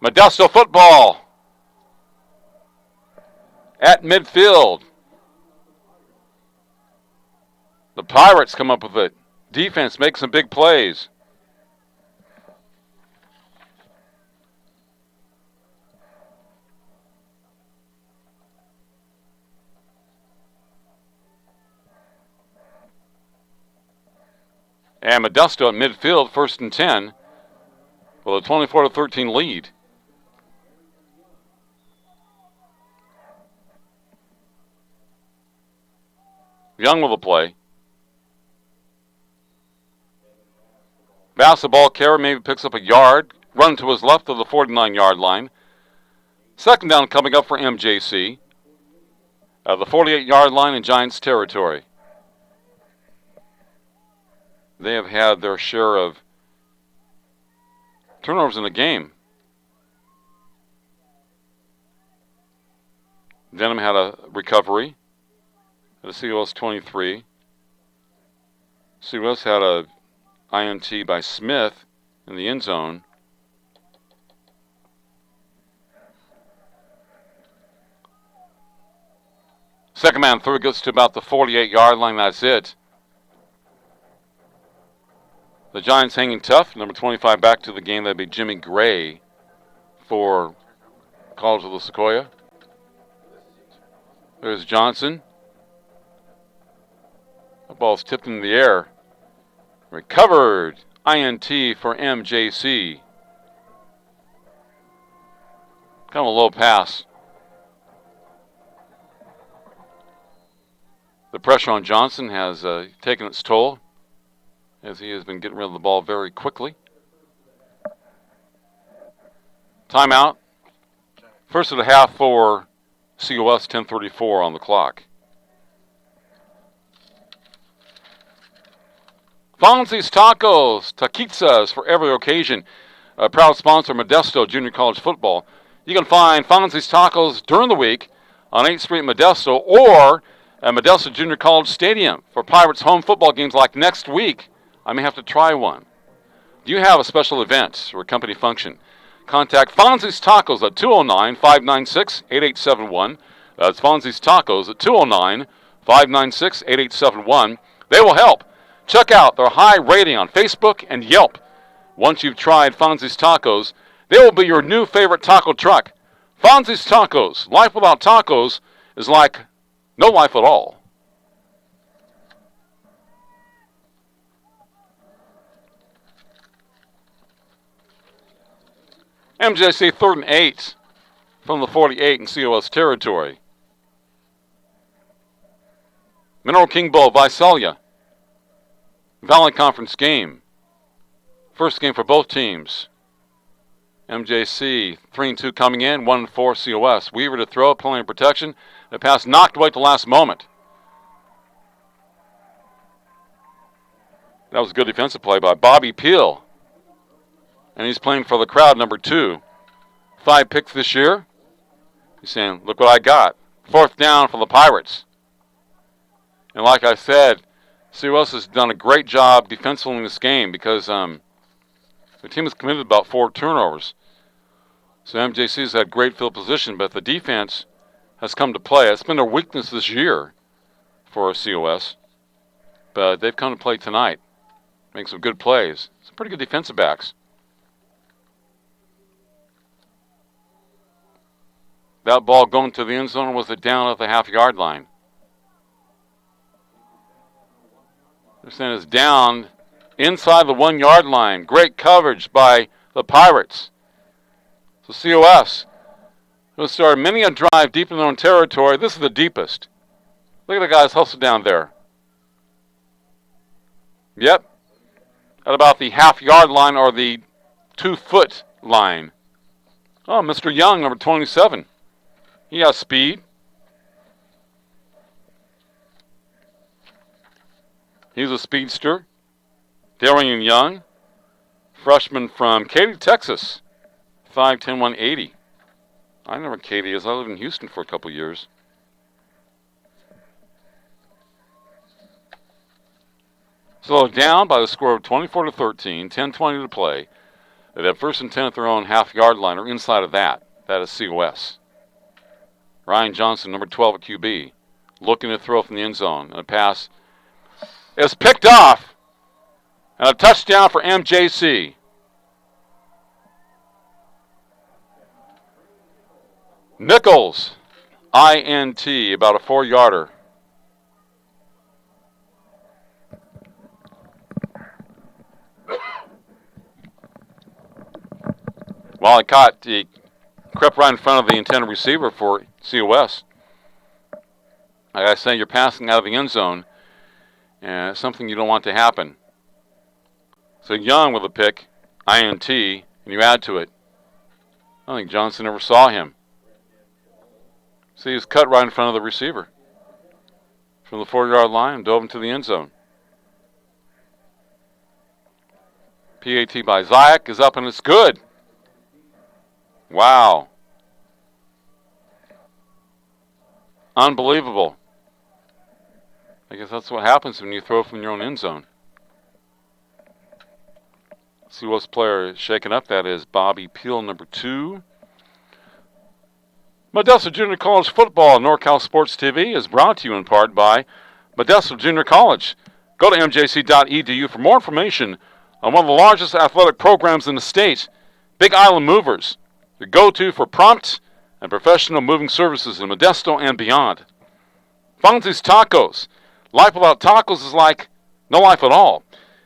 Modesto football at midfield. The Pirates come up with it. Defense makes some big plays. And Modesto at midfield, 1st and 10, with a 24-13 lead. Young with the play. Basketball carry, maybe picks up a yard. Run to his left of the 49-yard line. 2nd down coming up for MJC. At the 48-yard line in Giants territory. They have had their share of turnovers in the game. Denham had a recovery at a COS 23. COS had a INT by Smith in the end zone. Second man through, gets to about the 48-yard line. That's it. The Giants hanging tough. Number 25 back to the game. That'd be Jimmy Gray for College of the Sequoia. There's Johnson. The ball's tipped in the air. Recovered. INT for MJC. Kind of a low pass. The pressure on Johnson has taken its toll, as he has been getting rid of the ball very quickly. Timeout. First of the half for COS, 10:34 on the clock. Fonzie's Tacos, taquitas for every occasion. A proud sponsor of Modesto Junior College football. You can find Fonzie's Tacos during the week on 8th Street Modesto or at Modesto Junior College Stadium for Pirates home football games like next week. I may have to try one. Do you have a special event or a company function? Contact Fonzie's Tacos at 209-596-8871. That's Fonzie's Tacos at 209-596-8871. They will help. Check out their high rating on Facebook and Yelp. Once you've tried Fonzie's Tacos, they will be your new favorite taco truck. Fonzie's Tacos. Life without tacos is like no life at all. MJC 3rd and 8 from the 48 in COS territory. Mineral King Bowl, Visalia. Valley Conference game. First game for both teams. MJC 3-2 coming in, 1-4 COS. Weaver to throw, pulling protection. The pass knocked away at the last moment. That was a good defensive play by Bobby Peel. And he's playing for the crowd, number 2. 5 picks this year. He's saying, look what I got. 4th down for the Pirates. And like I said, COS has done a great job defensively in this game because the team has committed about 4 turnovers. So MJC has had great field position, but the defense has come to play. It's been their weakness this year for COS. But they've come to play tonight. Make some good plays. Some pretty good defensive backs. That ball going to the end zone, was it down at the half-yard line? They're saying it's down inside the 1-yard line. Great coverage by the Pirates. So COS will start many a drive deep in their own territory. This is the deepest. Look at the guys hustle down there. Yep. At about the half-yard line or the 2-foot line. Oh, Mr. Young, number 27. He has speed. He's a speedster. Darian Young, freshman from Katy, Texas. 5'10", 180. I know where Katy is. I lived in Houston for a couple years. So down by the score of 24-13, 10:20 to play. They have first and 10 at their own half-yard line or inside of that. That is COS. Ryan Johnson, number 12 at QB, looking to throw from the end zone. And a pass is picked off. And a touchdown for MJC. Nichols, INT, about a 4-yarder. Well, he crept right in front of the intended receiver for COS. Like I say, you're passing out of the end zone, and it's something you don't want to happen. So Young with a pick, INT, and you add to it. I don't think Johnson ever saw him. See, he's cut right in front of the receiver from the 4-yard line and dove into the end zone. PAT by Zayak is up, and it's good. Wow. Unbelievable. I guess that's what happens when you throw from your own end zone. See what's player shaking up. That is Bobby Peel, number 2. Modesto Junior College football, NorCal Sports TV, is brought to you in part by Modesto Junior College. Go to mjc.edu for more information on one of the largest athletic programs in the state. Big Island Movers, your go-to for prompt and professional moving services in Modesto and beyond. Fonzie's Tacos. Life without tacos is like no life at all.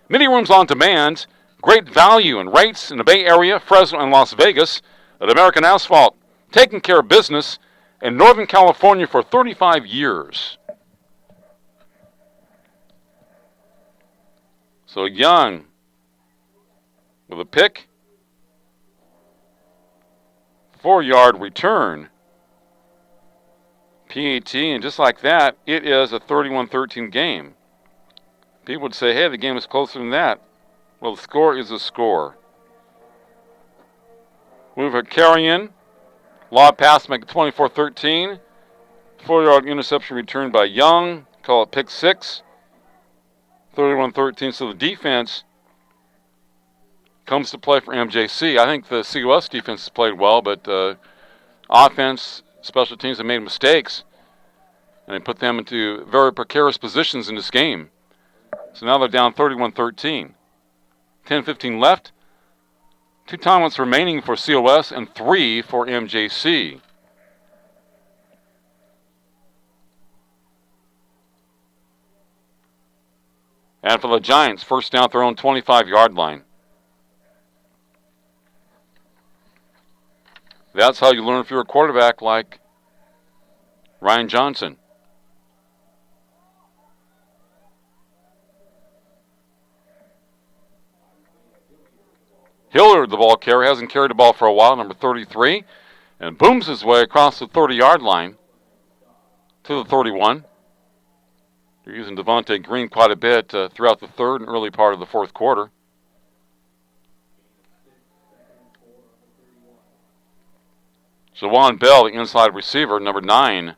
Many rooms on demand, great value and rates in the Bay Area, Fresno, and Las Vegas at American Asphalt. Taking care of business in Northern California for 35 years. So Young with a pick. 4-yard return. PAT, and just like that, it is a 31-13 game. People would say, hey, the game is closer than that. Well, the score is a score. Move a carry-in. Lob pass, make it 24-13. 4-yard interception returned by Young. Call it pick 6. 31-13. So the defense comes to play for MJC. I think the COS defense has played well, but offense, special teams have made mistakes, and they put them into very precarious positions in this game. So now they're down 31-13. 10-15 left. 2 timeouts remaining for COS and 3 for MJC. And for the Giants, first down at their own 25-yard line. That's how you learn if you're a quarterback like Ryan Johnson. Hilliard, the ball carrier, hasn't carried the ball for a while, number 33, and booms his way across the 30-yard line to the 31. They're using Devontae Green quite a bit throughout the third and early part of the fourth quarter. Jawan Bell, the inside receiver, number 9.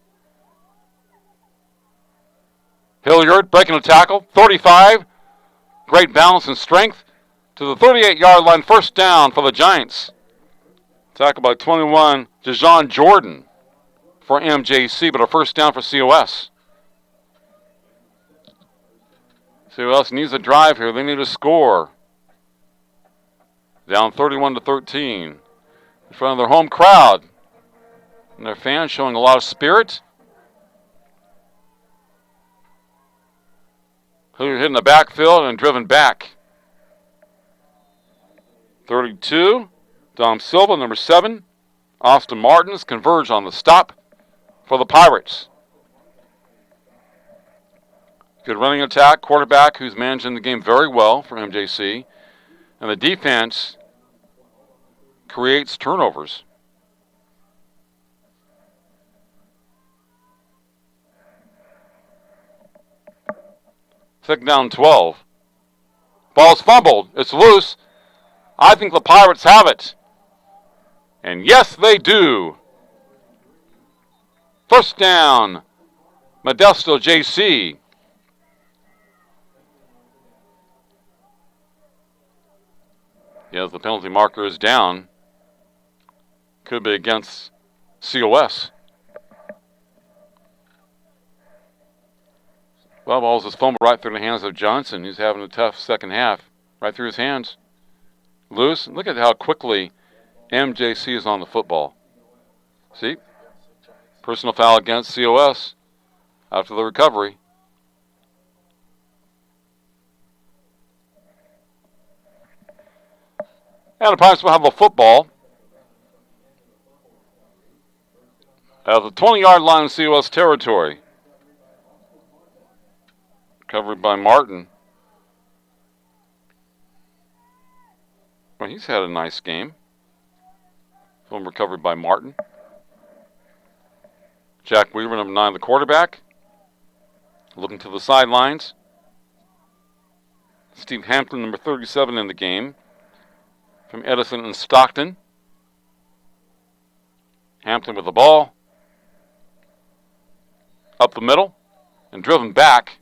Hilliard breaking a tackle, 35. Great balance and strength to the 38-yard line, first down for the Giants. Tackle by 21, Dejon Jordan for MJC, but a first down for COS. COS needs a drive here. They need a score. Down 31-13 in front of their home crowd. And their fans showing a lot of spirit. Hilliard hitting the backfield and driven back. 32, Dom Silva, number 7. Austin Martins converge on the stop for the Pirates. Good running attack, quarterback who's managing the game very well for MJC. And the defense creates turnovers. Second down 12. Ball's fumbled. It's loose. I think the Pirates have it. And yes, they do. First down, Modesto JC. Yes, the penalty marker is down. Could be against COS. Well, ball's just fumbled right through the hands of Johnson. He's having a tough second half. Right through his hands. Loose. Look at how quickly MJC is on the football. See? Personal foul against COS after the recovery. And the Pirates will have a football at the 20-yard line of COS territory. Recovered by Martin. Well, he's had a nice game. Film recovered by Martin. Jack Weaver, number 9, the quarterback. Looking to the sidelines. Steve Hampton, number 37 in the game. From Edison and Stockton. Hampton with the ball. Up the middle. And driven back.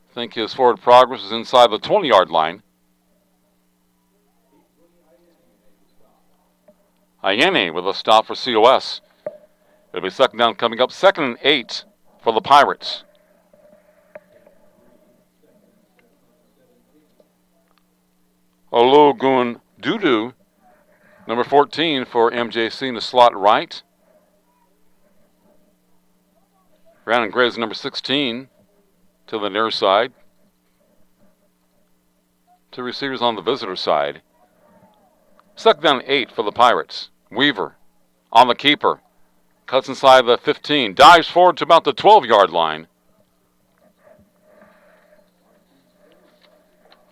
I think his forward progress is inside the 20-yard line. Ayene with a stop for COS. It'll be second down coming up. 2nd and 8 for the Pirates. Ologun Dudu, number 14 for MJC in the slot right. Brandon Graves, number 16, to the near side. Two receivers on the visitor side. Second down 8 for the Pirates. Weaver on the keeper. Cuts inside the 15. Dives forward to about the 12-yard line.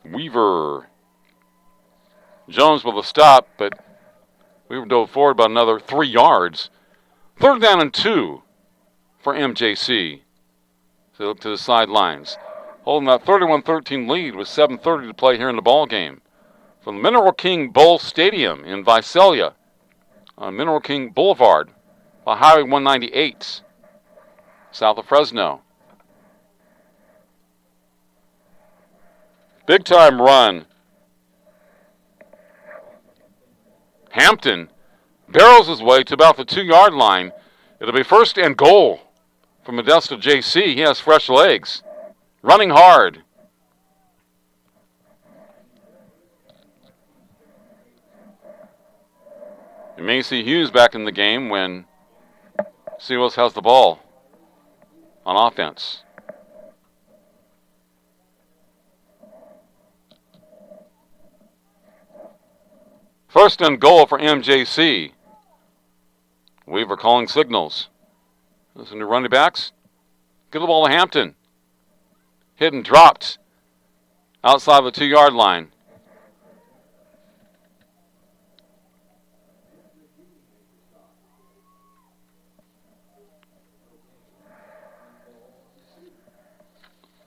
Weaver. Jones with a stop, but Weaver dove forward about another 3 yards. 3rd down and 2 for MJC. So look to the sidelines. Holding that 31-13 lead with 7:30 to play here in the ball game. From the Mineral King Bowl Stadium in Visalia on Mineral King Boulevard by Highway 198, south of Fresno. Big time run. Hampton barrels his way to about the 2-yard line. It'll be 1st and goal for Modesto JC. He has fresh legs. Running hard. You may see Hughes back in the game when COS has the ball on offense. First and goal for MJC. Weaver calling signals. Listen to running backs. Give the ball to Hampton. Hit and dropped outside the 2-yard line.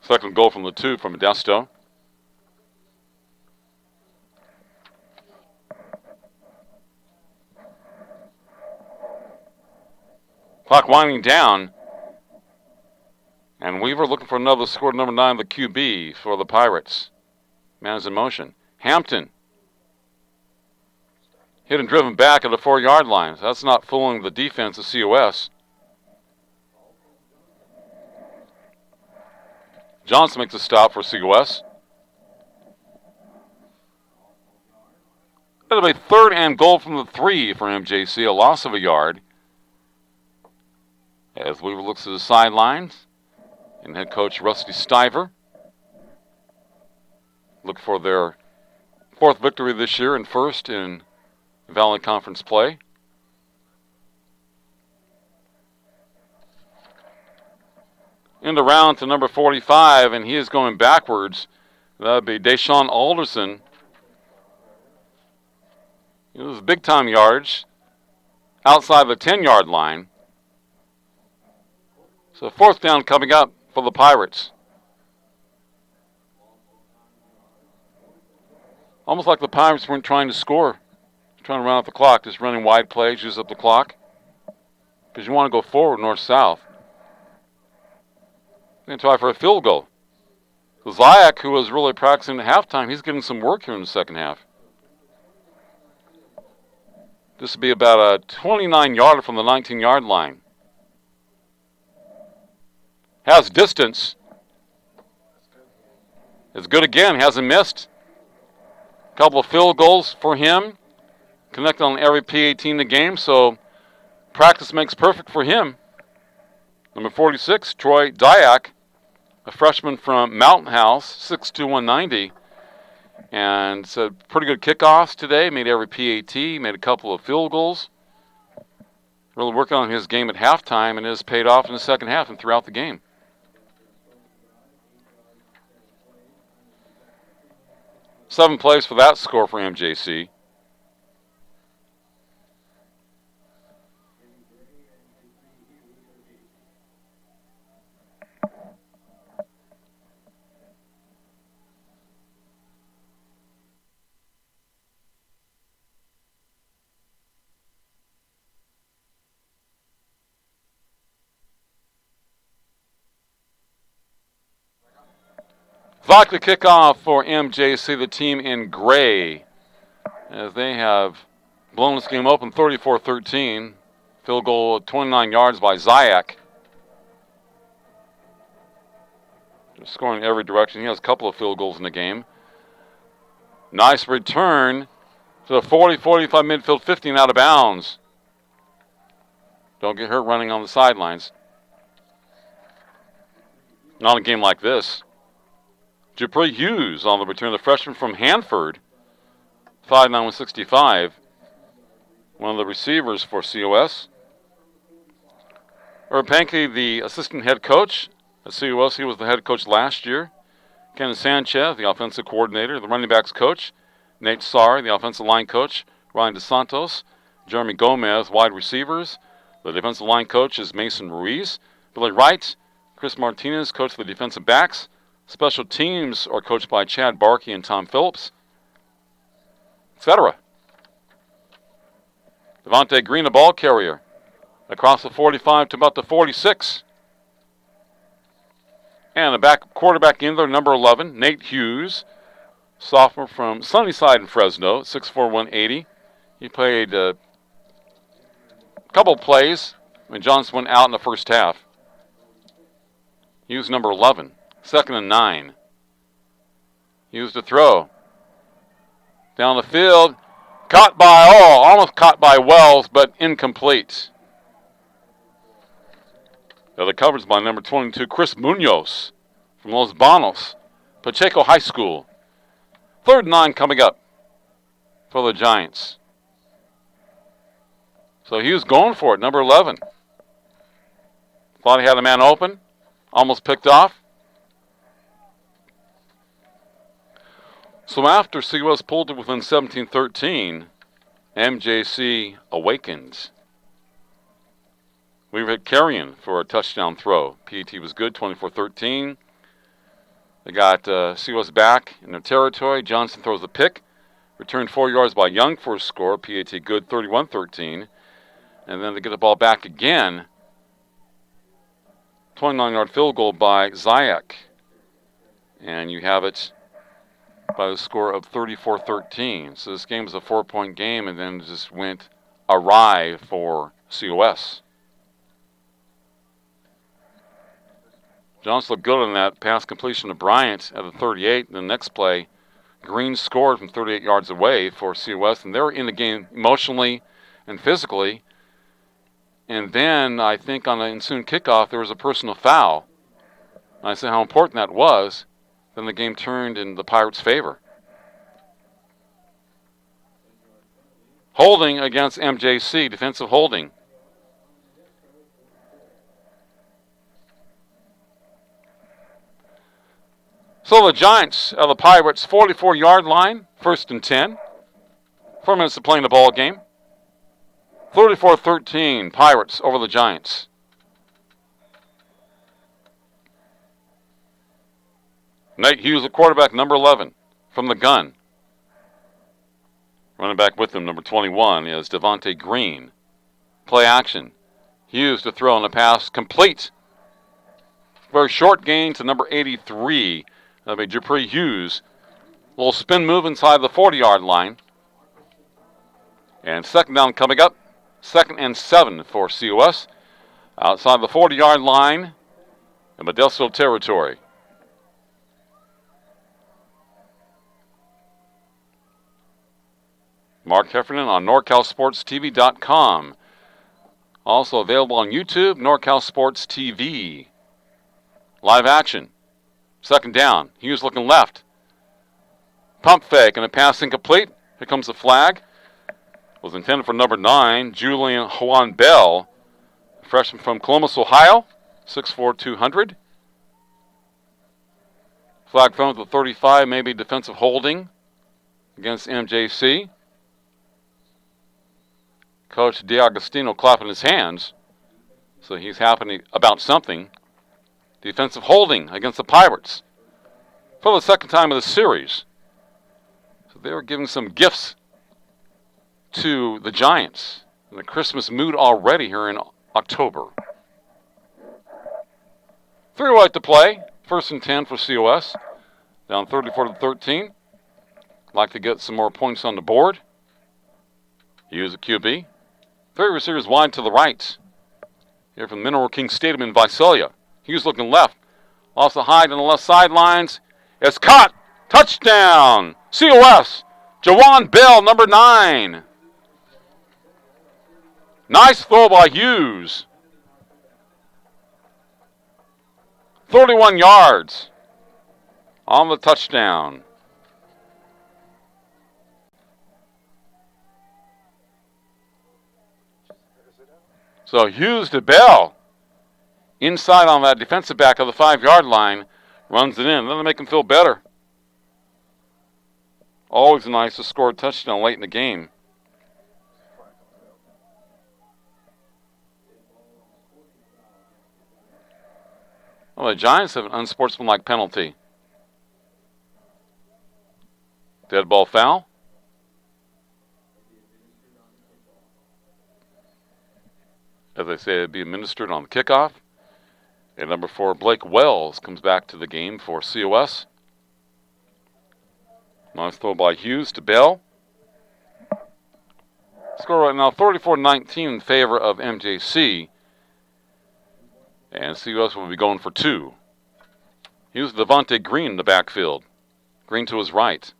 Second goal from the 2 from Modesto. Clock winding down. And Weaver looking for another score, number 9, the QB for the Pirates. Man is in motion. Hampton. Hit and driven back at the 4-yard line. So that's not fooling the defense of COS. Johnson makes a stop for COS. It'll be 3rd and goal from the 3 for MJC, a loss of a yard. As Weaver looks to the sidelines, and head coach Rusty Stiver look for their 4th victory this year and 1st in Valley Conference play. In the round to number 45, and he is going backwards. That would be Deshaun Alderson. It was big-time yards outside the 10-yard line. So 4th down coming up for the Pirates. Almost like the Pirates weren't trying to score. Trying to run out the clock, just running wide plays, use up the clock. Because you want to go forward north-south. Going to try for a field goal. Zayak, who was really practicing at halftime, he's getting some work here in the second half. This will be about a 29-yarder from the 19-yard line. Has distance. It's good again. Hasn't missed. A couple of field goals for him. Connected on every PAT in the game, so practice makes perfect for him. Number 46, Troy Dyack, a freshman from Mountain House, 6'2", 190. And it's a pretty good kickoffs today. Made every PAT, made a couple of field goals. Really working on his game at halftime, and it has paid off in the second half and throughout the game. Seven plays for that score for MJC. Likely kickoff for MJC, the team in gray, as they have blown this game open 34-13. Field goal 29 yards by Zayak. Just scoring in every direction. He has a couple of field goals in the game. Nice return to the 40-45 midfield, 15 out of bounds. Don't get hurt running on the sidelines. Not a game like this. Dupree Hughes on the return, the freshman from Hanford, 5'9", 165. One of the receivers for COS. Herb Pankey, the assistant head coach at COS. He was the head coach last year. Ken Sanchez, the offensive coordinator. The running backs coach, Nate Sarr, the offensive line coach. Ryan DeSantos, Jeremy Gomez, wide receivers. The defensive line coach is Mason Ruiz. Billy Wright, Chris Martinez, coach of the defensive backs. Special teams are coached by Chad Barkey and Tom Phillips, etc. Devontae Green, a ball carrier, across the 45 to about the 46. And the quarterback in there, number 11, Nate Hughes, sophomore from Sunnyside in Fresno, 6'4", 180. He played a couple plays when Johnson went out in the first half. Hughes, number 11. 2nd and 9. Used to throw. Down the field. Caught by, almost caught by Wells, but incomplete. The other coverage by number 22, Chris Munoz from Los Banos, Pacheco High School. 3rd and 9 coming up for the Giants. So he was going for it, number 11. Thought he had a man open. Almost picked off. So after COS pulled it within 17-13, MJC awakens. We hit Carrion for a touchdown throw. PAT was good, 24-13. They got COS back in their territory. Johnson throws the pick. Returned 4 yards by Young for a score. PAT good, 31-13. And then they get the ball back again. 29-yard field goal by Zayak. And you have it by the score of 34-13. So this game was a 4-point game, and then it just went awry for COS. Johnson looked good on that pass completion to Bryant at the 38. And the next play, Green scored from 38 yards away for COS, and they were in the game emotionally and physically. And then I think on the ensuing kickoff, there was a personal foul. And I said how important that was. Then the game turned in the Pirates' favor. Holding against MJC, defensive holding. So the Giants of the Pirates, 44-yard line, 1st and 10. 4 minutes to play in the ball game. 34-13, Pirates over the Giants. Nate Hughes, the quarterback, number 11, from the gun. Running back with him, number 21, is Devontae Green. Play action. Hughes to throw on the pass, complete. Very short gain to number 83. That'll be Dupree Hughes. Little spin move inside the 40-yard line. And second down coming up. 2nd and 7 for COS. Outside the 40-yard line in Modesto territory. Mark Heffernan on NorCalSportsTV.com. Also available on YouTube, NorCal Sports TV. Live action. Second down. Hughes looking left. Pump fake and a pass incomplete. Here comes the flag. Was intended for number 9, Julian Juan Bell, freshman from Columbus, Ohio, 6'4", 200. Flag thrown at the 35, maybe defensive holding against MJC. Coach DeAgostino clapping his hands, so he's happy about something. Defensive holding against the Pirates for the second time of the series. So they were giving some gifts to the Giants in the Christmas mood already here in October. 3 wide to play. 1st and 10 for COS. Down 34-13. Like to get some more points on the board. Hughes a QB. 3 receivers wide to the right. Here from Mineral King Stadium in Visalia. Hughes looking left. Off the hide on the left sidelines. It's caught. Touchdown. COS. Jawan Bell, number 9. Nice throw by Hughes. 31 yards on the touchdown. So Hughes to Bell. Inside on that defensive back of the 5-yard line. Runs it in. Doesn't make him feel better. Always nice to score a touchdown late in the game. Well, the Giants have an unsportsmanlike penalty. Dead ball foul. As I say, it'd be administered on the kickoff. And number 4, Blake Wells, comes back to the game for COS. Nice throw by Hughes to Bell. Score right now 34-19 in favor of MJC. And COS will be going for 2. Here's Devontae Green in the backfield. Green to his right.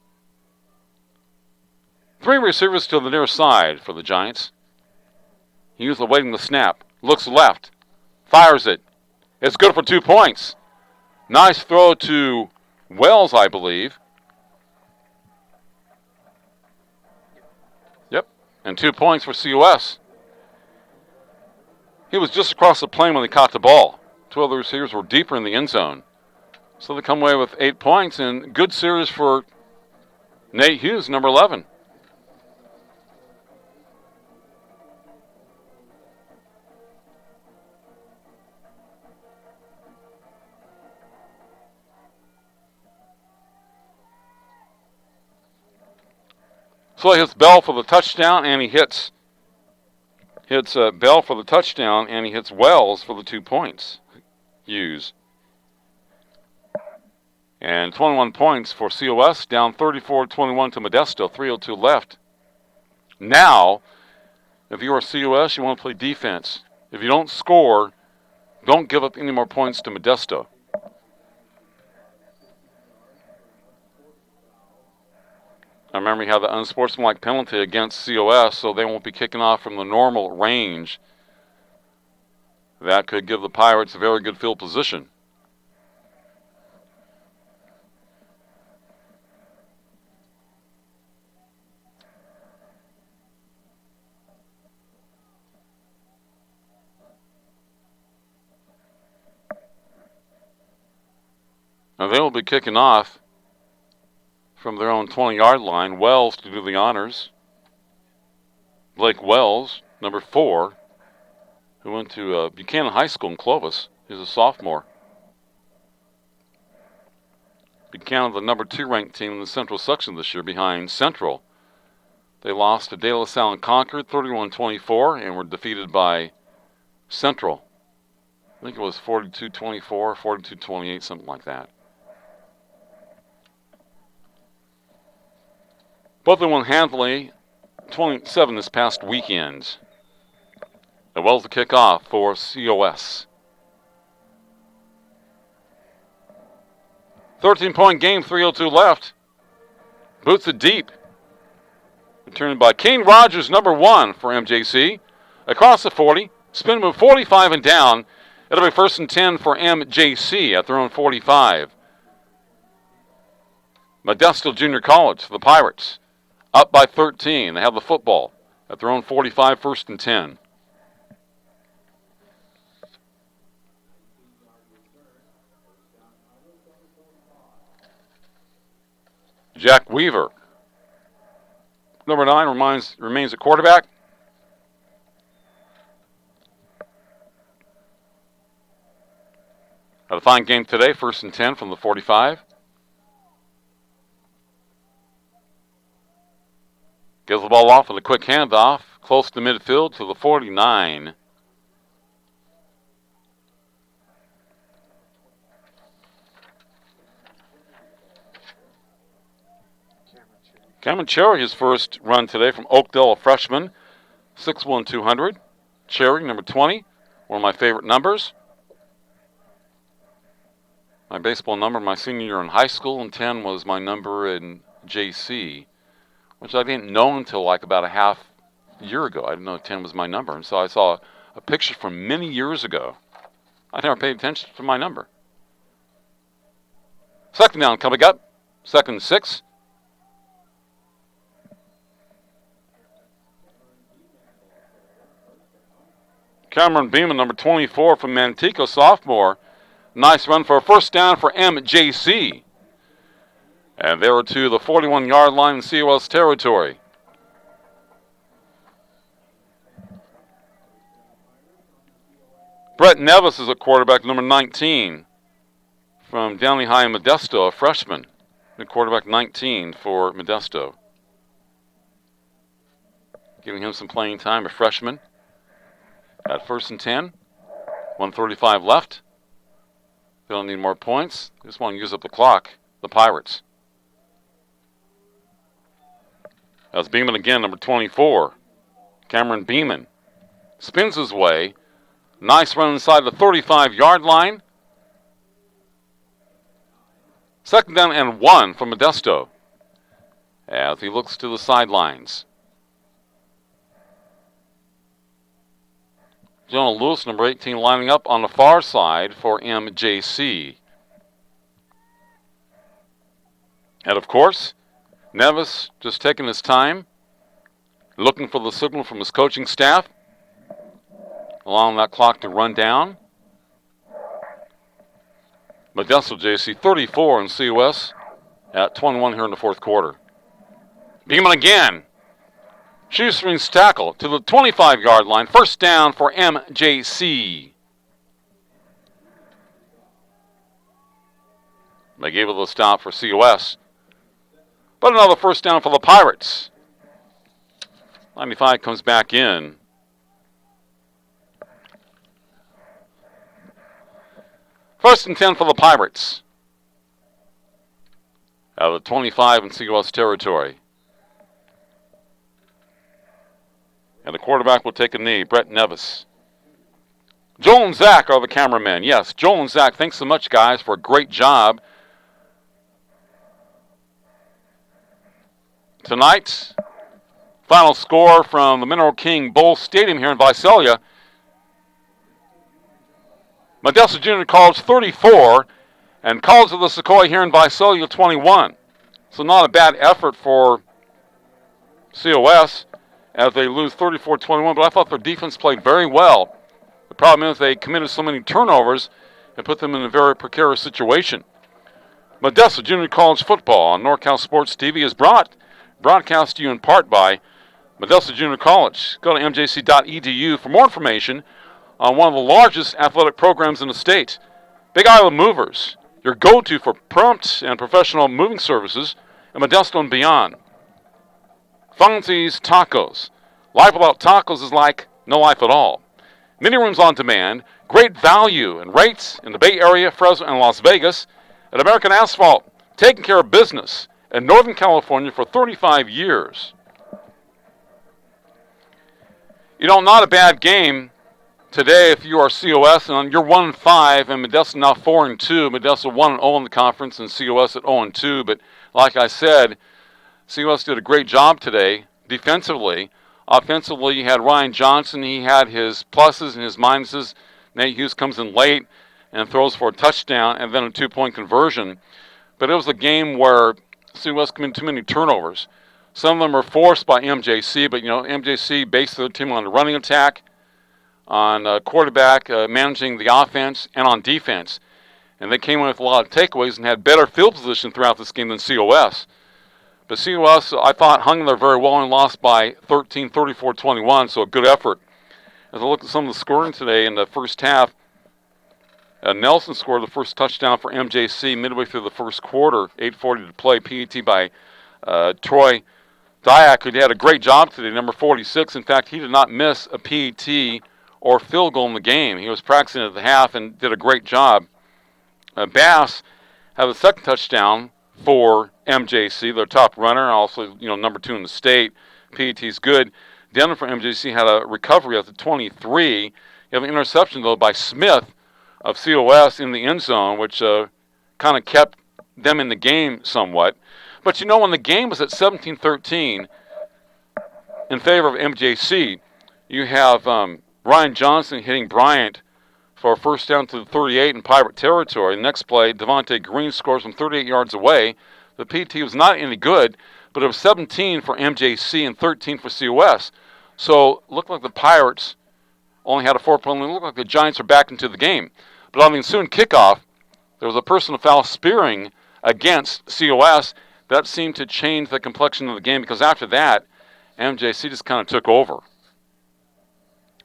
3 receivers to the near side for the Giants. Hughes awaiting the snap. Looks left. Fires it. It's good for 2 points. Nice throw to Wells, I believe. Yep. And 2 points for COS. He was just across the plane when they caught the ball. 2 other receivers were deeper in the end zone. So they come away with 8 points, and good series for Nate Hughes, number 11. So he hits Bell for the touchdown, and he hits Bell for the touchdown, and he hits Wells for the 2 points. Hughes. And 21 points for COS, down 34-21 to Modesto, 3:02 left. Now, if you are COS, you want to play defense. If you don't score, don't give up any more points to Modesto. I remember you had the unsportsmanlike penalty against COS, so they won't be kicking off from the normal range. That could give the Pirates a very good field position. Now they will be kicking off from their own 20-yard line. Wells to do the honors. Blake Wells, number 4, who went to Buchanan High School in Clovis. He's a sophomore. Buchanan, the number 2 ranked team in the Central section this year, behind Central. They lost to De La Salle and Concord 31-24 and were defeated by Central. I think it was 42-24, 42-28, something like that. Both of them won handily 27 this past weekend. As well as the kickoff for COS. 13-point game, 3:02 left. Boots it deep. Returned by Kane Rogers, number 1 for MJC. Across the 40, spin move 45 and down. It'll be 1st and 10 for MJC at their own 45. Modesto Junior College, the Pirates, up by 13. They have the football at their own 45, 1st and 10. Jack Weaver, number 9, remains at quarterback. Had a fine game today, 1st and 10 from the 45. Gives the ball off with a quick handoff, close to midfield to the 49. Cameron Cherry, his first run today from Oakdale, a freshman, 6'1", 200. Cherry, number 20, one of my favorite numbers. My baseball number my senior year in high school, and 10 was my number in JC, which I didn't know until like about a half year ago. I didn't know 10 was my number, and so I saw a picture from many years ago. I never paid attention to my number. 2nd down coming up, 2nd and 6. Cameron Beeman, number 24 from Manteca, sophomore. Nice run for a 1st down for MJC. And they were to the 41-yard line in COS territory. Brett Nevis is a quarterback, number 19 from Downey High in Modesto, a freshman. The quarterback 19 for Modesto. Giving him some playing time, a freshman. At 1st and 10, 1:35 left. They don't need more points. They just want to use up the clock, the Pirates. That's Beeman again, number 24. Cameron Beeman spins his way. Nice run inside the 35-yard line. 2nd down and 1 from Modesto as he looks to the sidelines. Jonah Lewis, number 18, lining up on the far side for MJC. And of course, Nevis just taking his time, looking for the signal from his coaching staff, allowing that clock to run down. Modesto JC 34 in COS at 21 here in the 4th quarter. Beeman again. Shoestrings tackle to the 25-yard line. 1st down for MJC. They gave it a stop for COS. But another 1st down for the Pirates. 95 comes back in. First and 10 for the Pirates. Out of the 25 in COS territory. And the quarterback will take a knee, Brett Nevis. Joel and Zach are the cameramen. Yes, Joel and Zach, thanks so much, guys, for a great job. Tonight, final score from the Mineral King Bowl Stadium here in Visalia. Modesto Junior College 34 and College of the Sequoia here in Visalia 21. So not a bad effort for COS as they lose 34-21, but I thought their defense played very well. The problem is they committed so many turnovers and put them in a very precarious situation. Modesto Junior College football on NorCal Sports TV is broadcast to you in part by Modesto Junior College. Go to mjc.edu for more information on one of the largest athletic programs in the state. Big Island Movers, your go-to for prompt and professional moving services in Modesto and beyond. Fonzie's Tacos. Life without tacos is like no life at all. Many rooms on demand, great value and rates in the Bay Area, Fresno, and Las Vegas. At American Asphalt, taking care of business in Northern California for 35 years. Not a bad game today if you are COS, and you're 1-5, and Modesto now 4-2. Modesto 1-0 in the conference, and COS at 0-2. But like I said, COS did a great job today defensively. Offensively, you had Ryan Johnson. He had his pluses and his minuses. Nate Hughes comes in late and throws for a touchdown and then a 2-point conversion. But it was a game where COS committed too many turnovers. Some of them are forced by MJC, but MJC based their team on the running attack, on quarterback managing the offense, and on defense. And they came in with a lot of takeaways and had better field position throughout this game than COS. But COS, I thought, hung in there very well and lost by 13, 34-21, so a good effort. As I look at some of the scoring today in the first half, Nelson scored the first touchdown for MJC midway through the first quarter, 8:40 to play, PAT by Troy Dyack, who had a great job today, number 46. In fact, he did not miss a PAT or field goal in the game. He was practicing at the half and did a great job. Bass had the second touchdown for MJC, their top runner, also number 2 in the state. PAT's good. Denver for MJC had a recovery at the 23. You have an interception, though, by Smith of COS in the end zone, which kind of kept them in the game somewhat. But when the game was at 17-13 in favor of MJC, you have Ryan Johnson hitting Bryant for a first down to the 38 in Pirate territory. The next play, Devontae Green scores from 38 yards away. The PT was not any good, but it was 17 for MJC and 13 for COS. So it looked like the Pirates only had a 4-point lead. It looked like the Giants are back into the game. But on the ensuing kickoff, there was a personal foul spearing against COS. That seemed to change the complexion of the game because after that, MJC just kind of took over.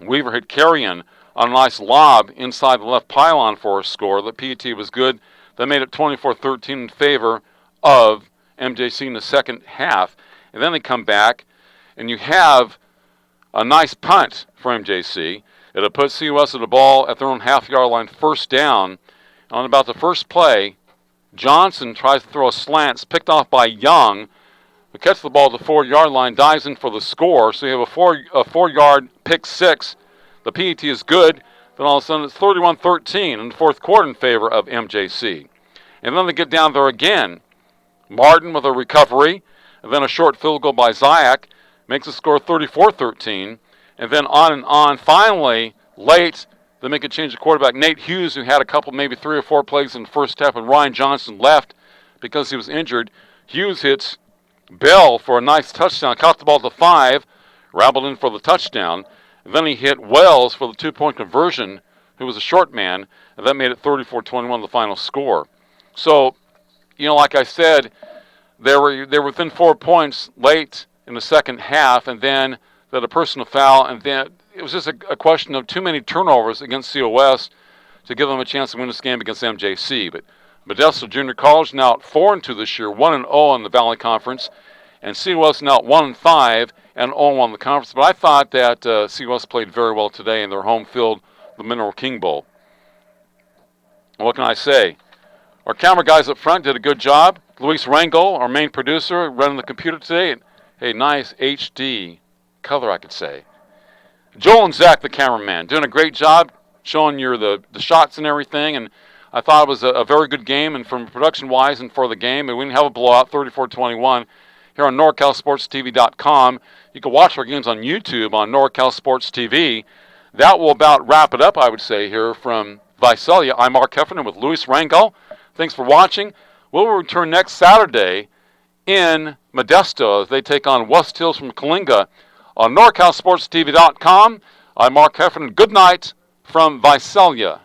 Weaver hit Carrion on a nice lob inside the left pylon for a score. The PAT was good. That made it 24-13 in favor of MJC in the second half. And then they come back, and you have a nice punt for MJC. It'll put COS at the ball at their own half-yard line, first down. On about the first play, Johnson tries to throw a slant. It's picked off by Young, who catches the ball at the 4-yard line, dives in for the score. So you have a 4-yard pick six. The PAT is good. Then all of a sudden it's 31-13 in the fourth quarter in favor of MJC. And then they get down there again. Martin with a recovery, and then a short field goal by Zyak makes the score 34-13. And then on and on. Finally, late, they make a change of quarterback. Nate Hughes, who had a couple, maybe 3 or 4 plays in the first half, and Ryan Johnson left because he was injured. Hughes hits Bell for a nice touchdown, caught the ball to 5, rabbled in for the touchdown. And then he hit Wells for the 2-point conversion, who was a short man, and that made it 34-21 the final score. So, like I said, they were within 4 points late in the second half, and then they had a personal foul, and then it was just a question of too many turnovers against COS to give them a chance to win this game against MJC. But Modesto Junior College now at 4-2 this year, 1-0 in the Valley Conference, and COS now at 1-5 and 0-1 in the conference. But I thought that COS played very well today in their home field, the Mineral King Bowl. What can I say? Our camera guys up front did a good job. Luis Rangel, our main producer, running the computer today. Hey, nice HD color, I could say. Joel and Zach, the cameraman, doing a great job showing you the shots and everything. And I thought it was a very good game, and from production-wise and for the game, and we didn't have a blowout, 34-21. Here on NorCalSportsTV.com. You can watch our games on YouTube on NorCal Sports TV. That will about wrap it up, I would say, here from Visalia. I'm Mark Heffernan with Luis Rangel. Thanks for watching. We'll return next Saturday in Modesto as they take on West Hills from Kalinga on NorCalSportsTV.com. I'm Mark Heffernan. Good night from Visalia.